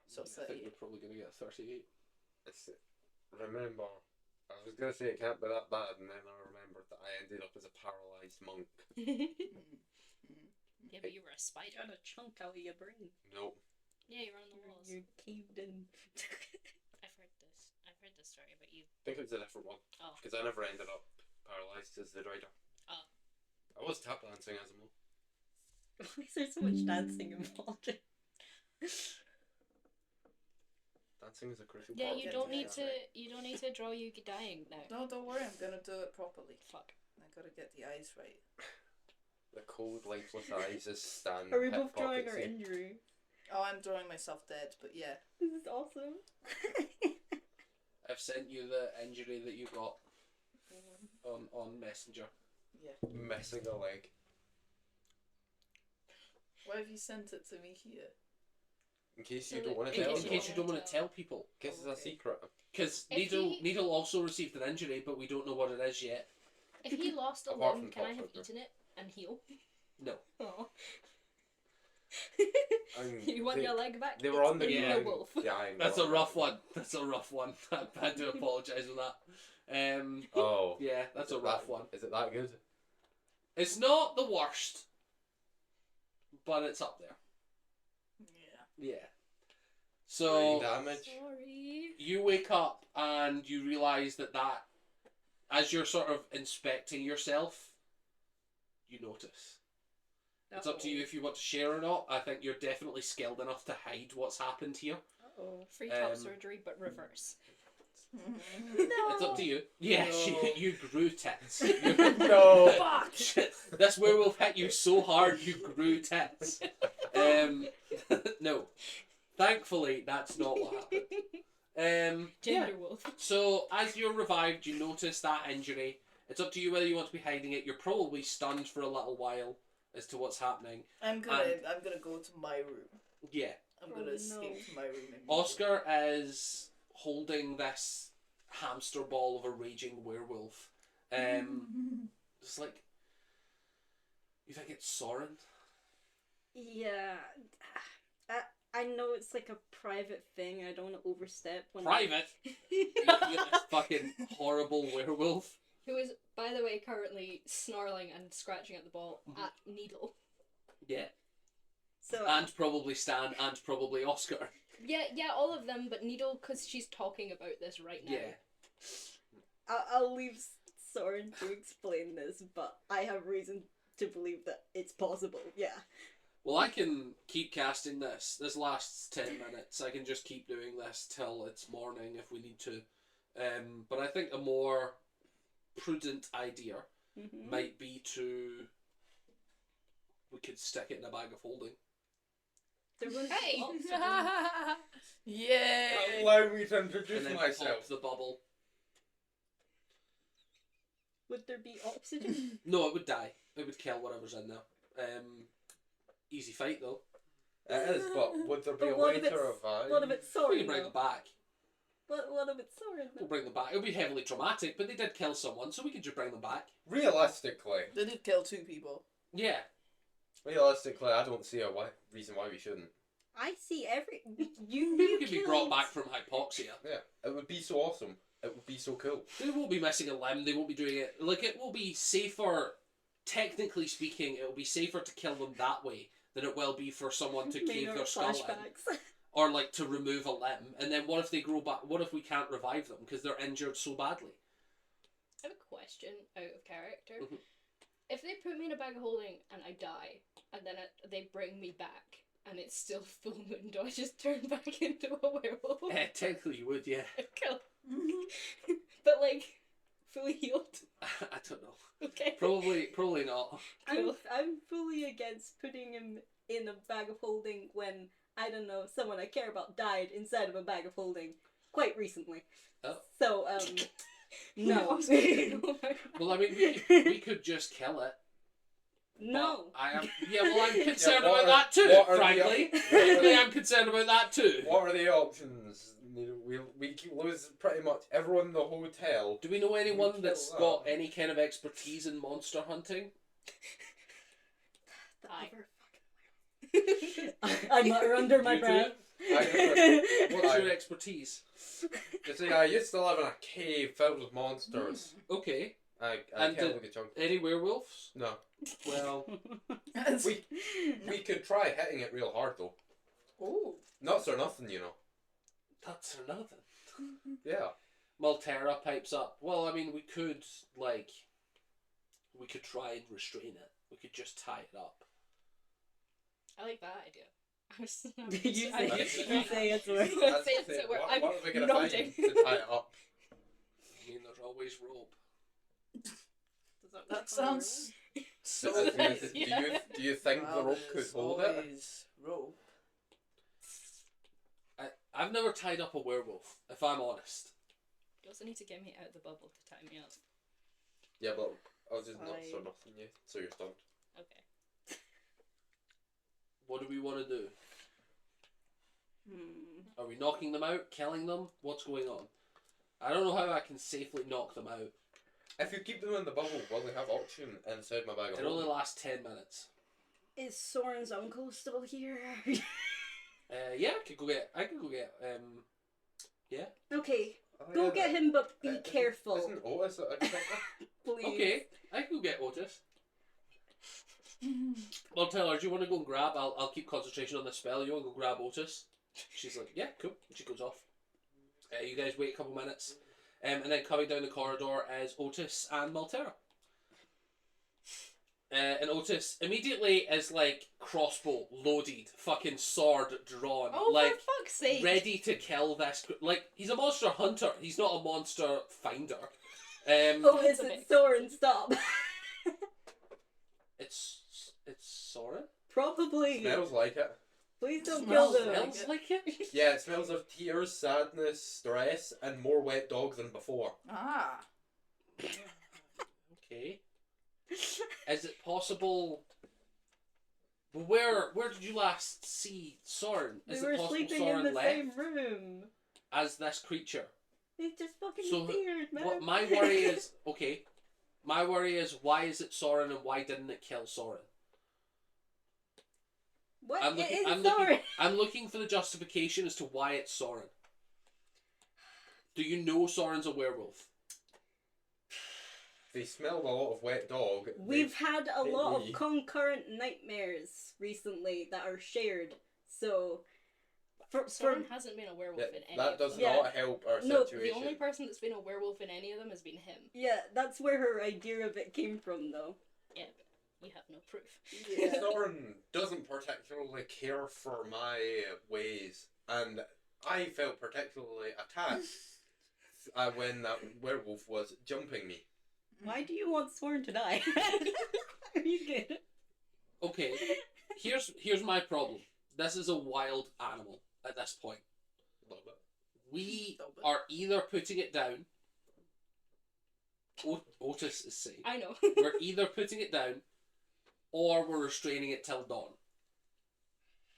So I think 38. we're probably gonna get a 38. Remember, I was gonna say it can't be that bad, and then I remembered that I ended up as a paralysed monk. Yeah, but you were a spider. got a chunk out of your brain. Nope. Yeah, you're on the walls. You're caved in. I've heard this. I've heard this story, but you. I think it was a different one. Oh. Because I never ended up paralysed as the rider. Oh. I was tap dancing as a monk. Why is there so much dancing involved? Dancing is a crucial Yeah, part. you get don't to need that, to. You don't need to draw you dying now. No, don't worry, I'm gonna do it properly. Fuck. I gotta get the eyes right. The cold, lifeless eyes is stand. Are we both drawing our injury? Oh, I'm drawing myself dead, but yeah. This is awesome. I've sent you the injury that you got on Messenger. Missing a leg. Why have you sent it to me here? In case So you don't that- want to in tell In case them. case you don't want to tell people. In case it's a Okay. secret. Because If Needle also received an injury, but we don't know what it is yet. If he lost a Apart limb, from can I Top have Trooper. eaten it and heal? No. Oh. And You want they, your leg back? they were on the It's in Yeah. the wolf. Yeah, I know. That's a rough one. That's a rough one. I had to apologise for that. Oh. Yeah, that's Is a it rough that- one. Is it that good? It's not the worst, but it's up there. Yeah. Yeah. So Brain damage. Sorry. you wake up and you realise that as you're sort of inspecting yourself, you notice. It's up to you if you want to share or not. I think you're definitely skilled enough to hide what's happened here. Oh, free top Um, surgery, but reverse. It's up to you. Yeah, No. you grew tits. No. Fuck! This werewolf hit you so hard you grew tits. No. Thankfully, that's not what happened. Yeah. Gender wolf. So, as you're revived, you notice that injury. It's up to you whether you want to be hiding it. You're probably stunned for a little while as to what's happening. I'm gonna go to my room. Yeah. I'm gonna escape to my room. immediately. Oscar is holding this hamster ball of a raging werewolf. It's like, you think it's Soren? Yeah. I know it's like a private thing. I don't want to overstep. Private? You this fucking horrible werewolf. Who is, by the way, currently snarling and scratching at the ball at Needle. Yeah. So And probably Stan and probably Oscar. Yeah, all of them, but Needle, because she's talking about this right now. Yeah. I'll leave Soren to explain this, but I have reason to believe that it's possible. Yeah. Well, I can keep casting this. This lasts 10 minutes. I can just keep doing this till it's morning if we need to. But I think a more prudent idea might be we could stick it in a bag of holding. There was Hey! oxygen. Yay! Allow me to And introduce then myself. pop the bubble. Would there be oxygen? No, it would die. It would kill whatever's in there. Easy fight though. It is, but would there be But a what way if to it's- revive? What if it's We Soren? can bring though? them back. What if it's Soren? We'll though? bring them back. It'll be heavily traumatic, but they did kill someone, so we could just bring them back. Realistically, They did kill 2 people. Yeah. I don't see a reason why we shouldn't. I see every. You People can be brought killed- back from hypoxia. Yeah, it would be so awesome. It would be so cool. They won't be missing a limb, they won't be doing it. Like, it will be safer, technically speaking, it will be safer to kill them that way than it will be for someone to cave Maynard their skull in. flashbacks. Or, like, to remove a limb. And then what if they grow back? What if we can't revive them because they're injured so badly? I have a question out of character. Mhm. If they put me in a bag of holding and I die, and then they bring me back, and it's still full moon, do I just turn back into a werewolf? Technically you would, yeah. Cool. But like, fully healed. I don't know. Okay. Probably not. I'm fully against putting him in a bag of holding when, I don't know, someone I care about died inside of a bag of holding quite recently. Oh. So, no. Well, I mean, we could just kill it. No. But I'm concerned what about are- that too, what are the frankly. op- Frankly, I'm concerned about that too. What are the options? We lose pretty much everyone in the hotel. Do we know anyone kill that's that. got any kind of expertise in monster hunting? The Aye. other I mutter under my You breath. What's your expertise? You see, I used to live in a cave filled with monsters. Okay. I And killed did- like a chunk. Any werewolves? No. Well, We could try hitting it real hard though. Oh. Nuts or nothing, you know. that's another. Yeah. Maltera pipes up. Well, I mean, we could try and restrain it. We could just tie it up. I like that idea. You say it's worth. That's Say the it, thing. so we're- What I'm are we gonna nodding. find to tie it up? I mean, there's always rope. That sounds so Do nice. you think the rope could There's hold it? always rope. I've never tied up a werewolf, if I'm honest. You also need to get me out of the bubble to tie me up. Yeah, but I was just nuts or I- nothing, you. So you're stunned. Okay. What do we want to do? Hmm. Are we knocking them out, killing them? What's going on? I don't know how I can safely knock them out. If you keep them in the bubble, will they have oxygen inside my bag of It only holding? lasts 10 minutes. Is Soren's uncle still here? Yeah, I could go get, yeah. Okay, Oh, go yeah, get him, but be isn't- careful, Isn't Otis a contender? please. Okay, I can go get Otis. Well, Taylor, do you want to go and grab? I'll keep concentration on the spell. You want to go grab Otis? She's like, yeah, cool. And she goes off. You guys wait a couple minutes. And then coming down the corridor is Otis and Maltera. And Otis immediately is like crossbow loaded, fucking sword drawn, Oh, like for fuck's sake! ready to kill this. Like he's a monster hunter. He's not a monster finder. Oh, That's is a it bit Soren? Stop. It's Soren. Probably. Smells like it. Please don't Smells kill them. Smells like it. Yeah, it smells of tears, sadness, stress, and more wet dog than before. Ah. Okay. Is it possible? Where did you last see Soren? We Is were it possible sleeping in Soren the left same room. as this creature? They just fucking So, appeared, man. What my worry is, okay. My worry is why is it Soren and why didn't it kill Soren? What? I'm It looking, is I'm Soren. looking, I'm looking for the justification as to why it's Soren. Do you know Soren's a werewolf? They smelled a lot of wet dog. We've had a hit lot me. of concurrent nightmares recently that are shared, so for Soren hasn't been a werewolf in any that of does them. Yeah. not help our No, the situation. The only person that's been a werewolf in any of them has been him. yeah, that's where her idea of it came from, though. Yeah, but you have no proof. Soren doesn't particularly care for my ways, and I felt particularly attacked when that werewolf was jumping me. Why do you want Soren to die? Are you good? Okay, here's my problem. This is a wild animal at this point. A little bit. We are either putting it down. Otis is saying. I know. We're either putting it down, or we're restraining it till dawn.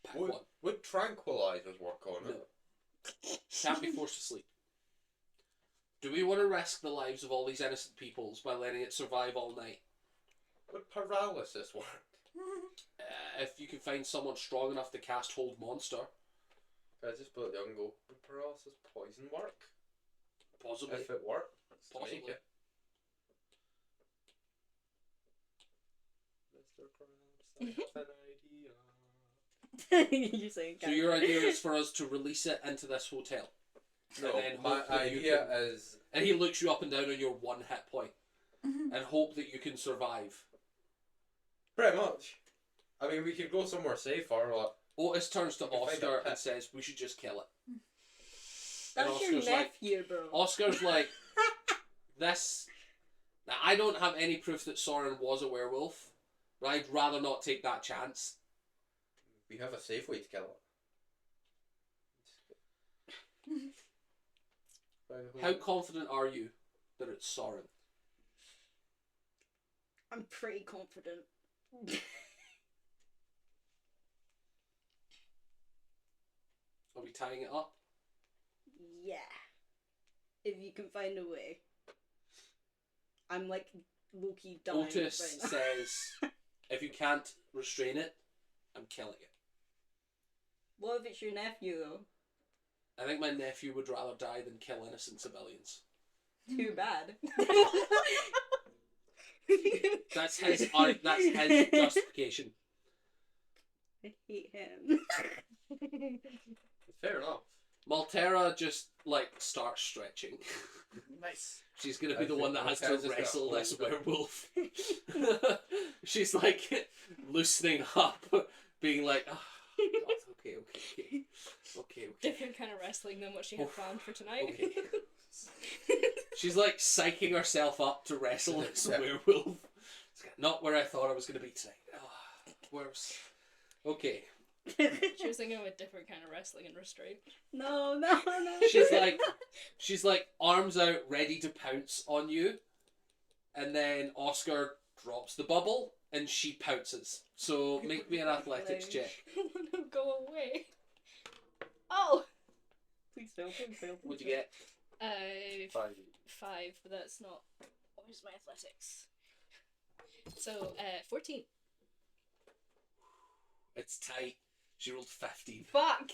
Pick one. Would tranquilizers work on it? No. Can't be forced to sleep. Do we want to risk the lives of all these innocent peoples by letting it survive all night? Would paralysis work? If you can find someone strong enough to cast Hold Monster, I just put it down and go, would paralysis poison work? possibly. If it works, Possibly. make it. Mr. Krabs, I have an idea. You're saying. So your idea is for us to release it into this hotel. No, And then my hope that you idea can- is And he looks you up and down on your one hit point and hope that you can survive. pretty much. I mean, we could go somewhere safer. Like, Otis turns to You can find Oscar a pet. and says, "We should just kill it." That's And your Oscar's like, nephew, bro. Oscar's like, this. Now, I don't have any proof that Soren was a werewolf, but I'd rather not take that chance. we have a safe way to kill it. How confident are you that it's Soren? I'm pretty confident. Are we tying it up? Yeah. If you can find a way. I'm like low-key dying Otis right now. says, if you can't restrain it, I'm killing it. What if it's your nephew, though? I think my nephew would rather die than kill innocent civilians. Too bad. That's his justification. I hate him. Fair enough. Maltera just like starts stretching. Nice. She's gonna be I the one that think has to Maltera's just wrestle gonna this hold it. werewolf. She's like loosening up, being like, oh, God, okay. Different kind of wrestling than what she had planned for tonight. Okay. She's like psyching herself up to wrestle this Yeah. werewolf. It's not where I thought I was gonna be tonight. Oh, where's okay. She was thinking of a different kind of wrestling and restraint. No. She's like arms out, ready to pounce on you, and then Oscar drops the bubble and she pounces. So make me an athletics check. I want to go away. Oh! Please don't. What'd you get? 5. 5, but that's not. Where's my athletics? So, 14. It's tight. She rolled 15. Fuck!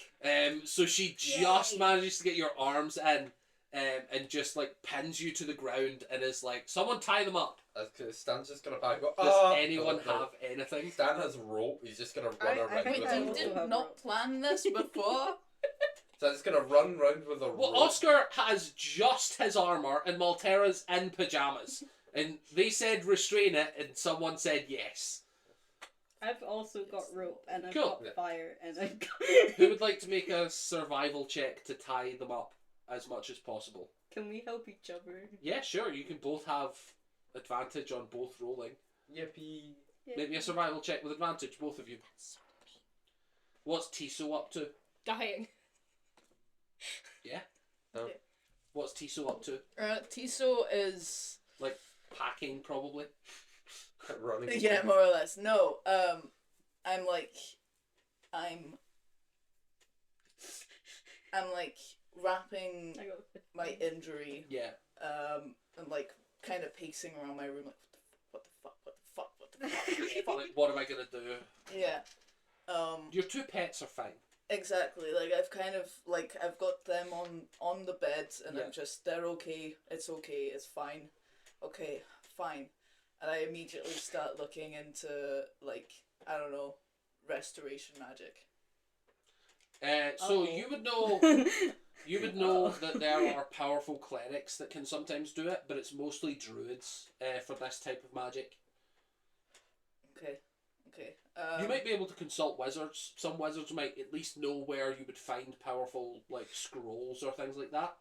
So she just Yay. manages to get your arms in, and just like pins you to the ground and is like, "Someone tie them up." Because Stan's just gonna back go. Does anyone have anything? Stan has rope. He's just gonna run I around think with Wait, I a you also rope. did have not rope. plan this before? So he's gonna run around with a rope. Well, Oscar has just his armor and Maltera's in pajamas. And they said restrain it, and someone said yes. I've also got rope and I've Cool. got fire and I've got... Who would like to make a survival check to tie them up as much as possible? Can we help each other? Yeah, sure. You can both have advantage on both rolling. Yippee. Yeah. Make me a survival check with advantage, both of you. What's Tiso up to? Dying. Yeah? No. What's Tiso up to? Tiso is Packing, probably. Running. yeah, more or less. No, I'm like wrapping I got my injury, Yeah. and like kind of pacing around my room, like what the fuck. Like, what am I gonna do? Yeah. Your two pets are fine. Exactly. Like I've kind of like I've got them on the bed, and Yeah. I'm just they're okay. It's okay. It's fine. Okay, fine. And I immediately start looking into like I don't know, restoration magic. So Uh-oh. you would know that there are powerful clerics that can sometimes do it, but it's mostly druids for this type of magic. Okay. Okay. You might be able to consult wizards. Some wizards might at least know where you would find powerful like scrolls or things like that.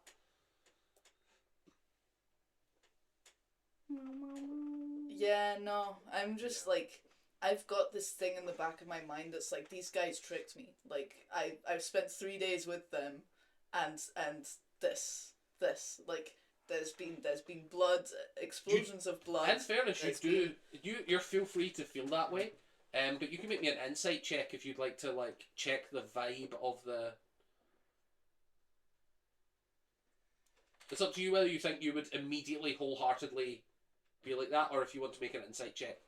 Yeah, no. I'm just like I've got this thing in the back of my mind that's like these guys tricked me. Like I've spent 3 days with them, and this like there's been blood, explosions of blood. In fairness, There's you're feel free to feel that way. But you can make me an insight check if you'd like to like check the vibe of the. It's up to you whether you think you would immediately wholeheartedly be like that, or if you want to make an insight check.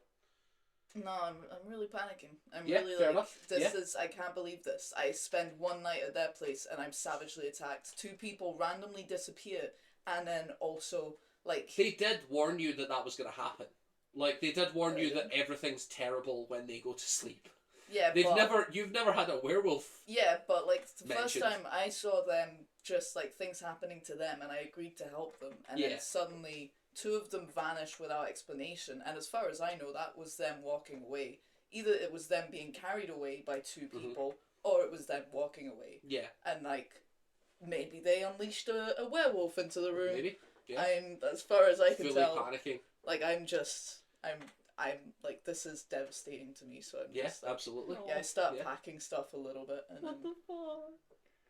No, I'm really panicking. I'm Yeah, really fair like enough. this Yeah. is I can't believe this. I spend one night at their place and I'm savagely attacked. 2 people randomly disappear, and then also like They did warn you that that was going to happen. Like they did warn you Really? that everything's terrible when they go to sleep. yeah, You've never had a werewolf. yeah, but like the first mentioned. time I saw them, just like things happening to them, and I agreed to help them, and Yeah. then suddenly 2 of them vanished without explanation. And as far as I know, that was them walking away. Either it was them being carried away by 2 people, or it was them walking away. Yeah, And like maybe they unleashed a werewolf into the room. maybe. Yeah. I'm as far as I can Fully tell. panicking. Like I'm like this is devastating to me. So I'm Yeah, just like, absolutely. yeah. I start Yeah. packing stuff a little bit, and What then, the fuck?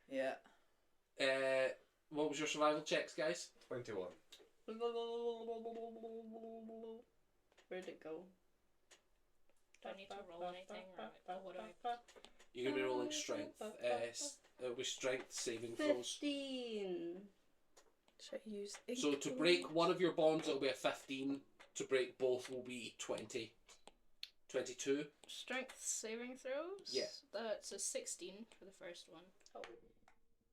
yeah. What was your survival checks, guys? 21. Where'd it go? Do I need to roll anything? Or what do I... You're gonna be rolling strength. With strength saving throws. 15. Should I use? So to break one of your bonds, it'll be a 15. To break both will be 20. 22. Strength saving throws? Yeah. That's a 16 for the first one.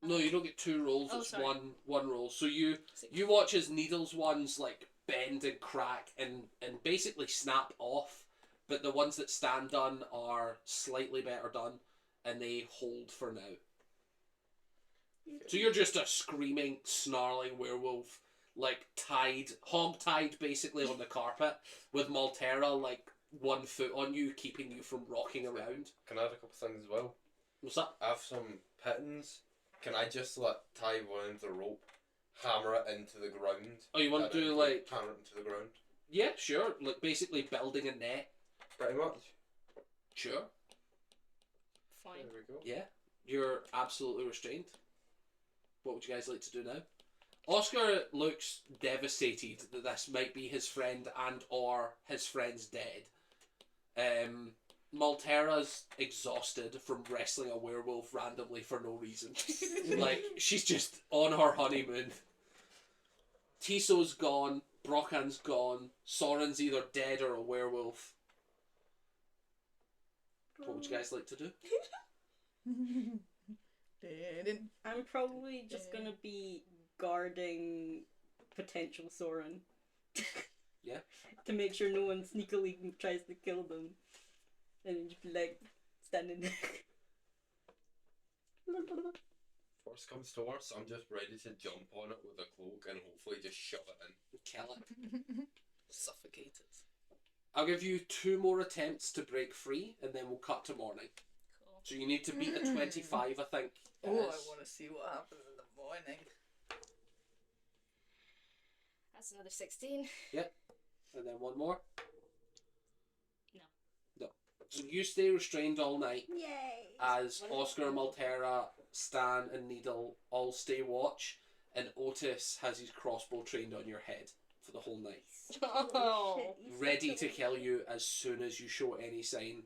No, you don't get 2 rolls. Oh, It's sorry. one roll. So you 16. you watch as Needle's ones like bend and crack and basically snap off, but the ones that stand done are slightly better done, and they hold for now. So you're just a screaming, snarling werewolf, like hog-tied basically on the carpet, with Maltera like 1 foot on you, keeping you from rocking around. Can I add a couple things as well? What's that? I have some pittons. Can I just tie one into the rope, hammer it into the ground? Oh, you want and to do then like... hammer it into the ground? Yeah, sure. Like basically building a net. Pretty much. Sure. Fine. There we go. Yeah. You're absolutely restrained. What would you guys like to do now? Oscar looks devastated that this might be his friend and or his friend's dead. Maltera's exhausted from wrestling a werewolf randomly for no reason. Like, she's just on her honeymoon. Tiso's gone, Brockan's gone, Soren's either dead or a werewolf. What would you guys like to do? I'm probably just gonna be guarding potential Soren. Yeah. To make sure no one sneakily tries to kill them. And then just be like, standing there. Worst comes to worst, I'm just ready to jump on it with a cloak and hopefully just shove it in. Kill it. sophisticated. I'll give you 2 more attempts to break free, and then we'll cut to morning. Cool. So you need to beat a 25, I think. Oh, it I is. want to see what happens in the morning. That's another 16. And then 1 more. No. No. So you stay restrained all night Yay! as What? Oscar, Maltera, Stan, and Needle all stay watch, and Otis has his crossbow trained on your head for the whole night, Oh. ready to kill you as soon as you show any sign.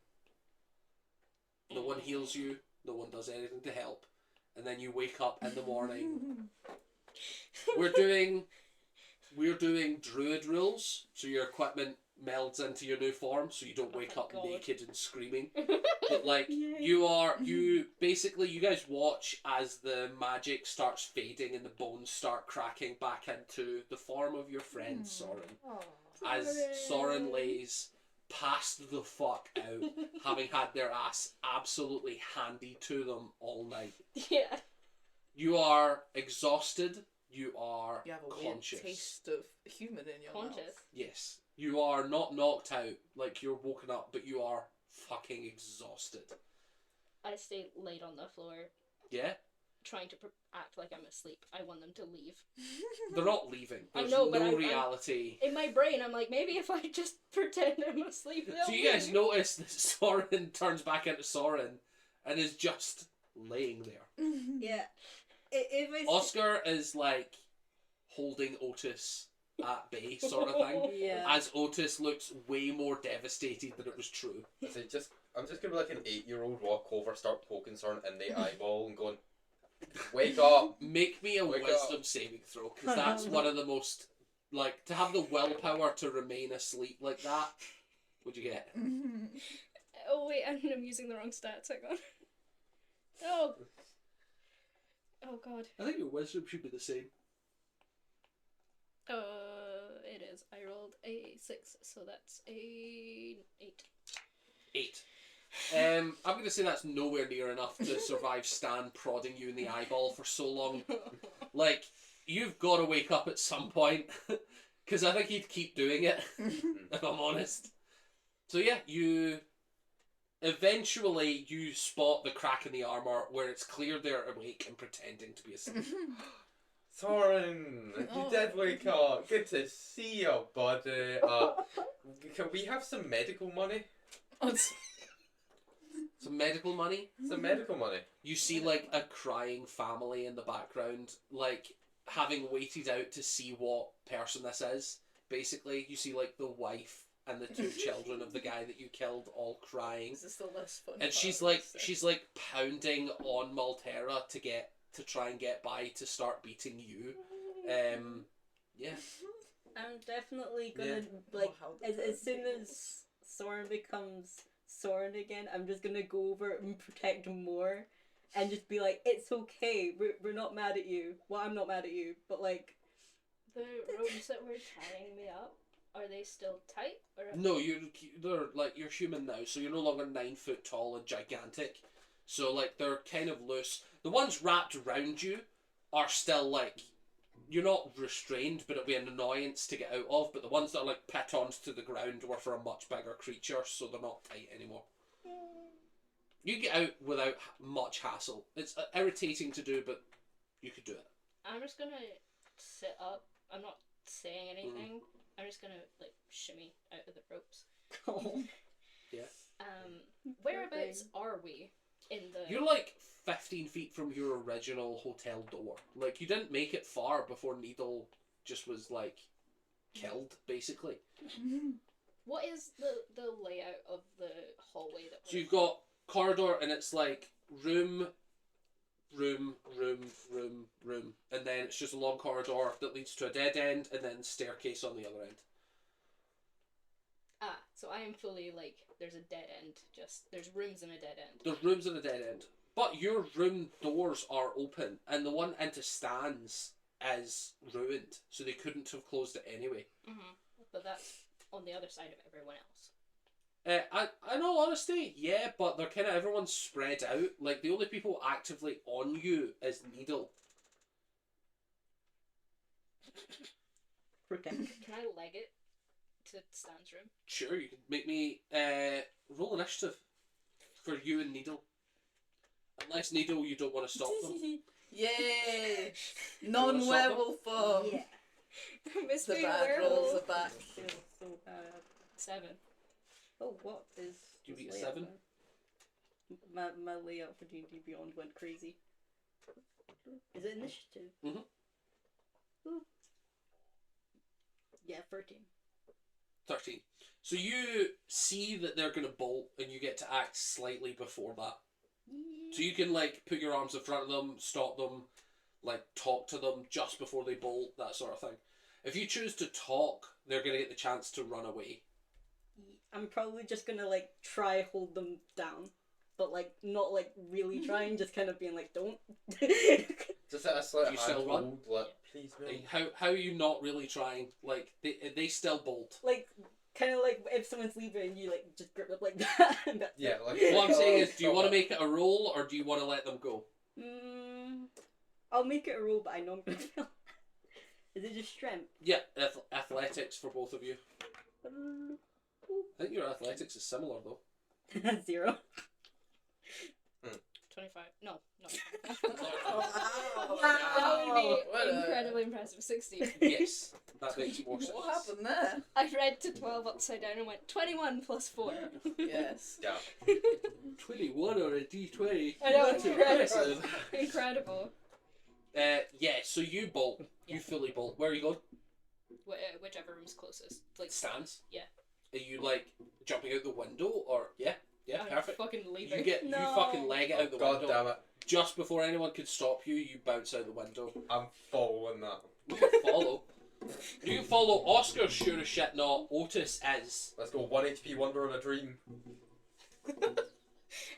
No one heals you, no one does anything to help, and then you wake up in the morning. We're doing druid rules, so your equipment melds into your new form, so you don't Oh, wake thank up God. naked and screaming. But like Yay. you guys watch as the magic starts fading and the bones start cracking back into the form of your friend Soren. Oh. As Soren lays passed the fuck out, having had their ass absolutely handed to them all night. Yeah. You are exhausted. You are You have a weird conscious. taste of human in your Conscious. mouth. Yes. You are not knocked out, like you're woken up, but you are fucking exhausted. I stay laid on the floor, Yeah? trying to act like I'm asleep. I want them to leave. They're not leaving. I There's know, but no I'm- reality. In my brain, I'm like, maybe if I just pretend I'm asleep, they'll So you guys leave. notice that Soren turns back into Soren and is just laying there. Yeah. If I Oscar is like holding Otis at bay, sort of thing. Yeah. As Otis looks way more devastated than it was true. So I'm just gonna be like an 8-year-old, walk over, start poking Soren in the eyeball and going, "Wake up!" Make me a Wake wisdom up. saving throw, because that's one of the most, like, to have the willpower to remain asleep like that. What'd you get? Oh wait, I'm using the wrong stats. Hang on. Oh. Oh god. I think your wisdom should be the same. It is. I rolled a 6, so that's a 8. 8. I'm going to say that's nowhere near enough to survive Stan prodding you in the eyeball for so long. Like, you've got to wake up at some point, because I think he'd keep doing it, if I'm honest. So yeah, eventually you spot the crack in the armour where it's clear they're awake and pretending to be asleep. Soren, you did wake up. Good to see you, buddy. Can we have some medical money? Some medical money. Some medical money. You see like a crying family in the background, like having waited out to see what person this is. Basically, you see like the wife and the 2 children of the guy that you killed all crying. Is this the less fun? And part she's of like this? pounding on Maltera to try and get by to start beating you. Yeah. I'm definitely gonna Yeah. like how as soon as Soren becomes Soren again, I'm just gonna go over and protect him more, and just be like, it's okay, we're not mad at you. Well, I'm not mad at you, but like The ropes that were tying me up, are they still tight? Or No, you're human now, so you're no longer 9 foot tall and gigantic. So like they're kind of loose. The ones wrapped around you are still like, you're not restrained, but it'll be an annoyance to get out of. But the ones that are like pitons to the ground were for a much bigger creature, so they're not tight anymore. You get out without much hassle. It's irritating to do, but you could do it. I'm just gonna sit up. I'm not saying anything. I'm just gonna like shimmy out of the ropes. Yeah. Whereabouts are we in the? You're like 15 feet from your original hotel door. Like, you didn't make it far before Needle just was, like, killed, basically. What is the layout of the hallway that? So you've got corridor, and it's like room, and then it's just a long corridor that leads to a dead end, and then staircase on the other end. Ah, so I am fully like, there's a dead end. Just there's rooms and a dead end. There's rooms and a dead end. But your room doors are open, and the one into Stan's is ruined, so they couldn't have closed it anyway. But that's on the other side of everyone else. In all honesty, yeah, but they're kind of, everyone's spread out. Like, the only people actively on you is Needle. protect. Can I leg it to Stan's room. Sure, you can make me roll initiative for you and Needle. Unless Needle, you don't want to stop them. Yay! wanna stop Non-werewolf form. Yeah. The Mystery bad rolls werewolf. are back. Feels so bad. 7. Oh, what is... Do you beat a this layout 7? then? My layout for D&D Beyond went crazy. Is it initiative? Mhm. Ooh. Yeah, 13. 13. So you see that they're going to bolt, and you get to act slightly before that. So you can, like, put your arms in front of them, stop them, like, talk to them just before they bolt, that sort of thing. If you choose to talk, they're going to get the chance to run away. I'm probably just gonna, like, try hold them down. But, like, not, like, really trying, just kind of being like, don't. Just a slight You still run? handhold, like, please no. How are you not really trying? Like, they still bolt. Like, kind of like if someone's leaving, you, like, just grip up like that. And that's Yeah, it. like... What I'm saying is, do you want to make it a roll, or do you want to let them go? I'll make it a roll, but I know I'm gonna fail. Is it just strength? Yeah, athletics for both of you. I think your athletics is similar, though. 0. 25. No. Wow. That would be What a- incredibly impressive. 16. Yes, that makes more sense. What happened there? I read to 12 upside down and went 21 plus 4. Yes. Yeah. 21 or a D20. I know, That's it's impressive. Incredible. Yeah, so you bolt. You Yeah. fully bolt. Where are you going? Whichever room's closest. Like, Stands? Yeah. Are you, like, jumping out the window, or... Yeah, I'm perfect. fucking leaving. You No. fucking leg it out the God window. damn it. Just before anyone could stop you, you bounce out the window. I'm following that. You follow. Do you follow Oscar? Sure as shit not. Otis is. Let's go 1 HP Wonder on a Dream.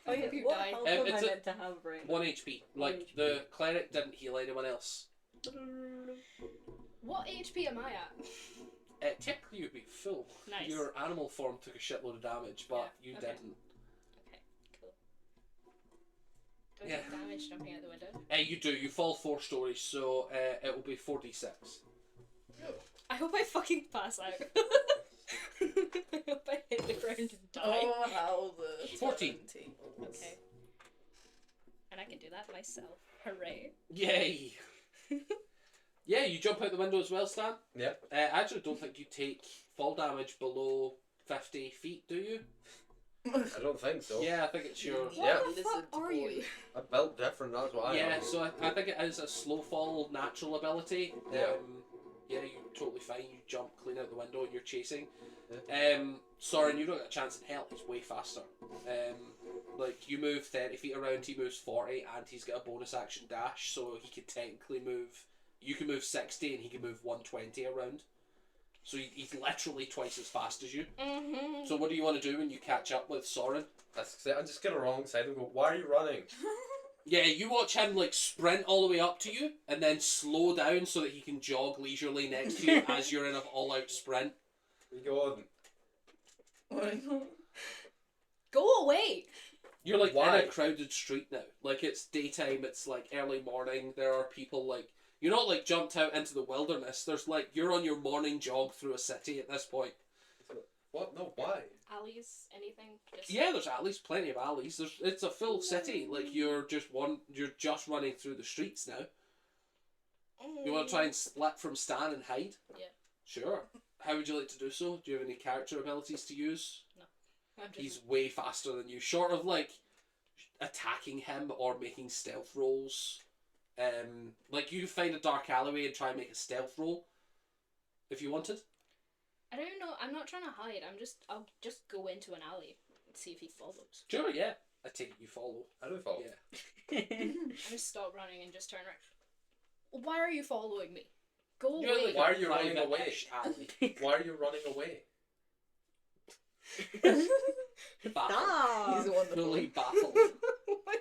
Oh, yeah, you What die. health am I it's a- meant to have right 1 HP. Like, 1 HP. the cleric didn't heal anyone else. What HP am I at? Technically you'd be full. Nice. Your animal form took a shitload of damage, but Yeah, you okay. didn't. Okay, cool. Do I Yeah. get damage jumping out the window? You do. You fall 4 stories, so it will be 4d6. I hope I fucking pass out. I hope I hit the ground and die. Oh, how the 14. 17. Okay. And I can do that myself. Hooray. Yay! Yeah, you jump out the window as well, Stan. Yep. I actually don't think you take fall damage below 50 feet, do you? I don't think so. Yeah, I think it's your... What Yeah. the fuck are you? I built different, that's what I Yeah, am. so I think it is a slow fall natural ability. Yeah. Yeah, you're totally fine. You jump clean out the window and you're chasing. Soren, you don't get a chance in hell. He's way faster. Like, you move 30 feet around, he moves 40, and he's got a bonus action dash, so he could technically move... You can move 60 and he can move 120 around. So he's literally twice as fast as you. Mm-hmm. So what do you want to do when you catch up with Soren? I'm just get alongside and go, why are you running? Yeah, you watch him like sprint all the way up to you and then slow down so that he can jog leisurely next to you as you're in an all-out sprint. You go on. Go away! You're like Why? in a crowded street now. Like it's daytime, it's like early morning, there are people like... You're not like jumped out into the wilderness. There's like, you're on your morning jog through a city at this point. What? No, why? Alleys? Anything? Just... Yeah, there's alleys, plenty of alleys. It's a full city. Like you're just running through the streets now. You want to try and split from Stan and hide? Yeah. Sure. How would you like to do so? Do you have any character abilities to use? I'm just... He's way faster than you. Short of like attacking him or making stealth rolls. Like you find a dark alleyway and try and make a stealth roll if you wanted. I don't know. I'm not trying to hide. I'll just go into an alley and see if he follows. Sure, yeah. I take it you follow. I don't follow. Yeah. I just stop running and just turn around. Why are you following me? Go You're away. like Why a are you running away? private-ish alley. Why are you running away? Baffled. Stop! He's wonderful. Fully baffled.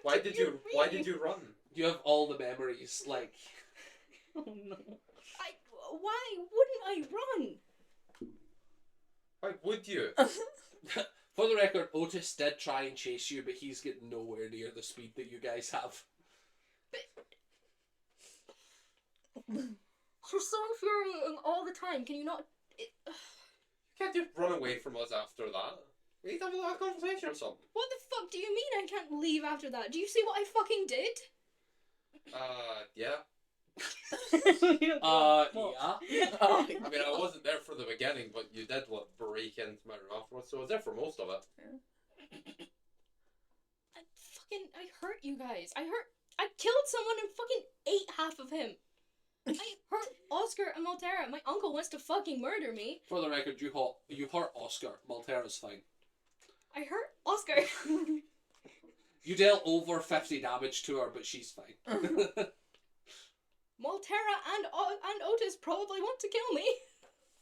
Why did you run? You have all the memories, like... Oh no. Why wouldn't I run? Why would you? For the record, Otis did try and chase you, but he's getting nowhere near the speed that you guys have. You're so infuriating all the time. Can you not... You can't just run away from us after that. We need to have a little conversation or something. What the fuck do you mean I can't leave after that? Do you see what I fucking did? Yeah. Yeah. Oh, I mean, I wasn't there for the beginning, but you did break into my room afterwards, so I was there for most of it. I hurt you guys. I killed someone and fucking ate half of him. I hurt Oscar and Maltera. My uncle wants to fucking murder me. For the record, you hurt Oscar. Maltera's fine. I hurt Oscar. You dealt over 50 damage to her, but she's fine. Maltera and Otis probably want to kill me.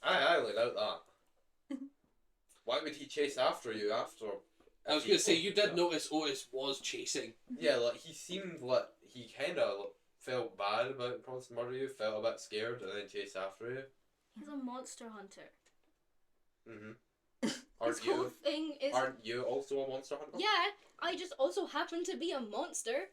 I highly doubt that. Why would he chase after you after? I was going to say, you did notice Otis was chasing. Yeah, like, he seemed like he kind of felt bad about promising to murder you, felt a bit scared, and then chased after you. He's a monster hunter. Mm-hmm. His whole thing is... Aren't you also a monster hunter? Yeah, I just also happen to be a monster.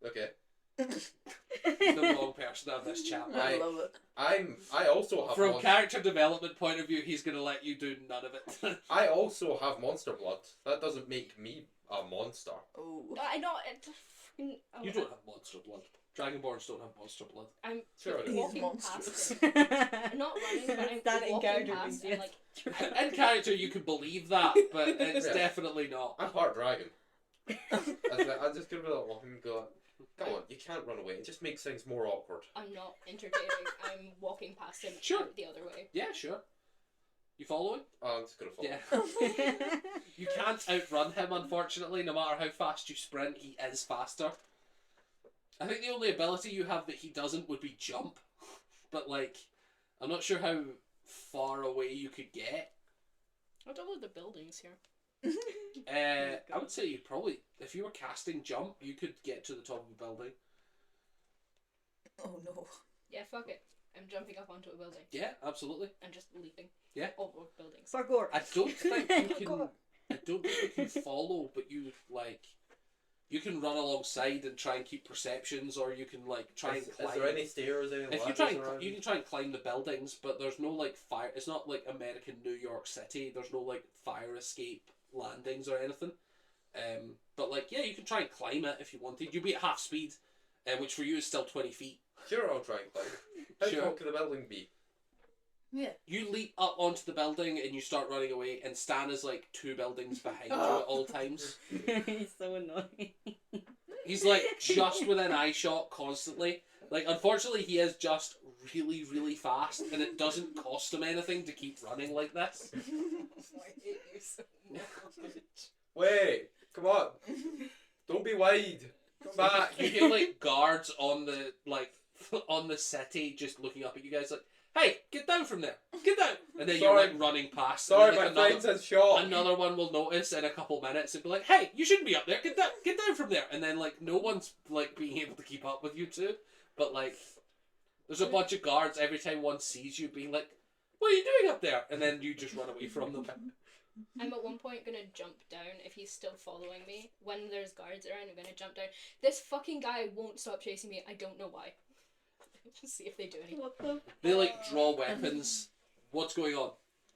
Okay. The wrong person to have this chat. I love it. I also have From character development point of view, he's going to let you do none of it. I also have monster blood. That doesn't make me a monster. Oh. I know. You don't have monster blood. Dragonborns don't have monster blood. I'm Sure, He's walking monstrous. past him. I'm not running, but I'm That in walking character past means and yes. like... In character, you can believe that, but it's Yeah. definitely not. I'm part dragon. I'm just gonna be like walking and go, come on, you can't run away. It just makes things more awkward. I'm not entertaining. I'm walking past him Sure. the other way. Yeah, sure. You following? Oh, I'm just gonna follow. Yeah. You can't outrun him, unfortunately. No matter how fast you sprint, he is faster. I think the only ability you have that he doesn't would be jump. But, like, I'm not sure how far away you could get. I'll double the buildings here. I would say you probably, if you were casting jump, you could get to the top of a building. Oh no. Yeah, fuck it. I'm jumping up onto a building. Yeah, absolutely. And just leaping. Yeah. Over buildings. Parkour. I don't think you can. I don't think you can follow, but you like. You can run alongside and try and keep perceptions, or you can like try and climb. Is there any stairs? Any If you ladders try, around? you can try and climb the buildings, but there's no like fire. It's not like American New York City. There's no like fire escape landings or anything. But like yeah, you can try and climb it if you wanted. You'd be at half speed, which for you is still 20 feet. Sure, I'll try and climb. How Sure. tall could the building be? Yeah. You leap up onto the building and you start running away, and Stan is like 2 buildings behind you at all times. He's so annoying. He's like just within eye shot constantly. Like unfortunately he is just really, really fast, and it doesn't cost him anything to keep running like this. I hate you so much. Wait, come on. Don't be wide. Come back. You hear like guards on the on the city just looking up at you guys like, hey, get down from there. Get down. And then you're Sorry. like running past. Sorry, and my then, like, friend's in shot. another one will notice in a couple minutes and be like, hey, you shouldn't be up there. Get down from there. And then like no one's like being able to keep up with you two. But like there's a bunch of guards every time one sees you being like, what are you doing up there? And then you just run away from them. I'm at one point gonna jump down if he's still following me. When there's guards around, I'm gonna jump down. This fucking guy won't stop chasing me. I don't know why. Just see if they do anything. What the? They like draw weapons. What's going on?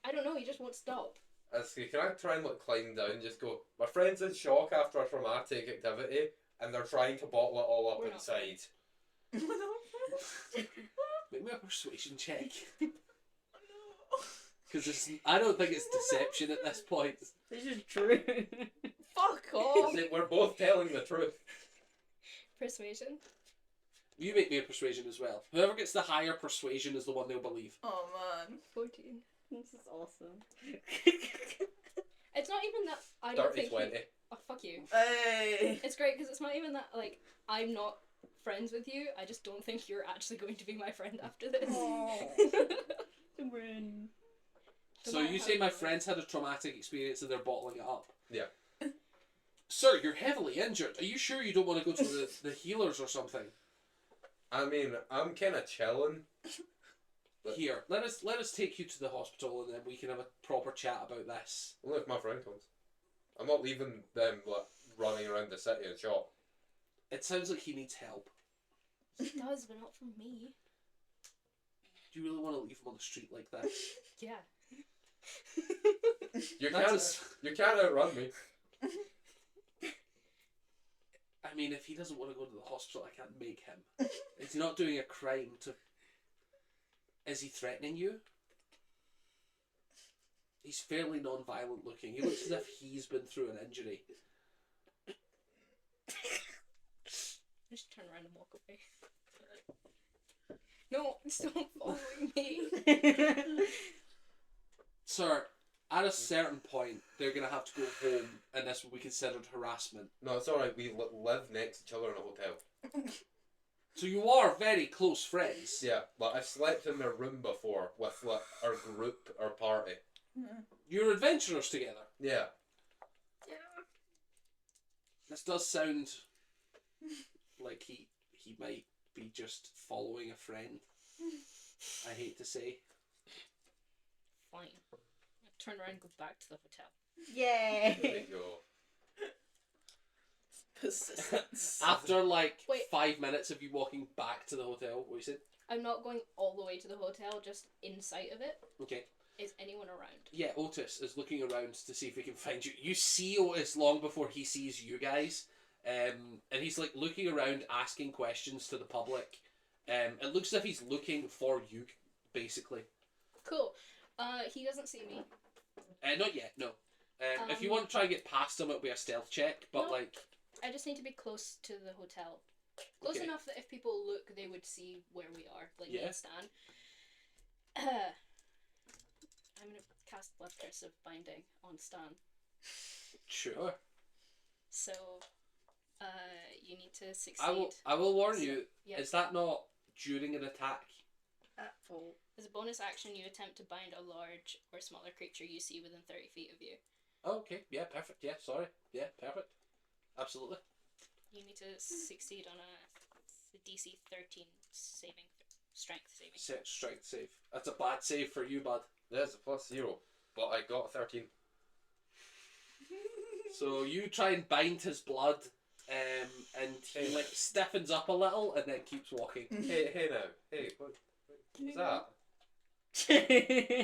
I don't know. He just won't stop. Can I try and like climb down and just go, my friend's in shock after a traumatic activity and they're trying to bottle it all up We're not. inside. Make me a persuasion check. Because I don't think it's deception at this point. This is true. Fuck off. See, we're both telling the truth. Persuasion. You make me a persuasion as well. Whoever gets the higher persuasion is the one they'll believe. Oh man. 14. This is awesome. It's not even that I don't Dirty think 20. Oh, fuck you. Hey. It's great because it's not even that, like, I'm not friends with you. I just don't think you're actually going to be my friend after this. Run. So you say my friends had a traumatic experience and they're bottling it up. Yeah. Sir, you're heavily injured. Are you sure you don't want to go to the healers or something? I mean, I'm kind of chilling. But Here, let us take you to the hospital and then we can have a proper chat about this. only if my friend comes. I'm not leaving them like running around the city in shock. It sounds like he needs help. He does, but not from me. Do you really want to leave him on the street like that? Yeah. You That's- can't outrun me. I mean, if he doesn't want to go to the hospital, I can't make him. Is he not doing a crime to... Is he threatening you? He's fairly non-violent looking. He looks as if he's been through an injury. Just turn around and walk away. No, stop following me. Sir, at a certain point, they're going to have to go home, and this will be considered harassment. No, it's alright. We live next to each other in a hotel. So you are very close friends. Yeah, but I've slept in their room before with like our group, our party. You're adventurers together. Yeah. This does sound like he might be just following a friend. I hate to say. Fine. Turn around and go back to the hotel. There Yay! you go. Persistence. After like Wait. 5 minutes of you walking back to the hotel, what you said? I'm not going all the way to the hotel, just in sight of it. Okay. Is anyone around? Yeah, Otis is looking around to see if he can find you. You see Otis long before he sees you guys. And he's like looking around, asking questions to the public. It looks as if he's looking for you, basically. Cool. He doesn't see me. Not yet, no. If you want to try and get past him, it'll be a stealth check, but No. like... I just need to be close to the hotel. Close Okay. enough that if people look, they would see where we are, like me Yeah. and Stan. I'm gonna cast Blood Curse of Binding on Stan. Sure. So, you need to succeed. I will warn you, Yeah. is that not during an attack? Oh. As a bonus action, you attempt to bind a large or smaller creature you see within 30 feet of you. Oh, okay, yeah, perfect, yeah, sorry. Yeah, perfect. Absolutely. You need to succeed on a DC 13 strength saving. Strength save. That's a bad save for you, bud. There's a +0, but I got a 13. So you try and bind his blood, and he like stiffens up a little and then keeps walking. Hey now. Hey, what's that?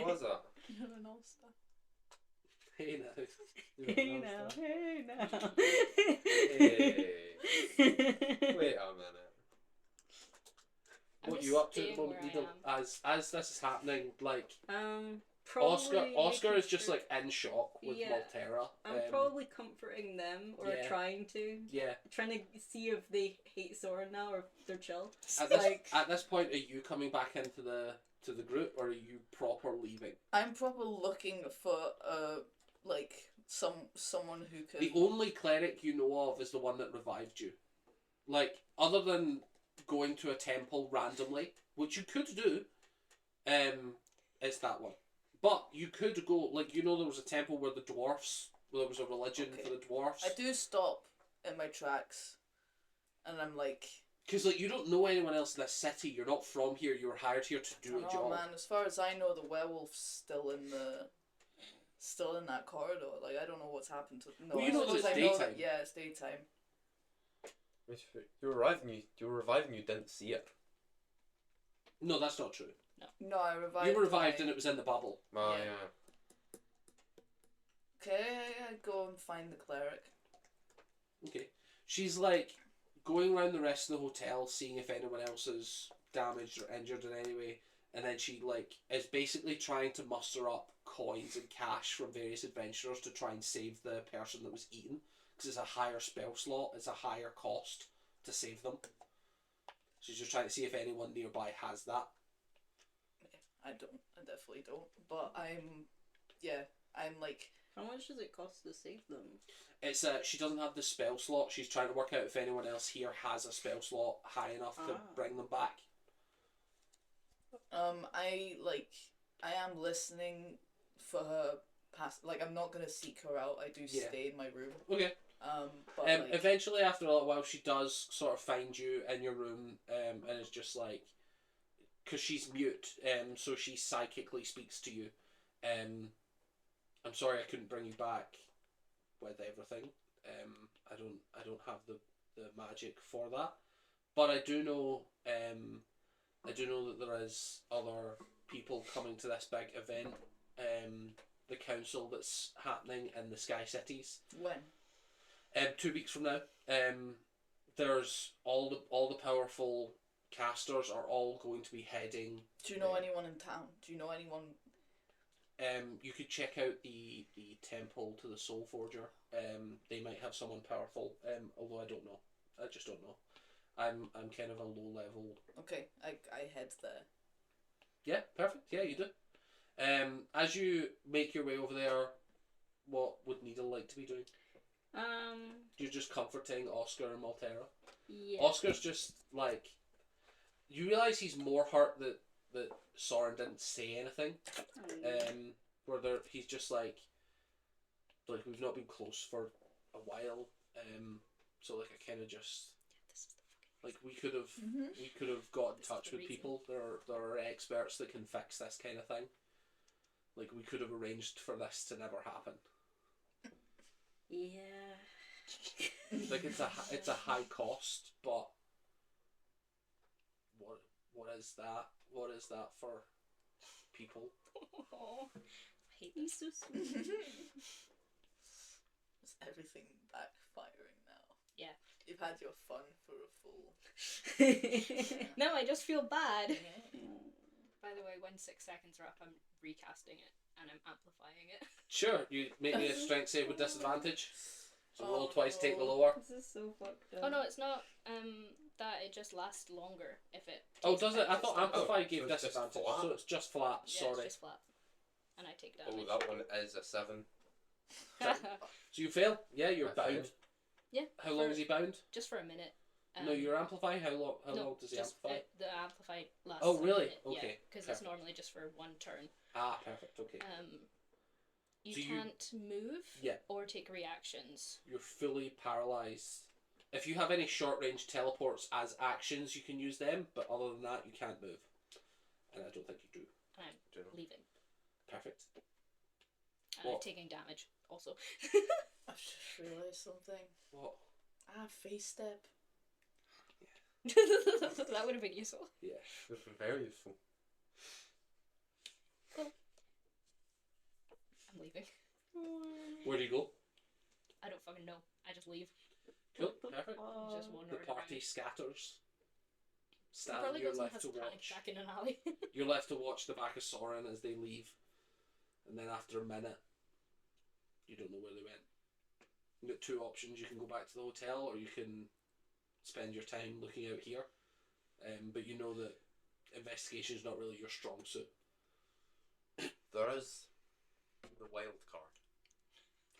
What was that? You're an all-star. Hey now. Hey now, hey now. Hey. Wait a minute. I'm What just you up to at the staying moment, where I Needle? As this is happening, like Probably Oscar making is just sure- like in shock with Yeah. Maltera. I'm probably comforting them, or yeah. trying to. Yeah. Trying to see if they hate Soren now, or if they're chill. At this point, are you coming back into the group, or are you proper leaving? I'm probably looking for like someone who could. The only cleric you know of is the one that revived you. Like, other than going to a temple randomly, which you could do, it's that one. But you could go, like, you know, there was a temple where there was a religion Okay. for the dwarfs. I do stop in my tracks, and I'm like, Because, like, you don't know anyone else in this city. You're not from here. You were hired here to do a oh job. man, as far as I know, the werewolf's still in that corridor. Like, I don't know what's happened to. No, Well, you know I suppose that it's I know daytime. yeah, it's daytime. You were reviving, you didn't see it. No, that's not true. No, I revived. You were revived my- and it was in the bubble. Oh, Yeah. yeah. Okay, I go and find the cleric. Okay. She's like going around the rest of the hotel, seeing if anyone else is damaged or injured in any way, and then she like is basically trying to muster up coins and cash from various adventurers to try and save the person that was eaten, because it's a higher spell slot, it's a higher cost to save them. She's just trying to see if anyone nearby has that. I don't. I definitely don't. But I'm like. How much does it cost to save them? It's she doesn't have the spell slot. She's trying to work out if anyone else here has a spell slot high enough to bring them back. I am listening for her past. Like, I'm not gonna seek her out. I do Yeah. stay in my room. Okay. But like, Eventually, after a little while, she does sort of find you in your room, and it's just like, because she's mute, so she psychically speaks to you. I'm sorry I couldn't bring you back with everything. I don't have the magic for that, but I do know that there is other people coming to this big event. the council that's happening in the Sky Cities. When? 2 weeks from now. There's all the powerful casters are all going to be heading. Do you know anyone in town? Do you know anyone? You could check out the temple to the Soul Forger. They might have someone powerful. Although I don't know. I just don't know. I'm kind of a low level. Okay, I head there. Yeah, perfect. Yeah, you do. As you make your way over there, what would Needle like to be doing? You're just comforting Oscar and Maltera. Yeah. Oscar's just like, you realise he's more hurt that Soren didn't say anything. He's just like we've not been close for a while. So like I kind of just like we could have got in touch with people. There are experts that can fix this kind of thing. Like we could have arranged for this to never happen. Yeah. Like it's a high cost, but what is that? What is that for people? Oh, I hate He's so sweet. Is everything backfiring now? Yeah. You've had your fun for a full. No, I just feel bad. Yeah. By the way, when 6 seconds are up, I'm recasting it and I'm amplifying it. Sure, you make me a strength save with disadvantage. So roll Oh, twice, take the no. lower. This is so fucked up. Oh no, it's not. That it just lasts longer if it. Oh, takes does it? I effect. thought Oh, Amplify so gave it's just disadvantage, flat? so it's just flat. Yeah, Sorry. it's just flat, and I take damage. Oh, that one is a 7. So you fail? Yeah, you're I bound. failed. Yeah. How long is he bound? Just for a minute. No, you're Amplify. How long? How no, long does he just amplify? the amplify lasts. Oh, a really? minute, Okay, because it's perfect. normally just for one turn. Ah, perfect. Okay. You So you- can't move. Yeah. Or take reactions. You're fully paralyzed. If you have any short range teleports as actions, you can use them, but other than that, you can't move. And I don't think you do. And I'm Do you know? leaving. Perfect. And I'm What? taking damage also. I've just realised something. What? Face step. That would have been useful. Yeah. This was very useful. I'm leaving. Where do you go? I don't fucking know. I just leave. Cool. Perfect. Just The wandering party around. scatters. He Stan, probably you're goes and left has to a panic watch. attack in an alley. You're left to watch the back of Soren as they leave, and then after a minute, you don't know where they went. You've got 2 options: you can go back to the hotel, or you can spend your time looking out here. But you know that investigation is not really your strong suit. There is the wild card.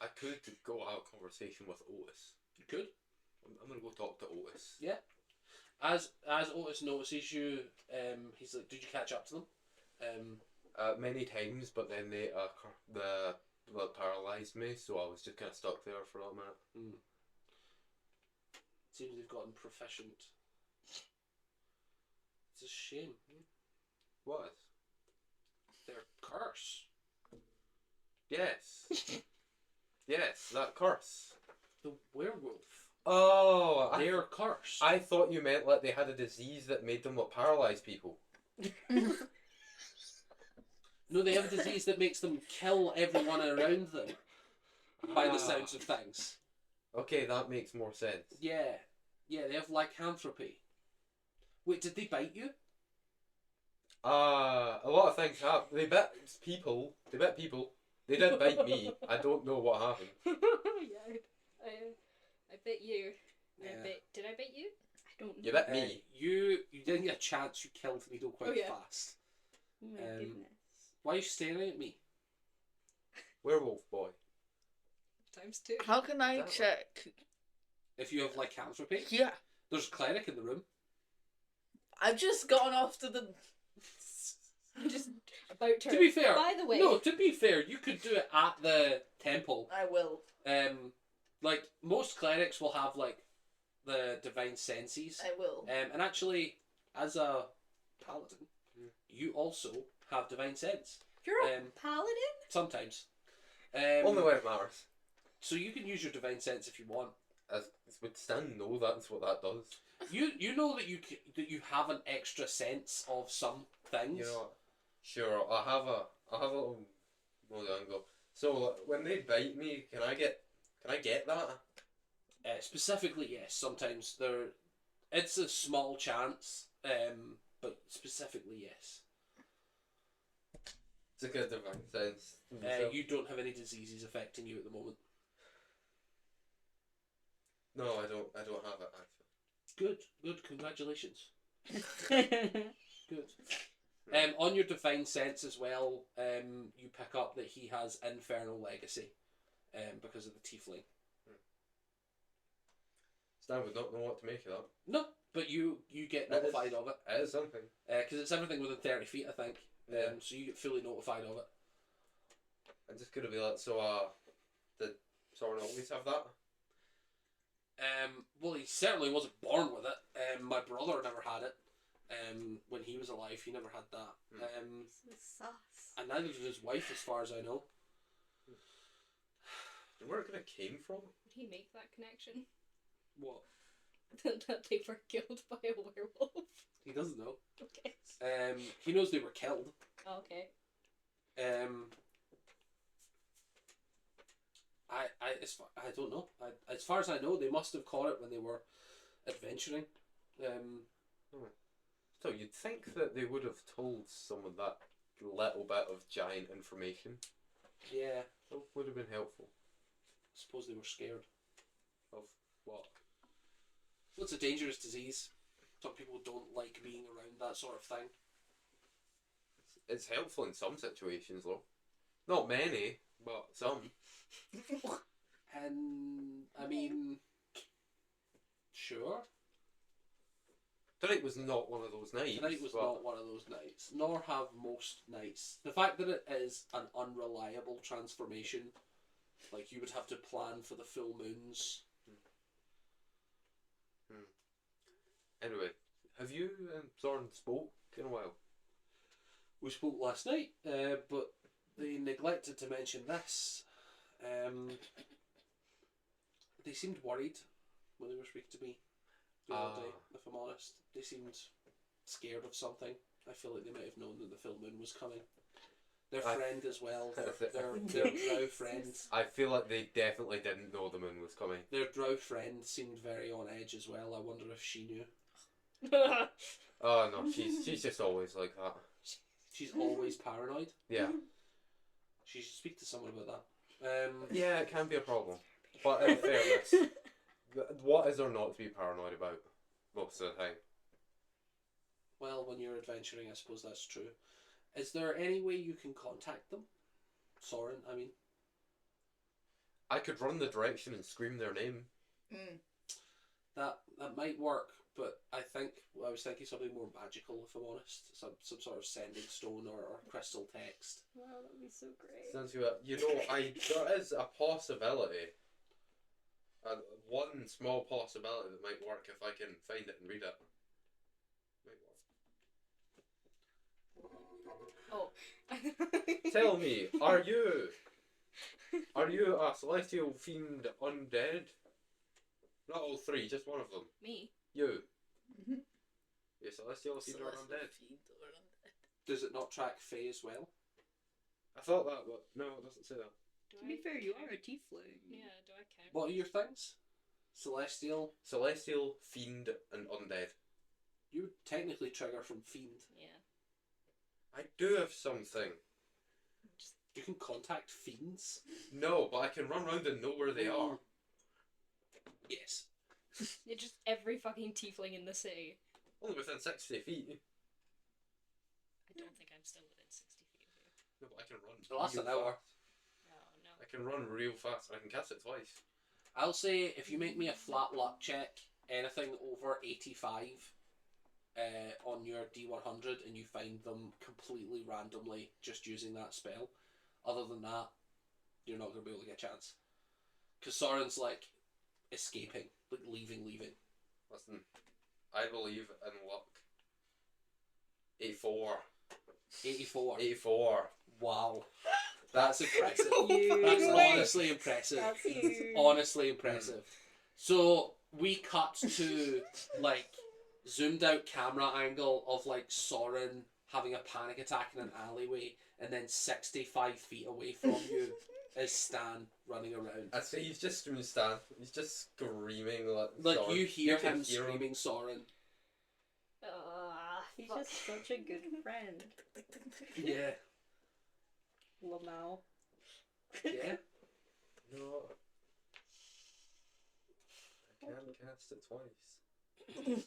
I could go have a conversation with Otis. You could. I'm gonna go talk to Otis. Yeah. As Otis notices you, he's like, "Did you catch up to them?" Many times, but then they the paralysed me, so I was just kind of stuck there for a minute. Seems they've gotten proficient. It's a shame. What? Their curse. Yes. Yes, that curse. The werewolf. Oh, Their curse. I thought you meant like they had a disease that made them what paralyze people. No, they have a disease that makes them kill everyone around them. By the sounds of things. Okay, that makes more sense. Yeah. Yeah, they have lycanthropy. Wait, did they bite you? A lot of things have. They bit people. They bit people. They did bite me. I don't know what happened. Yeah, I bit you. Yeah. Did I bite you? I don't know. You bit me. You didn't get a chance. You killed Needle quite Oh, yeah. fast. Oh my goodness. Why are you staring at me? Werewolf boy. ×2. How can I That check? If you have lycanthropy, Yeah. there's a cleric in the room. I've just gone off to the. I'm just about to. To be fair, By the way, no. To be fair, you could do it at the temple. I will. Like most clerics will have like the divine senses. I will. And actually, as a paladin, you also have divine sense. you're a paladin. Sometimes. Only when it matters. So you can use your divine sense if you want. As would Stan know that's what that does. You know that you have an extra sense of some things. You know what? Sure, I have a little. Hold on, go. So when they bite me, can I get that? Specifically, yes. Sometimes it's a small chance, but specifically, yes. It's a good divine sense. You don't have any diseases affecting you at the moment. No, I don't have it actually. Good. Congratulations. Good. On your divine sense as well, you pick up that he has infernal legacy, because of the tiefling. Stan would not know what to make of that. No, but you get notified of it. It is something. Because it's everything within 30 feet, I think. Yeah. So you get fully notified of it. I'm just gonna be like, so did someone always have that? Well, he certainly wasn't born with it. My brother never had it. When he was alive, he never had that. So sus. And neither did his wife, as far as I know. Where it kind of came from? Did he make that connection? What? That they were killed by a werewolf? He doesn't know. Okay. He knows they were killed. Okay. I don't know. As far as I know, they must have caught it when they were adventuring. So you'd think that they would have told someone that little bit of giant information. Yeah. That would have been helpful. I suppose they were scared. Of what? Well, it's a dangerous disease. Some people don't like being around that sort of thing. It's helpful in some situations, though. Not many, but some. And I mean, sure. Tonight was not one of those nights. Tonight was not one of those nights, nor have most nights. The fact that it is an unreliable transformation, like you would have to plan for the full moons. Anyway, have you and Zoran spoke in a while? We spoke last night, but they neglected to mention this. They seemed worried when they were speaking to me the other day, if I'm honest. They seemed scared of something. I feel like they might have known that the full moon was coming. Their friend as well, their drow friend. I feel like they definitely didn't know the moon was coming. Their drow friend seemed very on edge as well. I wonder if she knew. Oh no, she's just always like that. She's always paranoid. Yeah. She should speak to someone about that. Yeah, it can be a problem. But in fairness, what is there not to be paranoid about most of the time? Well, when you're adventuring, I suppose that's true. Is there any way you can contact them? Soren, I mean. I could run the direction and scream their name. That might work, but I was thinking something more magical, if I'm honest. Some sort of sending stone or crystal text. Wow, that would be so great. Sounds good. You know, there is a possibility. One small possibility that might work if I can find it and read it. Might work. Oh. Tell me, are you a celestial fiend undead? Not all three, just one of them. Me? You. You're celestial fiend or undead? Does it not track Fae as well? I thought that, but no, it doesn't say that. To be fair, you are a tiefling. Yeah, do I count? What are your things? Celestial? Celestial, fiend, and undead. You would technically trigger from Fiend. Yeah. I do have something. You can contact Fiends? No, but I can run around and know where they are. Yes. You're just every fucking tiefling in the city. Only within 60 feet. I don't think I'm still within 60 feet of you. No, but I can run. Well, that's real an hour. fast. Oh, no. I can run real fast. I can cast it twice. I'll say if you make me a flat luck check, anything over 85 on your D100 and you find them completely randomly just using that spell, other than that, you're not going to be able to get a chance. Because Soren's like escaping, like leaving. Listen, I believe in luck. 84. 84. 84. Wow. That's impressive. You. That's honestly impressive. That's you. Honestly impressive. So we cut to like zoomed out camera angle of like Soren having a panic attack in an alleyway and then 65 feet away from you is Stan running around. I say he's just screaming Stan. He's just screaming Like Soren. you hear can him hear screaming Soren. He's just such a good friend. Yeah. Lamau. Yeah. No. I can't cast it twice. Yes.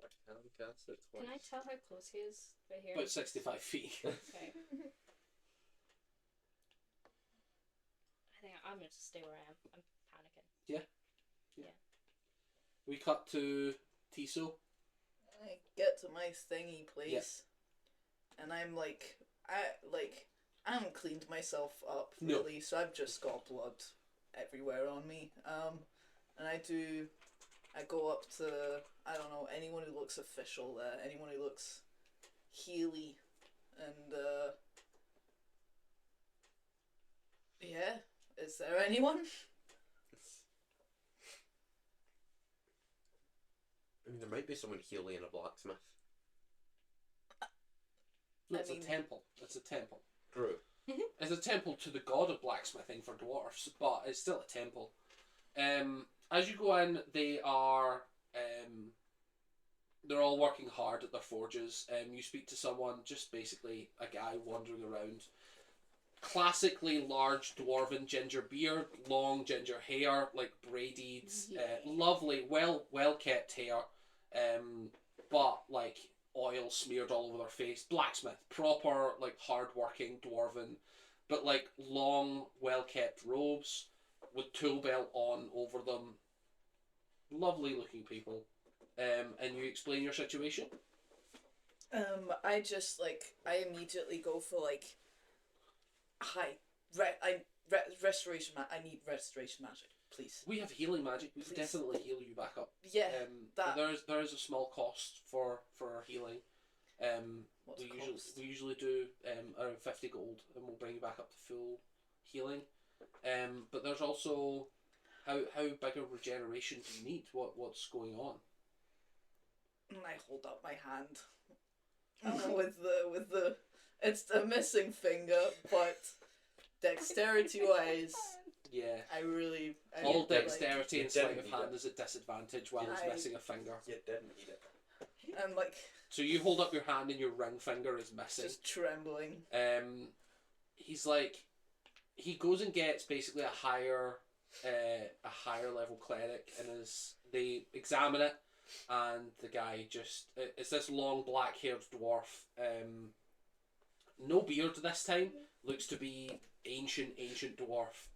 I can't cast it twice. Can I tell how close he is right here? About 65 feet. Okay. I think I'm gonna just stay where I am. I'm panicking. We cut to Tiso. I get to my thingy place, and I'm like, I haven't cleaned myself up No. really, so I've just got blood everywhere on me. And I go up to, I don't know, anyone who looks official there, anyone who looks Healy, and yeah, is there anyone? I mean, there might be someone Healy in a blacksmith. No, I it's mean- a temple. It's a temple. True. It's a temple to the god of blacksmithing for dwarfs, but it's still a temple. As you go in, they are they're all working hard at their forges. You speak to someone, just basically a guy wandering around. Classically large dwarven ginger beard, long ginger hair, like braided, lovely, well kept hair, but like oil smeared all over their face. Blacksmith, proper like hard working dwarven, but like long, well kept robes with tool belt on over them. Lovely looking people. And you explain your situation. I just I immediately go for hi, restoration. I need restoration magic, please. We have healing magic. We can Please. definitely heal you back up. Yeah, But that. there is a small cost for healing. What's we the usually cost? we usually do around 50 gold, and we'll bring you back up to full healing. But there's also how big a regeneration do you need? What's going on? And I hold up my hand with the it's a missing finger, but dexterity wise, Yeah. I really All like- dexterity and You sleight didn't of need hand it. is at disadvantage while he's I- missing a finger. You didn't need it. I'm like So you hold up your hand and your ring finger is missing. just trembling. He's like, he goes and gets basically a higher level cleric, and they examine it, and the guy it's this long black haired dwarf, no beard this time, looks to be ancient dwarf.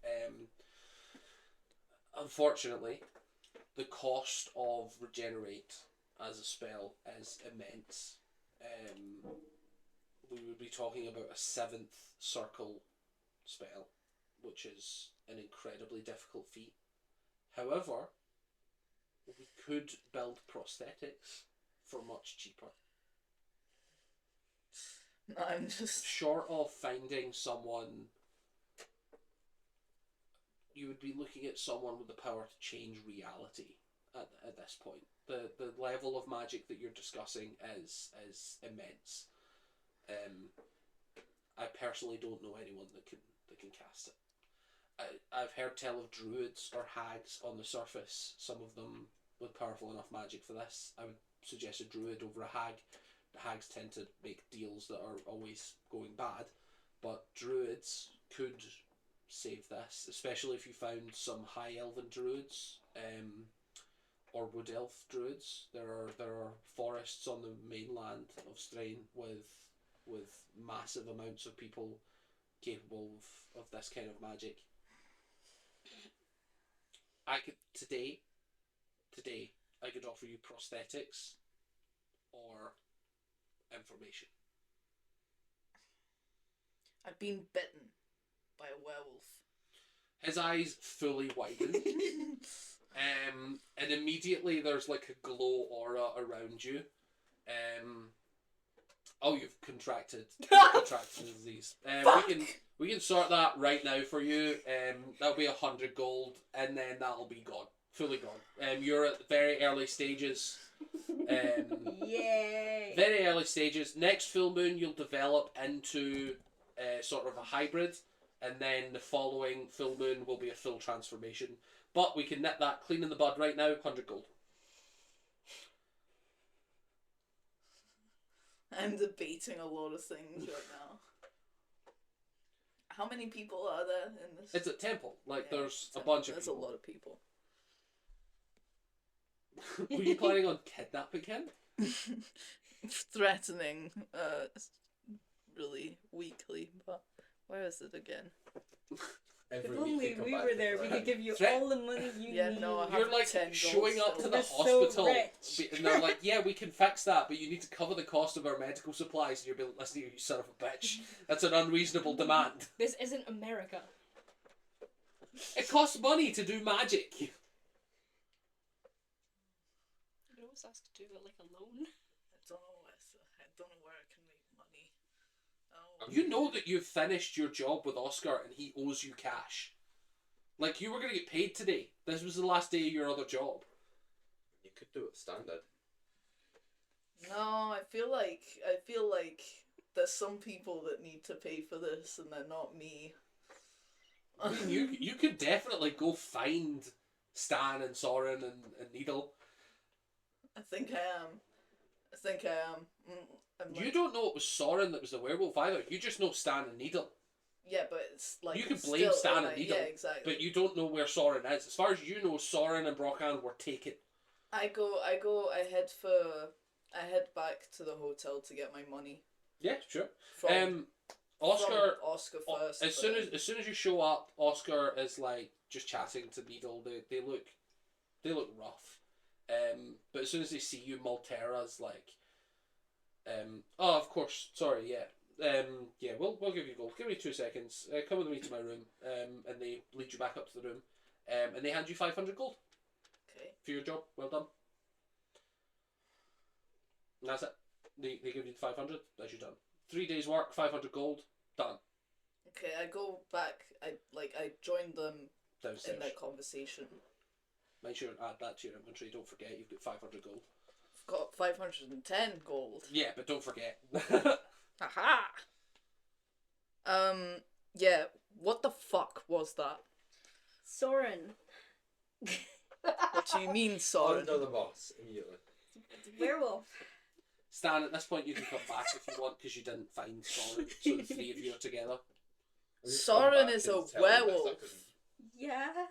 Unfortunately, the cost of regenerate as a spell is immense. We would be talking about a 7th circle spell, which is an incredibly difficult feat. However, we could build prosthetics for much cheaper. I'm just Short of finding someone, you would be looking at someone with the power to change reality at this point. The level of magic that you're discussing is immense. I personally don't know anyone that can cast it. I've heard tell of druids or hags on the surface, some of them with powerful enough magic for this. I would suggest a druid over a hag. The hags tend to make deals that are always going bad, but druids could save this, especially if you found some high elven druids, or wood elf druids. There are forests on the mainland of Strain with massive amounts of people capable of this kind of magic. I could today I could offer you prosthetics or information. I've been bitten by a werewolf. His eyes fully widen. And immediately there's like a glow aura around you. Oh, you've contracted the disease. We can sort that right now for you. That'll be 100 gold, and then that'll be gone, fully gone. You're at the very early stages. Yay! Very early stages. Next full moon, you'll develop into sort of a hybrid, and then the following full moon will be a full transformation. But we can nip that clean in the bud right now. 100 gold. I'm debating a lot of things right now. How many people are there in this? It's a temple. Like, Yeah, there's a bunch of There's people. a lot of people. Were you planning on kidnapping him? Threatening, really weakly, but where is it again? If Every only week they come we back were to there, we Threat. could give you Threat- all the money you Yeah, need. no, I have You're like 10 gold showing up to still. the We're so hospital, rich. and they're like, "Yeah, we can fix that, but you need to cover the cost of our medical supplies." And you'll be like, "Listen, you son of a bitch, that's an unreasonable demand. This isn't America. It costs money to do magic." You can always ask to do it like a loan. I don't know where I can make money. Oh. You know that you've finished your job with Oscar, and he owes you cash. Like, you were gonna get paid today. This was the last day of your other job. You could do it standard. No, I feel like there's some people that need to pay for this, and they're not me. I mean, you could definitely go find Stan and Soren and Needle. I think I am. I'm You like- don't know it was Soren that was the werewolf either. You just know Stan and Needle. Yeah, but it's like You can it's blame still, Stan and like, Needle, Yeah, exactly. but you don't know where Soren is. As far as you know, Soren and Brockhand were taken. I head back to the hotel to get my money Yeah, sure. from Oscar. Oscar first. As soon as you show up, Oscar is like just chatting to Needle. They look rough. But as soon as they see you, Maltera's like, oh, of course, sorry, yeah. Yeah, we'll give you gold. Give me 2 seconds. Come with me to my room. And they lead you back up to the room. And they hand you 500 gold Okay. for your job. Well done. And that's it. They give you the 500. That's you done. 3 days work, 500 gold. Done. Okay, I go back. I joined them Downstairs. in their conversation. Make sure and add that to your inventory. Don't forget you've got 500 gold. I've got 510 gold. Yeah, but don't forget. Haha. Yeah. What the fuck was that? Soren. What do you mean, Soren? Under the bus immediately. It's a werewolf. Stan, at this point you can come back if you want because you didn't find Soren. So the three of you are together. I just Soren come back is and a tell them this, I werewolf. couldn't- Yeah.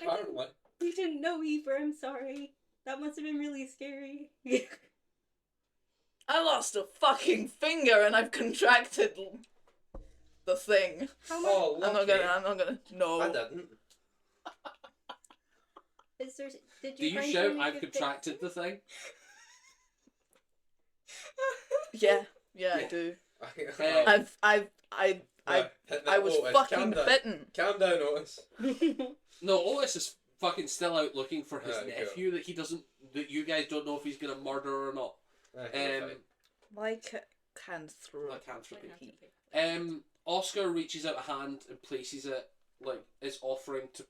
Apparently. We didn't know either, I'm sorry. That must have been really scary. I lost a fucking finger and I've contracted the thing. How much Oh, I'm not lucky. gonna. No. I didn't. is there? Did Do you you find shout, something I've to fix contracted it? the thing? Yeah, Yeah. I do. I I was fucking bitten. Calm down, Otis. No, Otis is fucking still out looking for his Yeah, cool. nephew that you guys don't know if he's gonna murder or not. Like canthropy. Lycanthropy. Oscar reaches out a hand and places it, like, is offering to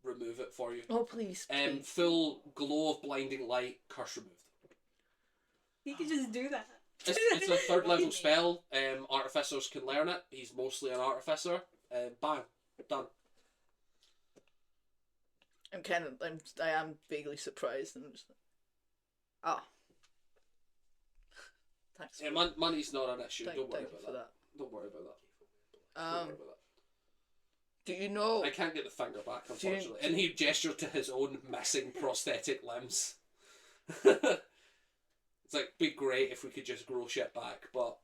remove it for you. Oh please, please. Full glow of blinding light, curse removed. You could just do that. It's a third level spell. Artificers can learn it. He's mostly an artificer. Bang, done. I am vaguely surprised and just thanks. Yeah, for- money's not an issue. thank Don't worry you about for that. Don't worry about that. Don't worry about Do you know? that. I can't get the finger back, Do you- unfortunately. And he gestured to his own missing prosthetic limbs. It's like, be great if we could just grow shit back, but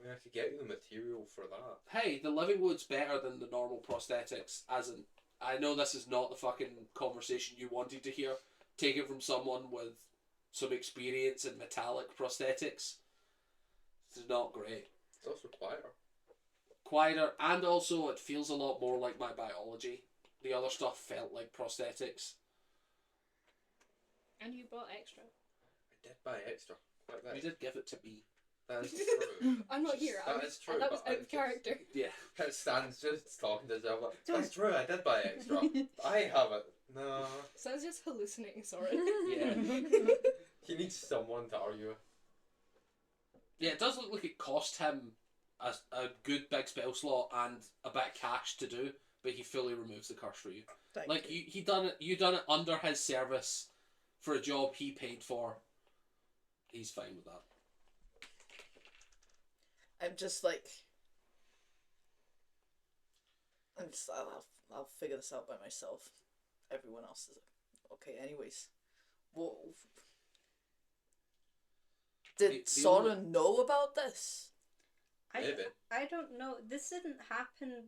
I could get you the material for that. hey, the living wood's better than the normal prosthetics. As in, I know this is not the fucking conversation you wanted to hear. Take it from someone with some experience in metallic prosthetics. It's not great. It's also quieter. Quieter, and also it feels a lot more like my biology. The other stuff felt like prosthetics. And you bought extra. I did buy extra. Like You that. did give it to me. That is true. I'm not here. That is true. That was but out of character. Yeah. Stan's just talking to himself. Like, that's true. I did buy extra. I have it. No. Sounds just hallucinating, sorry. Yeah. He needs someone to argue with. Yeah, it does look like it cost him a good big spell slot and a bit of cash to do, but he fully removes the curse for you. Thank you. You done it under his service for a job he paid for. He's fine with that. I'm just like, I'll figure this out by myself. Everyone else is okay. Anyways, what did The Sora know about this? Maybe. I don't know. This didn't happen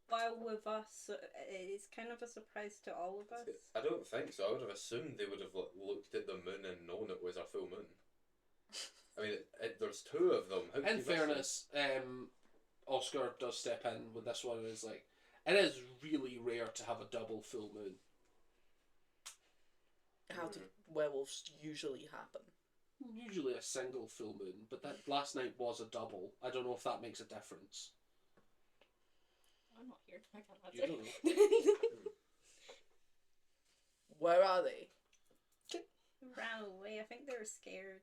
while with us, so it's kind of a surprise to all of us. I don't think so. I would have assumed they would have looked at the moon and known it was a full moon. I mean, there's two of them. How In fairness, Oscar does step in with this one and is like, it is really rare to have a double full moon. How do werewolves usually happen? Usually a single full moon, but that last night was a double. I don't know if that makes a difference. I'm not here. I can't You answer. don't know. Where are they? Ran away. I think they were scared.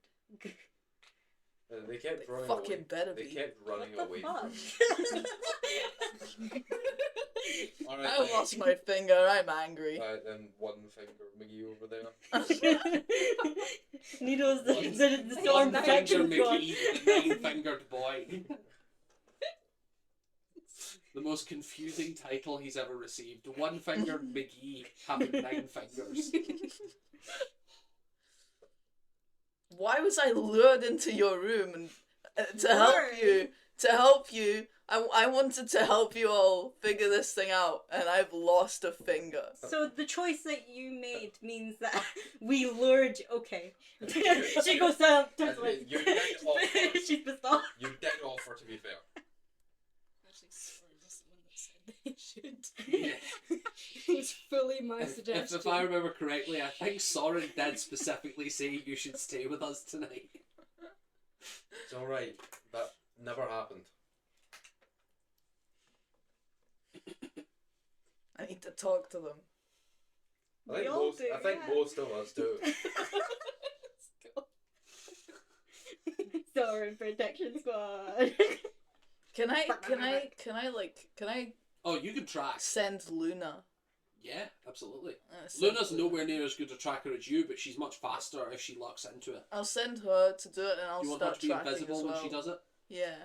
They kept They running fucking away. better They be. kept running What the away. fuck? Alright, I lost my finger. I'm angry. Right, then one finger McGee over there. Needles, the One storm finger protection squad. McGee, the nine-fingered boy. The most confusing title he's ever received. One-fingered McGee having 9 fingers. Why was I lured into your room and to help you? To help you. I wanted to help you all figure this thing out, and I've lost a finger. So the choice that you made means that we lured. Okay. She goes down. Turns away. You did offer. She's pissed off. You did offer, to be fair. Actually, Sora was the one that said they should. Yeah. It was fully my If suggestion. I remember correctly, I think Soren did specifically say you should stay with us tonight. It's alright. That never happened. I need to talk to them. We all do, I think yeah. most of us do. Storm protection squad. Can I Oh, you can track. send Luna? Yeah, absolutely. Send Luna's Luna. nowhere near as good a tracker as you, but she's much faster if she lucks into it. I'll send her to do it, and I'll You want her start to be tracking invisible as well. when she does it? Yeah.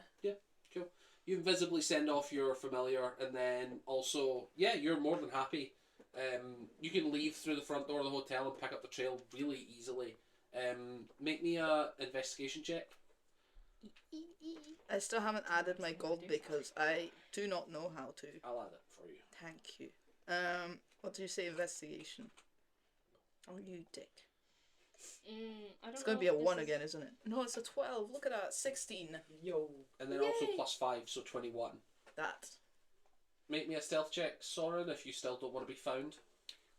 Cool. You invisibly send off your familiar, and then also, yeah, you're more than happy. You can leave through the front door of the hotel and pick up the trail really easily. Make me a investigation check. I still haven't added my gold because I do not know how to. I'll add it for you. Thank you. What did you say? Investigation. Oh, you dick. I don't It's know gonna be if a this 1 is- again, isn't it? No, it's a 12. Look at that. 16. Yo. And then also Yay. +5, so 21. That. Make me a stealth check, Soren, if you still don't want to be found.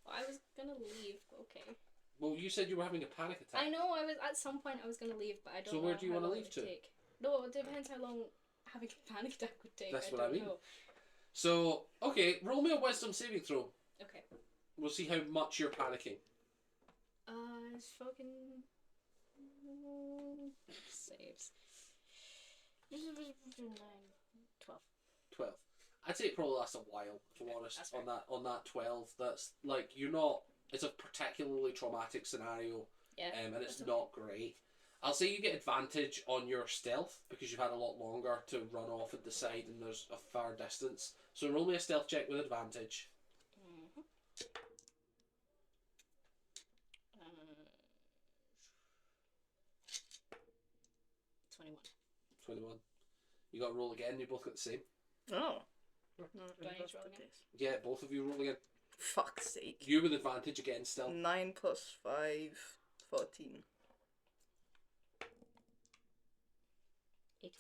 I was gonna leave, but okay. Well, you said you were having a panic attack. I know I was at some point I was gonna leave, but I don't So know. where do you how wanna long leave it to? would take. No, it depends how long having a panic attack would take. That's what don't I mean. know. So, okay, roll me a wisdom saving throw. Okay. We'll see how much you're panicking. It's fucking saves. 9, 12. 12. I'd say it probably lasts a while, if I'm honest, That's on that 12. That's, like, you're not... It's a particularly traumatic scenario, Yeah. and it's that's not great. I'll say you get advantage on your stealth, because you've had a lot longer to run off and decide, and there's a far distance. So roll me a stealth check with advantage. Mhm. 21. 21. You got to roll again, you both got the same. Oh. Do I need to roll again? Yeah, both of you roll again. Fuck's sake. You with advantage again still. 9 plus 5, 14. 18.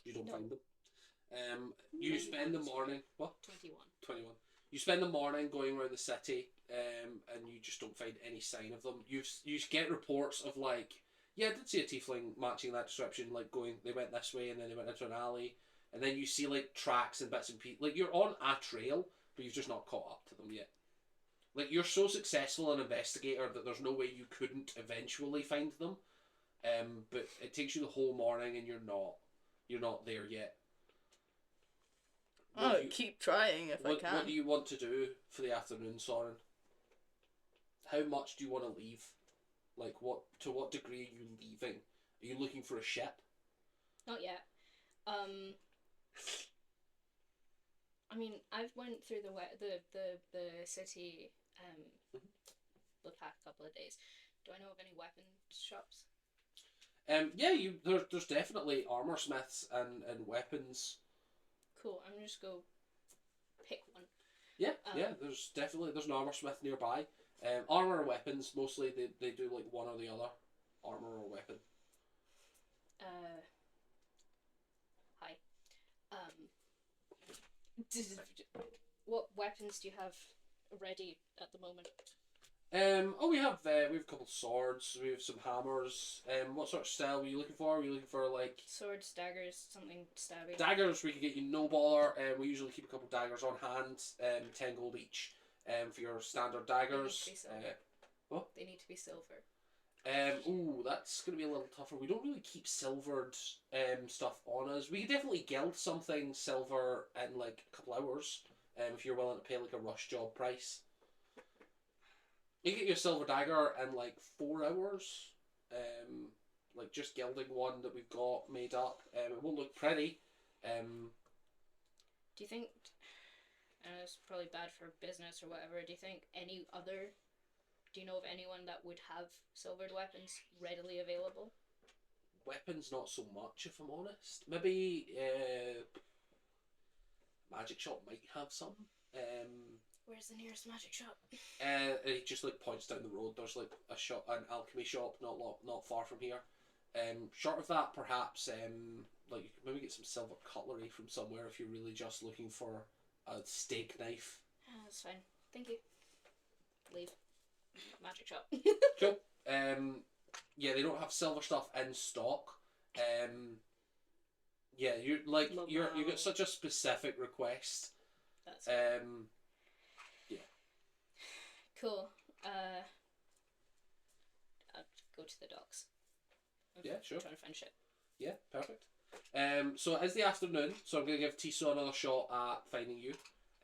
You don't No. find them. You spend the morning... What? 21. 21. You spend the morning going around the city, and you just don't find any sign of them. You get reports of, like, Yeah, I did see a tiefling matching that description, like they went this way and then they went into an alley, and then you see like tracks and bits and pieces. Like you're on a trail, but you've just not caught up to them yet. Like you're so successful an investigator that there's no way you couldn't eventually find them. But it takes you the whole morning and you're not there yet. I'll keep trying if I can. What do you want to do for the afternoon, Soren? How much do you want to leave? Like, to what degree are you leaving? Are you looking for a ship? Not yet. I mean, I've went through the city the past couple of days. Do I know of any weapon shops? Yeah, there's definitely armor smiths and weapons. Cool. I'm just go pick one. Yeah, there's an armor smith nearby. Armor or weapons, mostly they do like one or the other, armor or weapon. Hi. What weapons do you have ready at the moment? We have a couple of swords. We have some hammers. What sort of style were you looking for? Were you looking for like swords, daggers, something stabby? Daggers, we can get you no bother. We usually keep a couple of daggers on hand. 10 gold each. For your standard daggers. What? They need to be silver. That's gonna be a little tougher. We don't really keep silvered stuff on us. We can definitely gild something silver in like a couple hours. If you're willing to pay like a rush job price. You get your silver dagger in like 4 hours. Like just gilding one that we've got made up. It won't look pretty. Do you think, and it's probably bad for business or whatever, do you know of anyone that would have silvered weapons readily available? Weapons not so much, if I'm honest. Maybe magic shop might have some. Where's the nearest magic shop? It just like points down the road. There's like an alchemy shop not far from here. Short of that, perhaps like you could maybe get some silver cutlery from somewhere if you're really just looking for a steak knife. That's fine. Thank you. Leave. Magic shop. Cool. Yeah, they don't have silver stuff in stock. Yeah, you got such a specific request. That's yeah. Cool. I'll go to the docks. Yeah, sure. Trying to find ship. Yeah, perfect. So it is the afternoon, so I'm going to give Tiso another shot at finding you.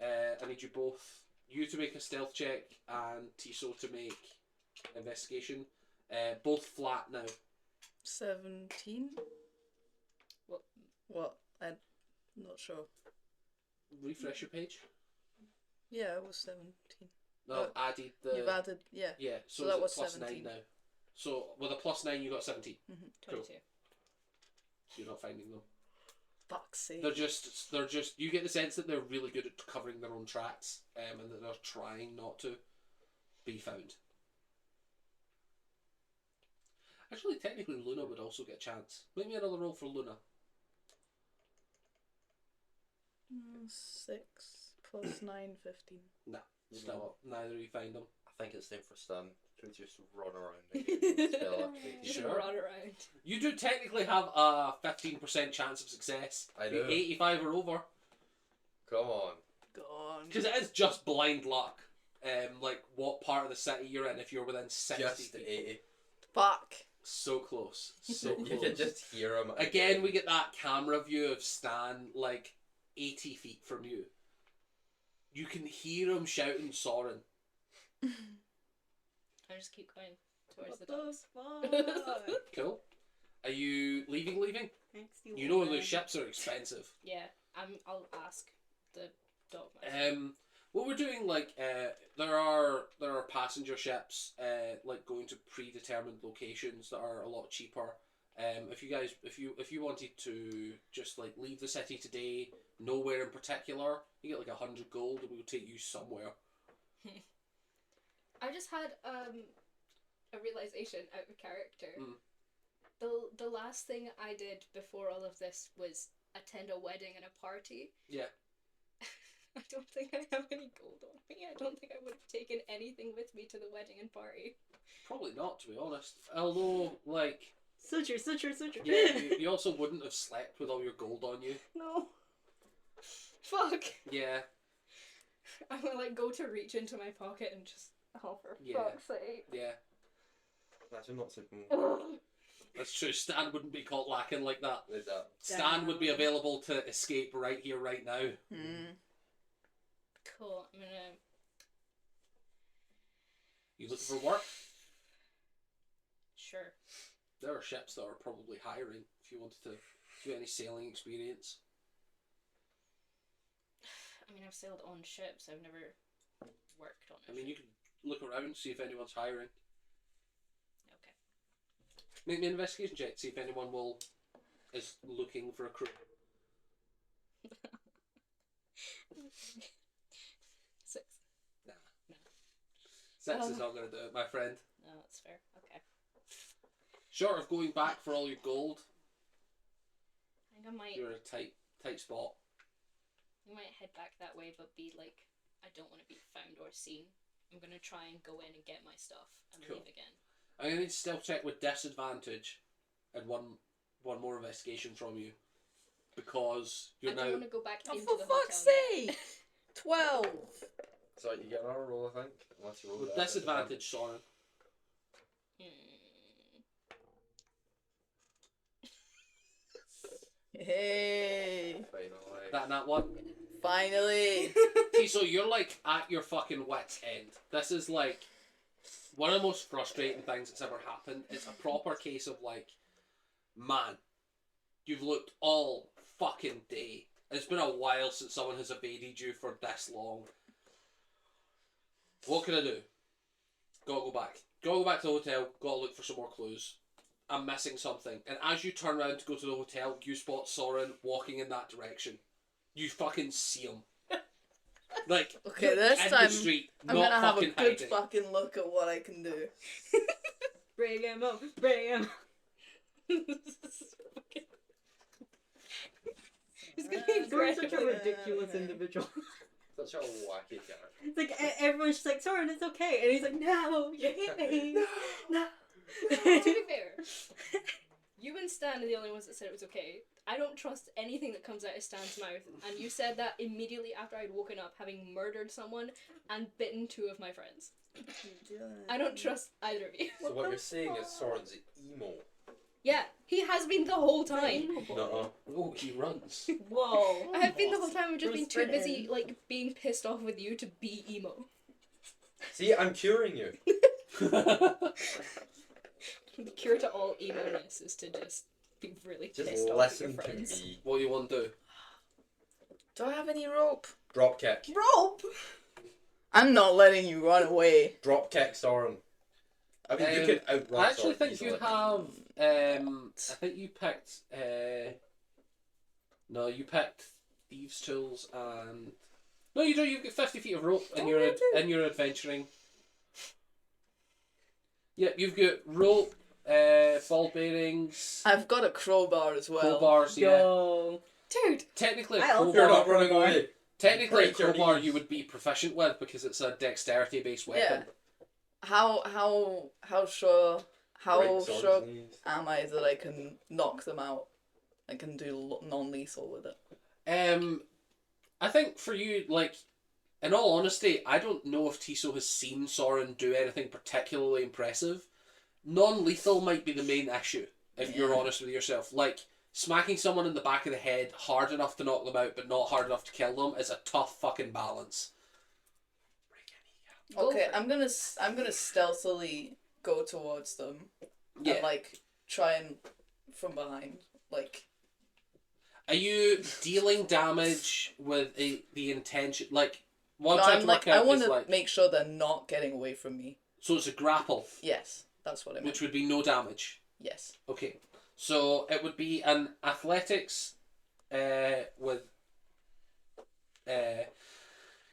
I need you to make a stealth check and Tiso to make investigation. Both flat now. 17? What? I'm not sure. Refresh your page. Yeah, it was 17. No, added the... You've added, yeah. Yeah, so that was plus 17. 9 now. So with a plus 9 you got 17. 22. So you're not finding them. Fuck's sake. They're just you get the sense that they're really good at covering their own tracks, and that they're trying not to be found. Actually, technically Luna would also get a chance. Make me another roll for Luna. 6 plus 9, 15. Nah, still neither of you find them. I think it's time for Stan to just run around and get spell activated. Sure. Run around. You do technically have a 15% chance of success. I do. 85 or over. Come on. Gone. Because it is just blind luck. Like what part of the city you're in if you're within 60 Just feet. 80. Fuck. So close. So close. You can just hear him. Again, we get that camera view of Stan like 80 feet from you. You can hear him shouting Soren. I just keep going towards What the the docks. fuck? Cool. Are you leaving? Thanks, you You know woman. those ships are expensive. Yeah, I'll ask the dock. What we're doing, like, there are passenger ships, like going to predetermined locations that are a lot cheaper. If you wanted to just like leave the city today, nowhere in particular, you get like 100 gold, and we'll take you somewhere. I just had a realization out of character. Mm. The last thing I did before all of this was attend a wedding and a party. Yeah. I don't think I have any gold on me. I don't think I would have taken anything with me to the wedding and party. Probably not, to be honest. Although, like, Suture. Yeah, you also wouldn't have slept with all your gold on you. No. Fuck. Yeah. I would like go to reach into my pocket and just. Oh, for Yeah. fuck's sake. Yeah. Imagine not sleeping. That's true. Stan wouldn't be caught lacking like that. With that. Stan would be available to escape right here, right now. Cool. I'm gonna. You looking for work? Sure. There are ships that are probably hiring if you wanted to do any sailing experience. I mean, I've sailed on ships. I've never worked on it. I mean, you can look around, see if anyone's hiring. Okay. Make me an investigation check, see if anyone is looking for a crew. 6. Nah. No. 6 is not going to do it, my friend. No, that's fair. Okay. Short of going back for all your gold, I think I might. you're in a tight spot. I might head back that way, but be like, I don't want to be found or seen. I'm gonna try and go in and get my stuff and Cool. leave again. I'm going to need to stealth check with disadvantage and one more investigation from you. Because you're I now... don't want to go back Oh, into for the fuck's hotel yet. sake! 12! So you get another roll, I think. Unless you roll With that. disadvantage, Soren. Hey! Finally. That one. Finally! So you're like at your fucking wit's end. This is like one of the most frustrating things that's ever happened. It's a proper case of like, man, you've looked all fucking day. It's been a while since someone has evaded you for this long. What can I do? Gotta go back. Gotta go back to the hotel. Gotta look for some more clues. I'm missing something. And as you turn around to go to the hotel, you spot Soren walking in that direction. You fucking see him. Like, Okay, you're this in time the street, I'm not gonna have a fucking good hiding. fucking look at what I can do. Bring him up. Bring him. It's gonna be Soren's such a incredible. ridiculous individual. Such a wacky character. It's like everyone's just like, Soren, it's okay, and he's like, no, you hate me. No. To be fair, you and Stan are the only ones that said it was okay. I don't trust anything that comes out of Stan's mouth, and you said that immediately after I'd woken up, having murdered someone and bitten 2 of my friends. I don't trust either of you. So what you're saying is Soren's emo. Yeah, he has been the whole time. Nuh-uh. Oh, he runs. Whoa. I have been the whole time. I've just been too Sprinting. busy, like, being pissed off with you to be emo. See, I'm curing you. The cure to all emo-ness is to just be really Just pissed off at your listen to friends. me. What do you want to do? Do I have any rope? Drop kick. Rope? I'm not letting you run away. Drop kick Soren. I mean, you could outrun I actually Soren think easily. you have. I think you picked. No, you picked thieves' tools and. No, you do. You've got 50 feet of rope in Oh, your I do. in your adventuring. Yep, you've got rope, ball bearings, I've got a crowbar as well. crowbars. Yeah, Yo. Dude, technically, a I also You're crowbar. not running away. Technically, a Break your crowbar knees. you would be proficient with because it's a dexterity-based weapon. Yeah. How sure Break Soren's knees. am I that I can knock them out? I can do non-lethal with it. I think for you, like, in all honesty, I don't know if Tiso has seen Soren do anything particularly impressive. Non-lethal might be the main issue, if you're Yeah. honest with yourself. Like, smacking someone in the back of the head hard enough to knock them out, but not hard enough to kill them is a tough fucking balance. Go Okay, for it. I'm gonna stealthily go towards them Yeah. and like try and from behind, like Are you dealing damage with the intention? Like, what I'm no, trying I'm to like work out I want is to like, make sure they're not getting away from me. so it's a grapple, Yes, that's what I meant. which would be no damage. Yes. Okay, so it would be an athletics, with,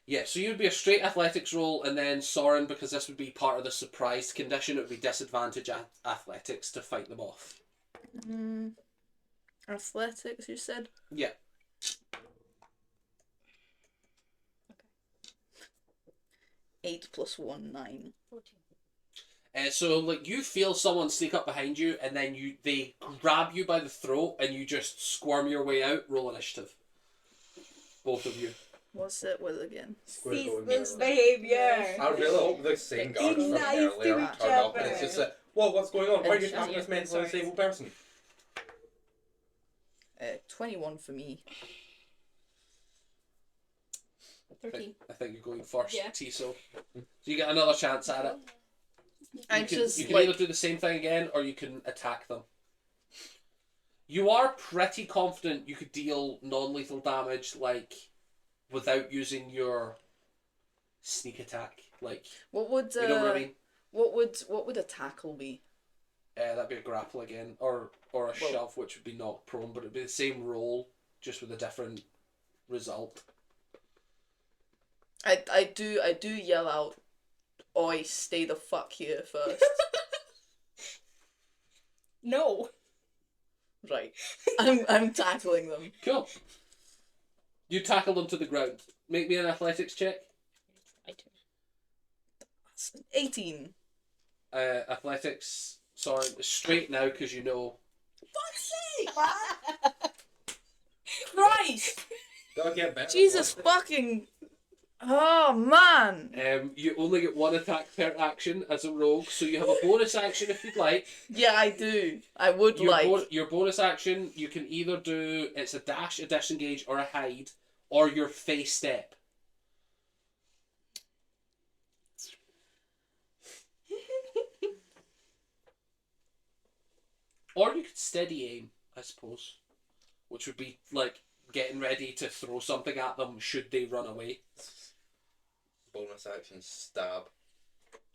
yeah. So you'd be a straight athletics roll, and then Soren, because this would be part of the surprised condition, it would be disadvantage athletics to fight them off. Athletics, you said? Yeah. 8 + 1, 9. 14. So like you feel someone sneak up behind you, and then they grab you by the throat, and you just squirm your way out. Roll initiative. Both of you. What's it with again? Ceaseless behaviour. I really hope the same guards Be from nice to earlier each turn up and other. it's just like, whoa, what's going on? Why are you And attacking this mentally disabled person? 21 for me. 13. I think you're going first, Yeah. Tiso. So you get another chance at it. You can either do the same thing again, or you can attack them. You are pretty confident you could deal non-lethal damage, like, without using your sneak attack. Like, What would you know what I mean? what would a tackle be? That'd be a grapple again, or a shove, which would be knocked prone, but it'd be the same roll, just with a different result. I do yell out, "Oi, stay the fuck here first." No. Right. I'm tackling them. Cool. You tackle them to the ground. Make me an athletics check. I do. 18. Athletics. Sorry, straight now because you know. Fuck's sake, man! Christ! Gotta get better. Jesus fucking... Oh, man! You only get one attack per action as a rogue, so you have a bonus action if you'd like. Yeah, I do. I would Your bonus action, you can either do, it's a dash, a disengage, or a hide, or your face step. Or you could steady aim, I suppose, which would be like getting ready to throw something at them should they run away. Bonus action stab.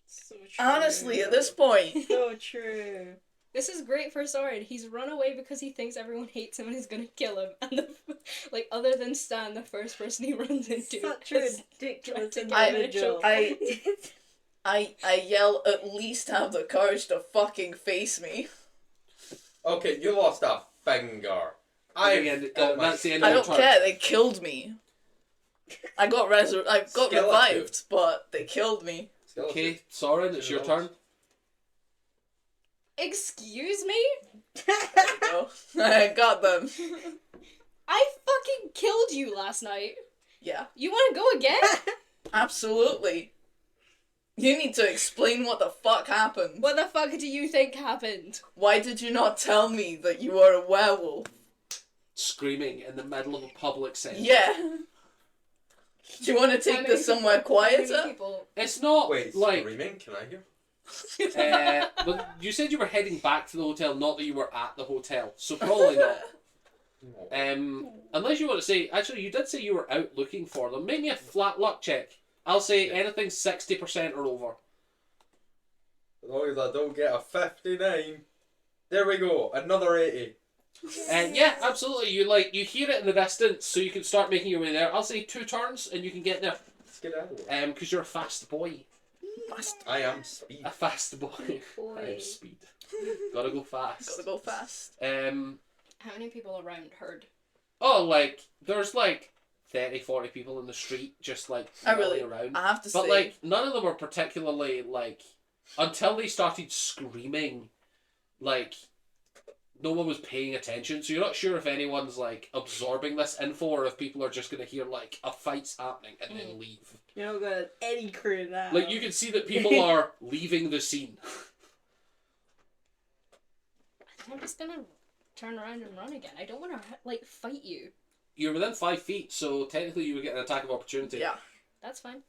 So true. Honestly, at this point... So true. This is great for Soren. He's run away because he thinks everyone hates him and is gonna kill him. And like, other than Stan, the first person he runs into Such is a ridiculous individual. I yell, "At least have the courage to fucking face me." Okay, you lost a finger. Again, that's the end I of don't your turn. care, they killed me. I got Skeleton. revived, but they killed me. Okay, Soren, it's your turn. Excuse me? No, I got them. I fucking killed you last night. Yeah, You wanna go again? absolutely. You need to explain what the fuck happened. What the fuck do you think happened? Why did you not tell me that you were a werewolf? Screaming in the middle of a public centre. Yeah. Do you want to take this somewhere quieter? It's not Wait, like... screaming? Can I hear? Well, you said you were heading back to the hotel, not that you were at the hotel. So probably not. Unless you want to say... Actually, you did say you were out looking for them. Make me a flat luck check. I'll say anything 60% or over. As long as I don't get a 59. There we go, another 80. Yeah, absolutely. You hear it in the distance, so you can start making your way there. I'll say 2 turns, and you can get there. Skedaddle. Because you're a fast boy. I am speed. A fast boy. I am speed. Gotta go fast. Gotta go fast. How many people around heard? Oh, like, there's like 30, 40 people in the street just like rolling around. I have to But say... like, none of them were particularly like, until they started screaming, like, no one was paying attention. So you're not sure if anyone's like absorbing this info or if people are just going to hear like a fight's happening and then leave. You're not gonna any crew now. Like, you can see that people are leaving the scene. I'm just gonna turn around and run again. I don't want to like fight you. You're within 5 feet, so technically you would get an attack of opportunity. Yeah. That's fine.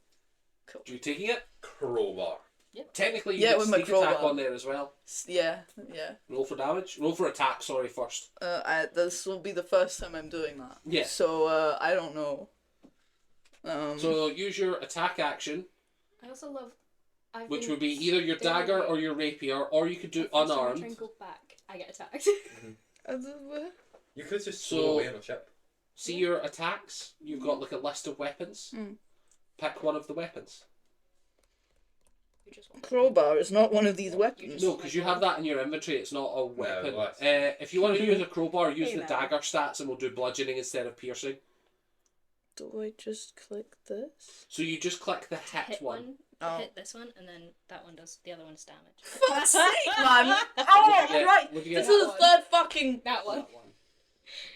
Cool. Are you taking it? Crowbar. Technically you Yeah, get with my sneak attack crowbar. on there as well. Yeah. Roll for damage. Roll for attack, sorry, first. This will be the first time I'm doing that. Yeah. So, I don't know. So use your attack action, I also love. which would be either your dagger or your rapier, or you could do Try and unarmed. go back. I get attacked. You could just So- slow away on a ship. See your attacks? You've got like a list of weapons. Mm. Pick one of the weapons. You just want Crowbar is not one of these weapons. No, because you have that in your inventory, it's not a weapon. well, If you want to use a crowbar, use Hey, the man. dagger stats and we'll do bludgeoning instead of piercing. Do I just click this? So you just click the hit hit one. one. Oh. hit this one, and then that one does the other one's damage. Fuck's sake, man! Oh, Yeah, right! what'd you This get? is the third fucking... That one. That one.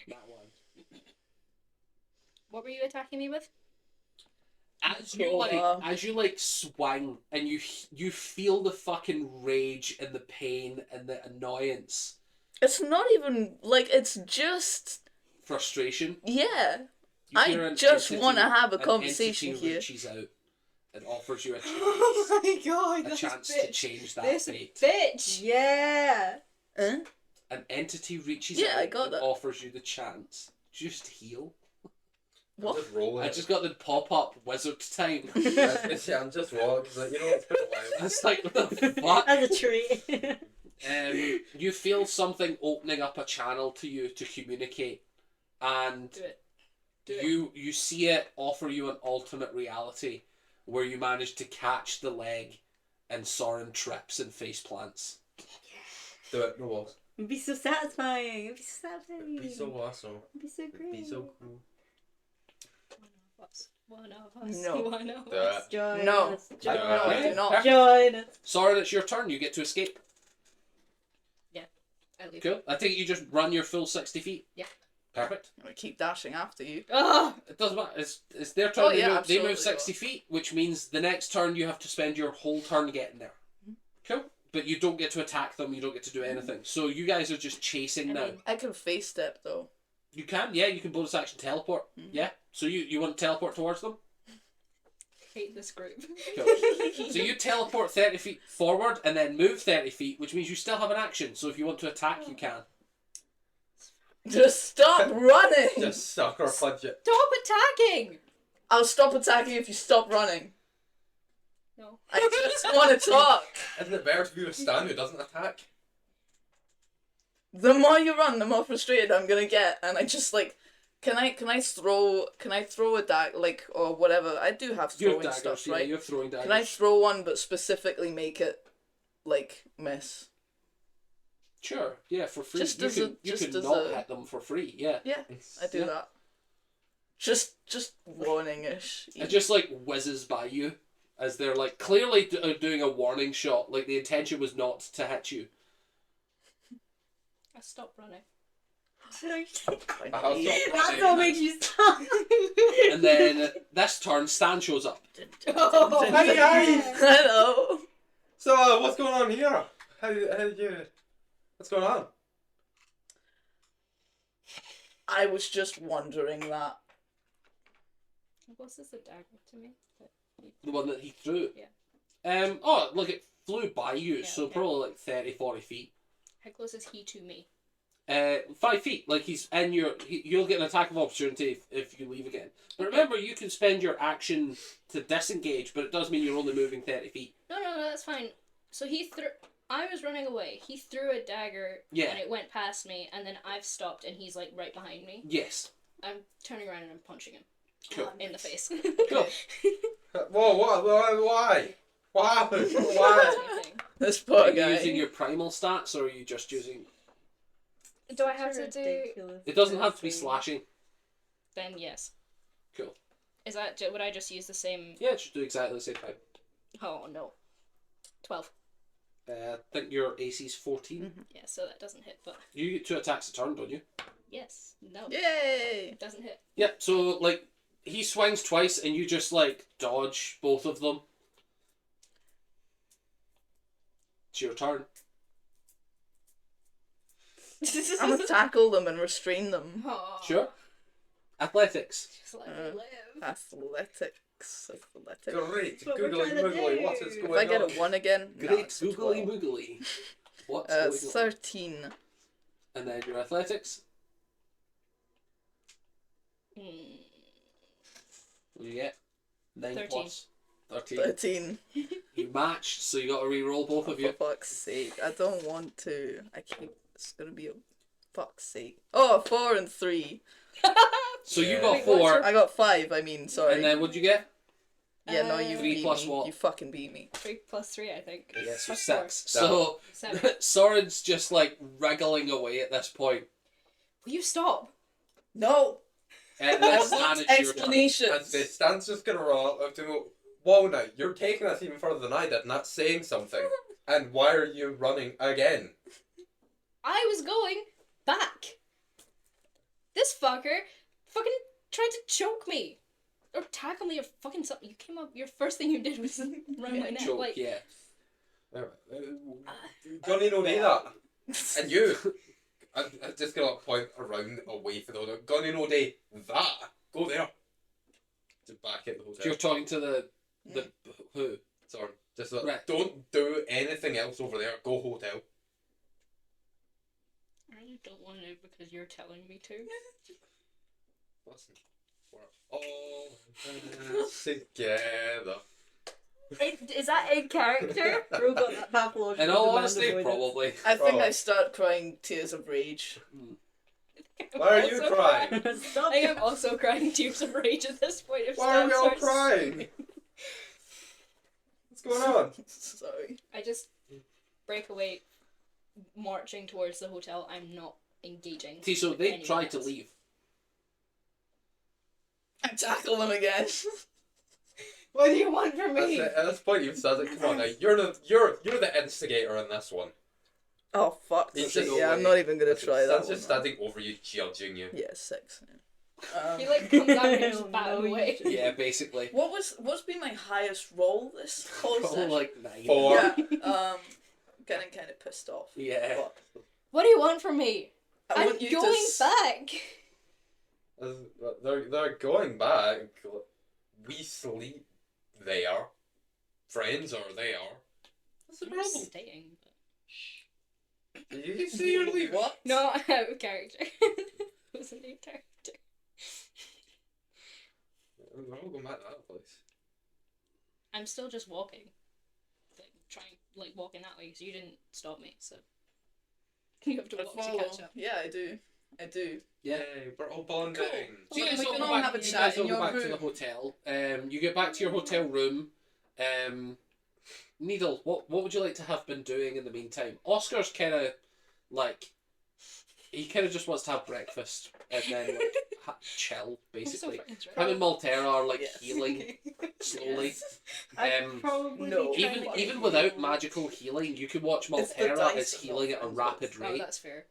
That one. What were you attacking me with? As you like swing and you feel the fucking rage and the pain and the annoyance, It's not even, like, it's just... frustration. Yeah. You hear I an just entity- want to have a an conversation entity here. reaches out and offers you a chance, Oh my god, a chance to change that fate. bitch! Yeah. Huh? An entity reaches Yeah, out I got and that. offers you the chance. Just heal. What? Just roll I it. just got the pop-up wizard time. I'm just walking. Like, you know, it's been a while. It's like, what the fuck? As a treat. You feel something opening up a channel to you to communicate, and Do it. Do it. you see it offer you an alternate reality where you manage to catch the leg and Soren trips and face plants. Do it. No walls. It'd be so satisfying. It'd be so satisfying. It'd be so awesome. It'd be so It'd great. be so cool. One of us. No. One of Do us. it. Join No. us. No, Join I do us. not. Join us. Soren, it's your turn. You get to escape. I leave. Cool. I think you just run your full 60 feet. Yeah. Perfect. I'm gonna keep dashing after you. Oh! It doesn't matter. It's their turn. Oh, They yeah, move- they absolutely. move 60 feet, which means the next turn you have to spend your whole turn getting there. Cool. But you don't get to attack them. You don't get to do anything. So you guys are just chasing now. I can face step though. You can, yeah. You can bonus action teleport. Yeah. So you want to teleport towards them? Hate this group. Cool. So you teleport 30 feet forward and then move 30 feet, which means you still have an action. So if you want to attack, you can. Just stop running! Just sucker punch it. Stop attacking! I'll stop attacking if you stop running. No. I just want to talk. Isn't it better to be with Stan who doesn't attack? The more you run, the more frustrated I'm gonna get, and I just like, can I throw a dagger, like, or whatever? I do have You have throwing daggers, stuff, yeah, right? you have throwing daggers. Can I throw one but specifically make it like miss? Sure, yeah, for free. Just you as can, a- you just can as not a- hit them for free, yeah. Yeah, I do Yeah. that. Just warning-ish. It just like whizzes by you as they're like clearly doing a warning shot. Like the intention was not to hit you. I stopped running. I'll stop That's what makes you stop. And then this turn, Stan shows up. Oh, Hey guys! Hello. So, what's going on here? How did you... What's going on? I was just wondering that. Was this a dagger to me? The one that he threw. Yeah. Oh, look, it flew by you, Yeah, so okay. probably like 30, 40 feet. How close is he to me? 5 feet. Like he's in your... you'll get an attack of opportunity if you leave again. But remember, you can spend your action to disengage, but it does mean you're only moving 30 feet. No, that's fine. So he threw... I was running away. He threw a dagger, Yeah. and it went past me, and then I've stopped, and he's, like, right behind me. Yes. I'm turning around and I'm punching him. Cool. In the face. Cool. Whoa, why? What happened? Why? Anything. This Are poor you guy. using your primal stats, or are you just using... Do I have to do... Ridiculous. It doesn't have to be slashing. Then yes. Cool. Is that... Would I just use the same... Yeah, just do exactly the same thing. Oh, no. 12. I think your AC's 14. Yeah, so that doesn't hit, but... You get 2 attacks a turn, don't you? Yes. No. Yay! It doesn't hit. Yeah, so, like, he swings twice and you just, like, dodge both of them. It's your turn. I'm gonna tackle them and restrain them. Oh. Sure. Athletics. Just let me Uh, live. Athletics. Great. What we're Googly trying to moogly, do. what is If going I get on? a 1 again, no, Great it's a googly 12. moogly. What's going on? 13. And then your athletics. Hmm. What do you get? 9 13. plus 13. 13. You match, so you got to re-roll both of you. For fuck's sake. I don't want to. I keep. It's gonna be a fuck's sake. Oh, 4 and 3. So you Yeah. got Wait, what's 4, your- I got 5, I mean, sorry. and then what'd you get? Yeah, no, you 3 beat plus me. what? You fucking beat me. 3 plus 3, I think. Yes, so Plus 6. four. So 7. Soren's just like wriggling away at this point. Will you stop? No! And I this want managed your turn. explanations! And Stan's just gonna run up to go, Well, now, you're taking this even further than I did, and that's saying something. And why are you running again? I was going back. This fucker fucking tried to choke me. Or tackle me or fucking something. You came up, your first thing you did was run my neck. Joke, Like, yeah. Johnny don't do that. And you, I just gonna point around away from the hotel. Gunny no day that. Go there. Just back at the So hotel. you're talking to the who? Sorry. Just like, Right. don't do anything else over there. Go hotel. I just don't want to because you're telling me to. Listen. We're all in this together. Is that in character? Bro got that pathological In all demand honesty, avoidance. probably. I think Oh. I start crying tears of rage. Why are you Also crying? Stop. I am also crying tears of rage at this point. If Why are Stan we all starts- crying? What's going on? Sorry. I just break away, marching towards the hotel. I'm not engaging. See, so with they anyone tried to else. leave. I tackle them again. What do you want from That's me? it. At this point, you've said it. Come on now. You're the instigator in this one. Oh fuck. It's Okay, just- yeah, I'm not even gonna Listen, try that Stan's one. just standing over you, judging you. Yeah, 6. He like comes out and just Oh, bat no, away. you- Yeah, basically. What's been my highest roll this whole Probably session? like 9. 4. Yeah, getting kind of pissed off. Yeah. But What do you want from me? I I'm want you going to back. They're going back. We sleep there. Friends are there. What's the I'm problem? staying. Did you say you're leaving? What? No, out of character. It was a new character. We're all going back to that place. I'm still just walking. Like walking that way, so you didn't stop me, so. You have to I walk to follow. catch up. Yeah, I do. Yeah. Yay, we're all bonding. Cool. So you Okay, guys we all can go all back, have a you chat guys all in go your back to the room. hotel. You get back to your hotel room. Needle, what would you like to have been doing in the meantime? Oscar's kind of like, he kind of just wants to have breakfast and then like chill, basically. Him and Maltera are like Yes. healing slowly. I'd probably no. be trying Even to even get without healed. magical healing, you could watch It's the Maltera dice is that healing at a Maltera's rapid Oh, rate. that's fair.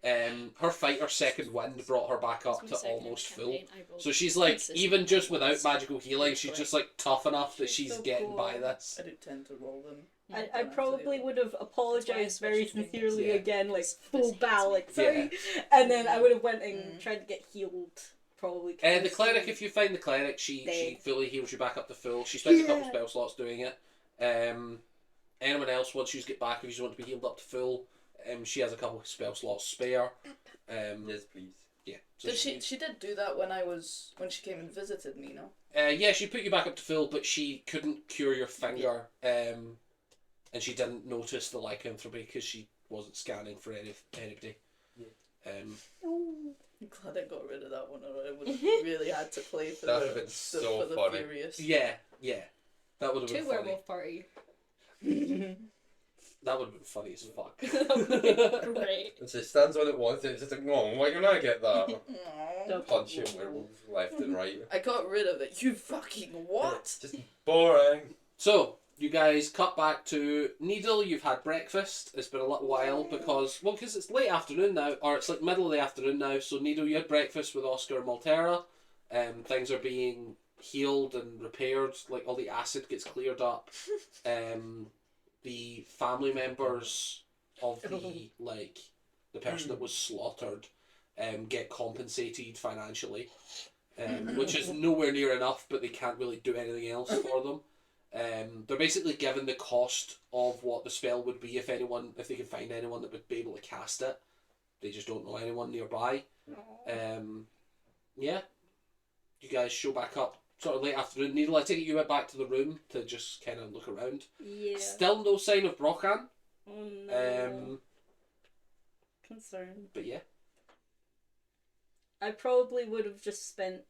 Her fighter second wind brought her back up I was to gonna say, almost in full. campaign, I rolled So she's like, consistently even just without once. magical healing, she's just like tough enough that She's she's so getting cool. by this. I do tend to roll them. I probably would have apologized very switched between sincerely Yeah. again, like This full hates bow, me. like sorry, and then I would have went and Mm. tried to get healed. Probably. The cleric, if you find the cleric, she Dead. fully heals you back up to full. She spends a couple Yeah. spell slots doing it. Anyone else, once you get back, if you want to be healed up to full, she has a couple of spell slots spare. Yes, please. Yeah. So Did she did do that when she came and visited me, no? yeah, she put you back up to full, but she couldn't cure your finger, and she didn't notice the lycanthropy because she wasn't scanning for anybody. I'm glad I got rid of that one, or I would have really had to play for That the, would've been so for the funny. Furious. Yeah, that would have been Two funny. werewolf party. That would have been funny as fuck. Great. And she stands on it once, and it's just like, no, why can I get that? Aw. Punching werewolves left and right. I got rid of it. You fucking what? Just boring. So, you guys cut back to Needle. You've had breakfast. It's been a little while because it's late afternoon now, or it's like middle of the afternoon now. So, Needle, you had breakfast with Oscar and Maltera. Things are being healed and repaired. Like, all the acid gets cleared up. The family members of the person that was slaughtered get compensated financially, which is nowhere near enough, but they can't really do anything else for them. They're basically given the cost of what the spell would be if they could find anyone that would be able to cast it. They just don't know anyone nearby. Yeah. You guys show back up sort of late afternoon. Needle, I take it you went back to the room to just kind of look around. Yeah. Still no sign of Brochan. Oh no. Um, Concern. but yeah. I probably would have just spent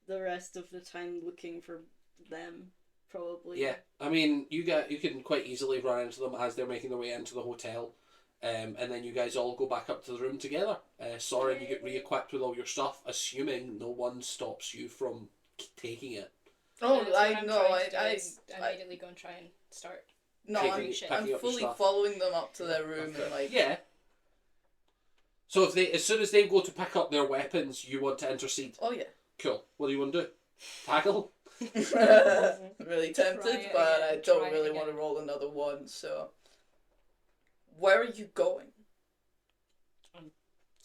the rest of the time looking for them. Probably. Yeah, I mean, you can quite easily run into them as they're making their way into the hotel, and then you guys all go back up to the room together. Soren, you get re-equipped with all your stuff, assuming no one stops you from taking it. Oh, That's what I I'm know. trying to do, is I immediately go and try and start. no, Picking- shit. I'm picking up your fully stuff. following them up to their room and like. Yeah. So if as soon as they go to pick up their weapons, you want to intercede. Oh yeah. Cool. What do you want to do? Tackle? Really tempted, Try it but again, I don't try it really want to again. roll another one. So, where are you going?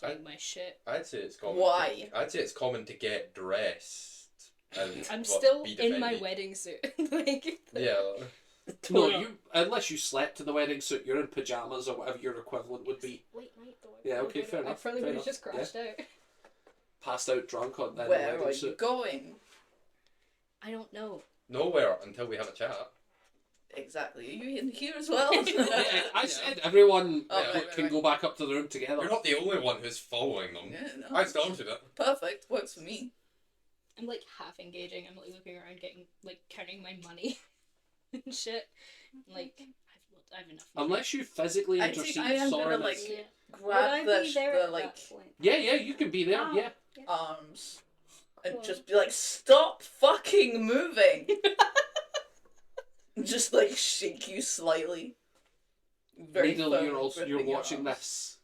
Doing my shit. I'd say it's common. Why? I'd say it's common to get dressed. And I'm what, still be in my defended. wedding suit. Like. Yeah. No, unless you slept in the wedding suit, you're in pajamas or whatever your equivalent would be. Late night though. Yeah, okay, fair enough. I probably fair would have enough. just crashed out. Passed out drunk on that Where are wedding you suit. going? I don't know. Nowhere until we have a chat. Exactly. Are you in here as well? Yeah, I said everyone Oh, right, can right. go back up to the room together. You're not the only one who's following them. Yeah, no. I started it. Perfect. Works for me. I'm like half engaging. I'm like looking around, counting my money and shit. Like I have enough money. Unless you physically I think intercede, I am Soren gonna, is- like, Yeah. Would I Grab be there at the like that point? Yeah, you can be there. Oh. Yeah. arms and Cool. just be like, stop fucking moving. Just like shake you slightly. Very Needle, firm, you're gripping your watching arms. this.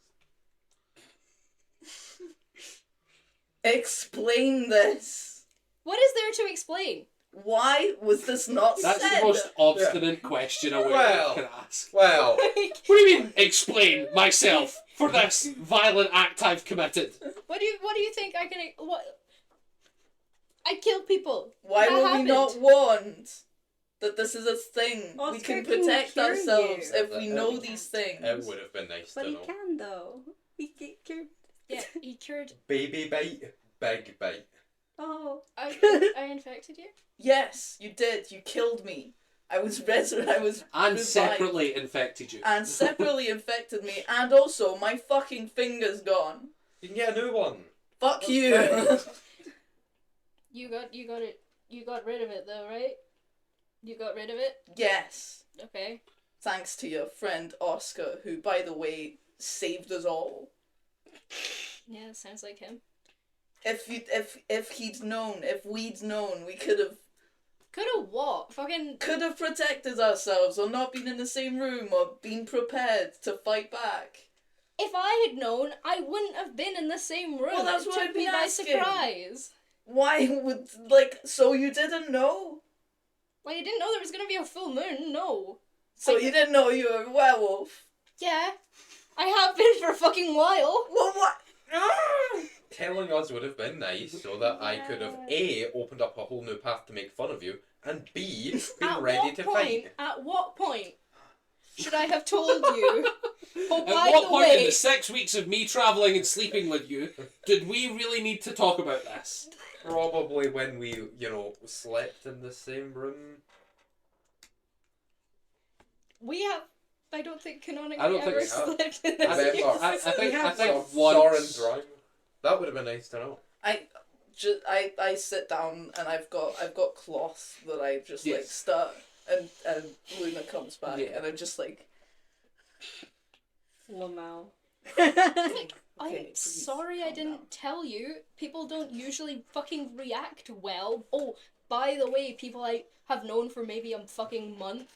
Explain this. What is there to explain? Why was this not That's said? the most obstinate question a Well. can ask. Well, Like, What do you mean, explain myself for this violent act I've committed? what do you think I can? What? I kill people. Why That were happened. we not warned that this is a thing? We Oscar can can protect cure ourselves you. if we know these things. it would have been nice But to he know. can though. He get cured. Yeah, he cured. Baby bite, big bite. Oh. I infected you. Yes, you did. You killed me. I was I was And revived. separately infected you. And separately infected me, and also my fucking finger's gone. You can get a new one. Fuck you. You got rid of it though, right? You got rid of it. Yes, Okay. thanks to your friend Oscar, who, by the way, saved us all. Yeah, sounds like him. If we'd known, we could Could've what? Fucking. have protected ourselves, or not been in the same room, or been prepared to fight back. If I had known, I wouldn't have been in the same room. Well, that's It what took I'd me be by asking. surprise. Why would so you didn't know? Like I didn't know there was gonna be a full moon. No. So you didn't know you were a werewolf? Yeah, I have been for a fucking while. Well, what? Telling us would have been nice so that I could have A, opened up a whole new path to make fun of you, and B, been At ready what to point? fight. At what point should I have told you? Oh, At by what the point in way, the 6 weeks of me travelling and sleeping with you did we really need to talk about this? Probably when we, slept in the same room. we have. I don't think canonically I don't think ever so. slept in I this. remember. I think Soren once. Drime. That would have been nice to know. I sit down and I've got cloth that I just like Yes. start and Luna comes back Yeah. and I'm just like, Lamau. okay, I'm please, sorry I calm didn't down. tell you. People don't usually fucking react well. Oh, by the way, people I have known for maybe a fucking month,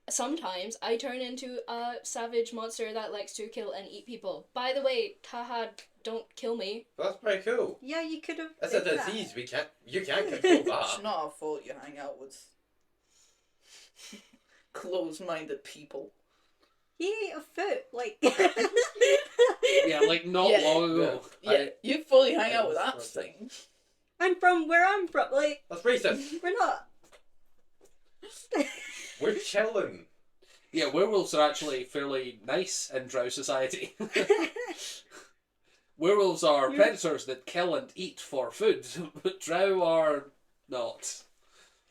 sometimes I turn into a savage monster that likes to kill and eat people. By the way, haha, don't kill me. That's pretty cool. Yeah, you could have. It's a did that. disease. You can't control It's that. not our fault you hang out with closed-minded people. He ate a foot, like. Yeah, like not Yeah. long ago. Yeah, you fully hang out with that thing. I'm from where I'm from. Like, That's racist. we're not. We're chilling. Yeah, werewolves are actually fairly nice in Drow society. Werewolves are You're- predators that kill and eat for food, but Drow are not.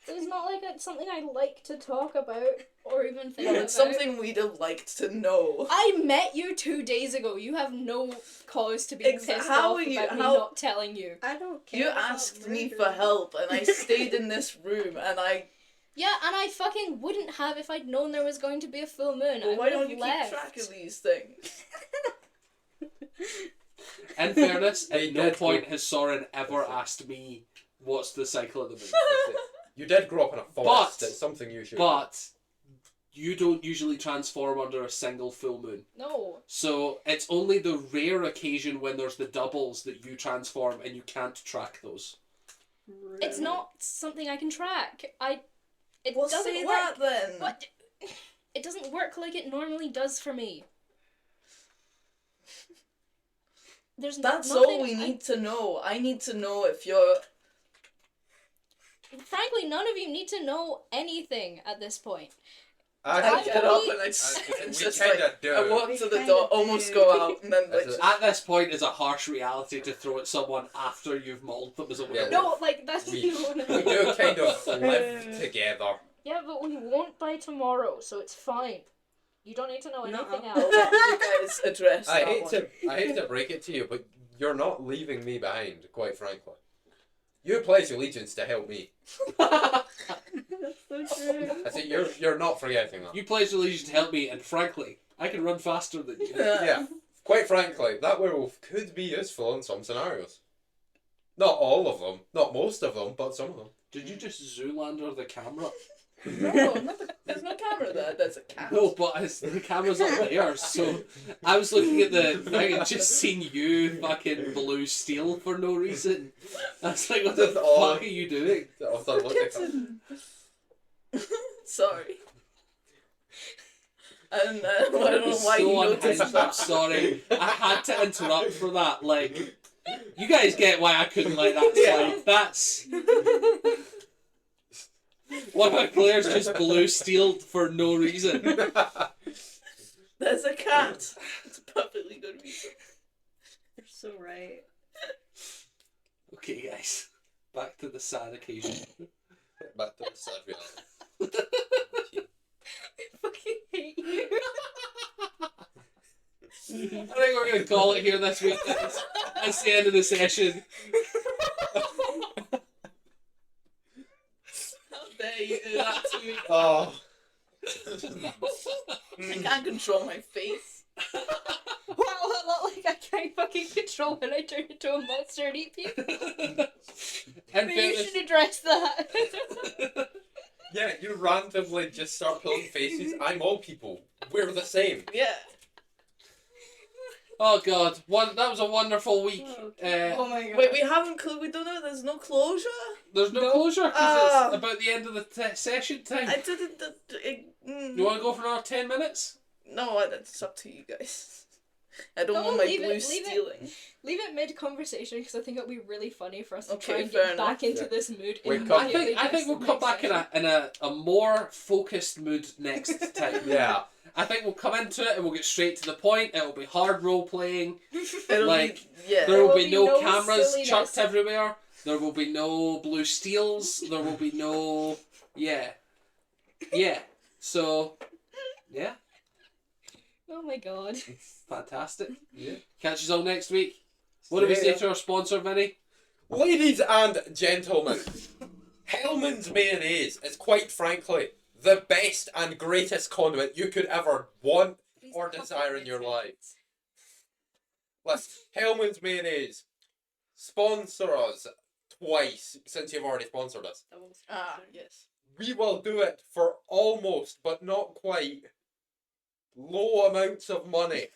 It's not like it's something I like to talk about or even think No, about. it's something we'd have liked to know. I met you 2 days ago. You have no cause to be pissed How off are you- about me how- not telling you. I don't care. You about asked me murder. for help and I stayed in this room and I... Yeah, and I fucking wouldn't have if I'd known there was going to be a full moon. Well, I why would don't have you left. keep track of these things? In fairness, They at no did point go- has Soren ever asked me What's the cycle of the moon? You did grow up in a forest. But- It's something you should. But you don't usually transform under a single full moon. No. So it's only the rare occasion when there's the doubles that you transform, and you can't track those. It's not something I can track. It Well, doesn't say work. that then. But it doesn't work like it normally does for me. There's That's nothing all we need to know. I need to know if you're. Frankly, none of you need to know anything at this point. I I get will up be- and I we just kinda like do. I walk We to the kinda door, almost do. go out, and then like That's just, At this point, is a harsh reality to throw at someone after you've mauled them as a werewolf. No, like that's We- the one. We do kind of live together. Yeah, but we won't by tomorrow, so it's fine. You don't need to know anything Nuh-uh. I'll else. let you guys address I that hate one. to break it to you, but you're not leaving me behind, quite frankly. You pledge allegiance to help me. That's so true. I say you're not forgetting that. You pledged allegiance to help me, and frankly, I can run faster than you. Yeah. Quite frankly, that werewolf could be useful in some scenarios. Not all of them, not most of them, but some of them. Did you just Zoolander the camera? No, there's no camera there. There's a cat. No, but the camera's up there, so I was looking at the thing and just seen you fucking blue steel for no reason. I was like, what the That's all. fuck are you doing? Sorry. And I don't know why So you noticed unhinged, I'm that. sorry. I had to interrupt for that. Like, you guys get why I couldn't let that Yeah. slide. That's one of my players just blue steeled for no reason. There's a cat. It's a perfectly good reason. You're so right. Okay, guys, back to the sad occasion. Back to the sad reality. I fucking hate you. I think we're going to call it here this week. That's the end of the session. How dare you do that to me? Oh. I can't control my face. Wow, I look like I can't fucking control when I turn into a monster and eat people. And Maybe you should address that. Yeah, you randomly just start pulling faces. I'm all people. We're the same. Yeah. Oh god, that was a wonderful week. Oh my god. Wait, we haven't. We don't know. There's no closure. There's no No. closure because Ah. it's about the end of the session time. I didn't. You want to go for another 10 minutes? No, it's up to you guys. I don't No, want my leave blue it, leave it. stealing. Leave it mid-conversation because I think it'll be really funny for us to Okay, try and fair get back enough. into Yeah. this mood. Wake up. I immediately think next- we'll come next back session. in a more focused mood next time. Yeah. I think we'll come into it and we'll get straight to the point. It'll be hard role playing. It'll Like, be, yeah. There will will be be no no cameras silliness. chucked everywhere. There will be no blue steels. There will be no yeah. So yeah, Oh my god. fantastic. Yeah. Catch you all next week. What do we say to our sponsor, Vinny? Ladies and gentlemen, Hellman's Mayonnaise is quite frankly the best and greatest condiment you could ever want or desire in your life. Listen, Hellman's Mayonnaise, sponsor us twice since you've already sponsored us. Ah, yes. We will do it for almost, but not quite, low amounts of money.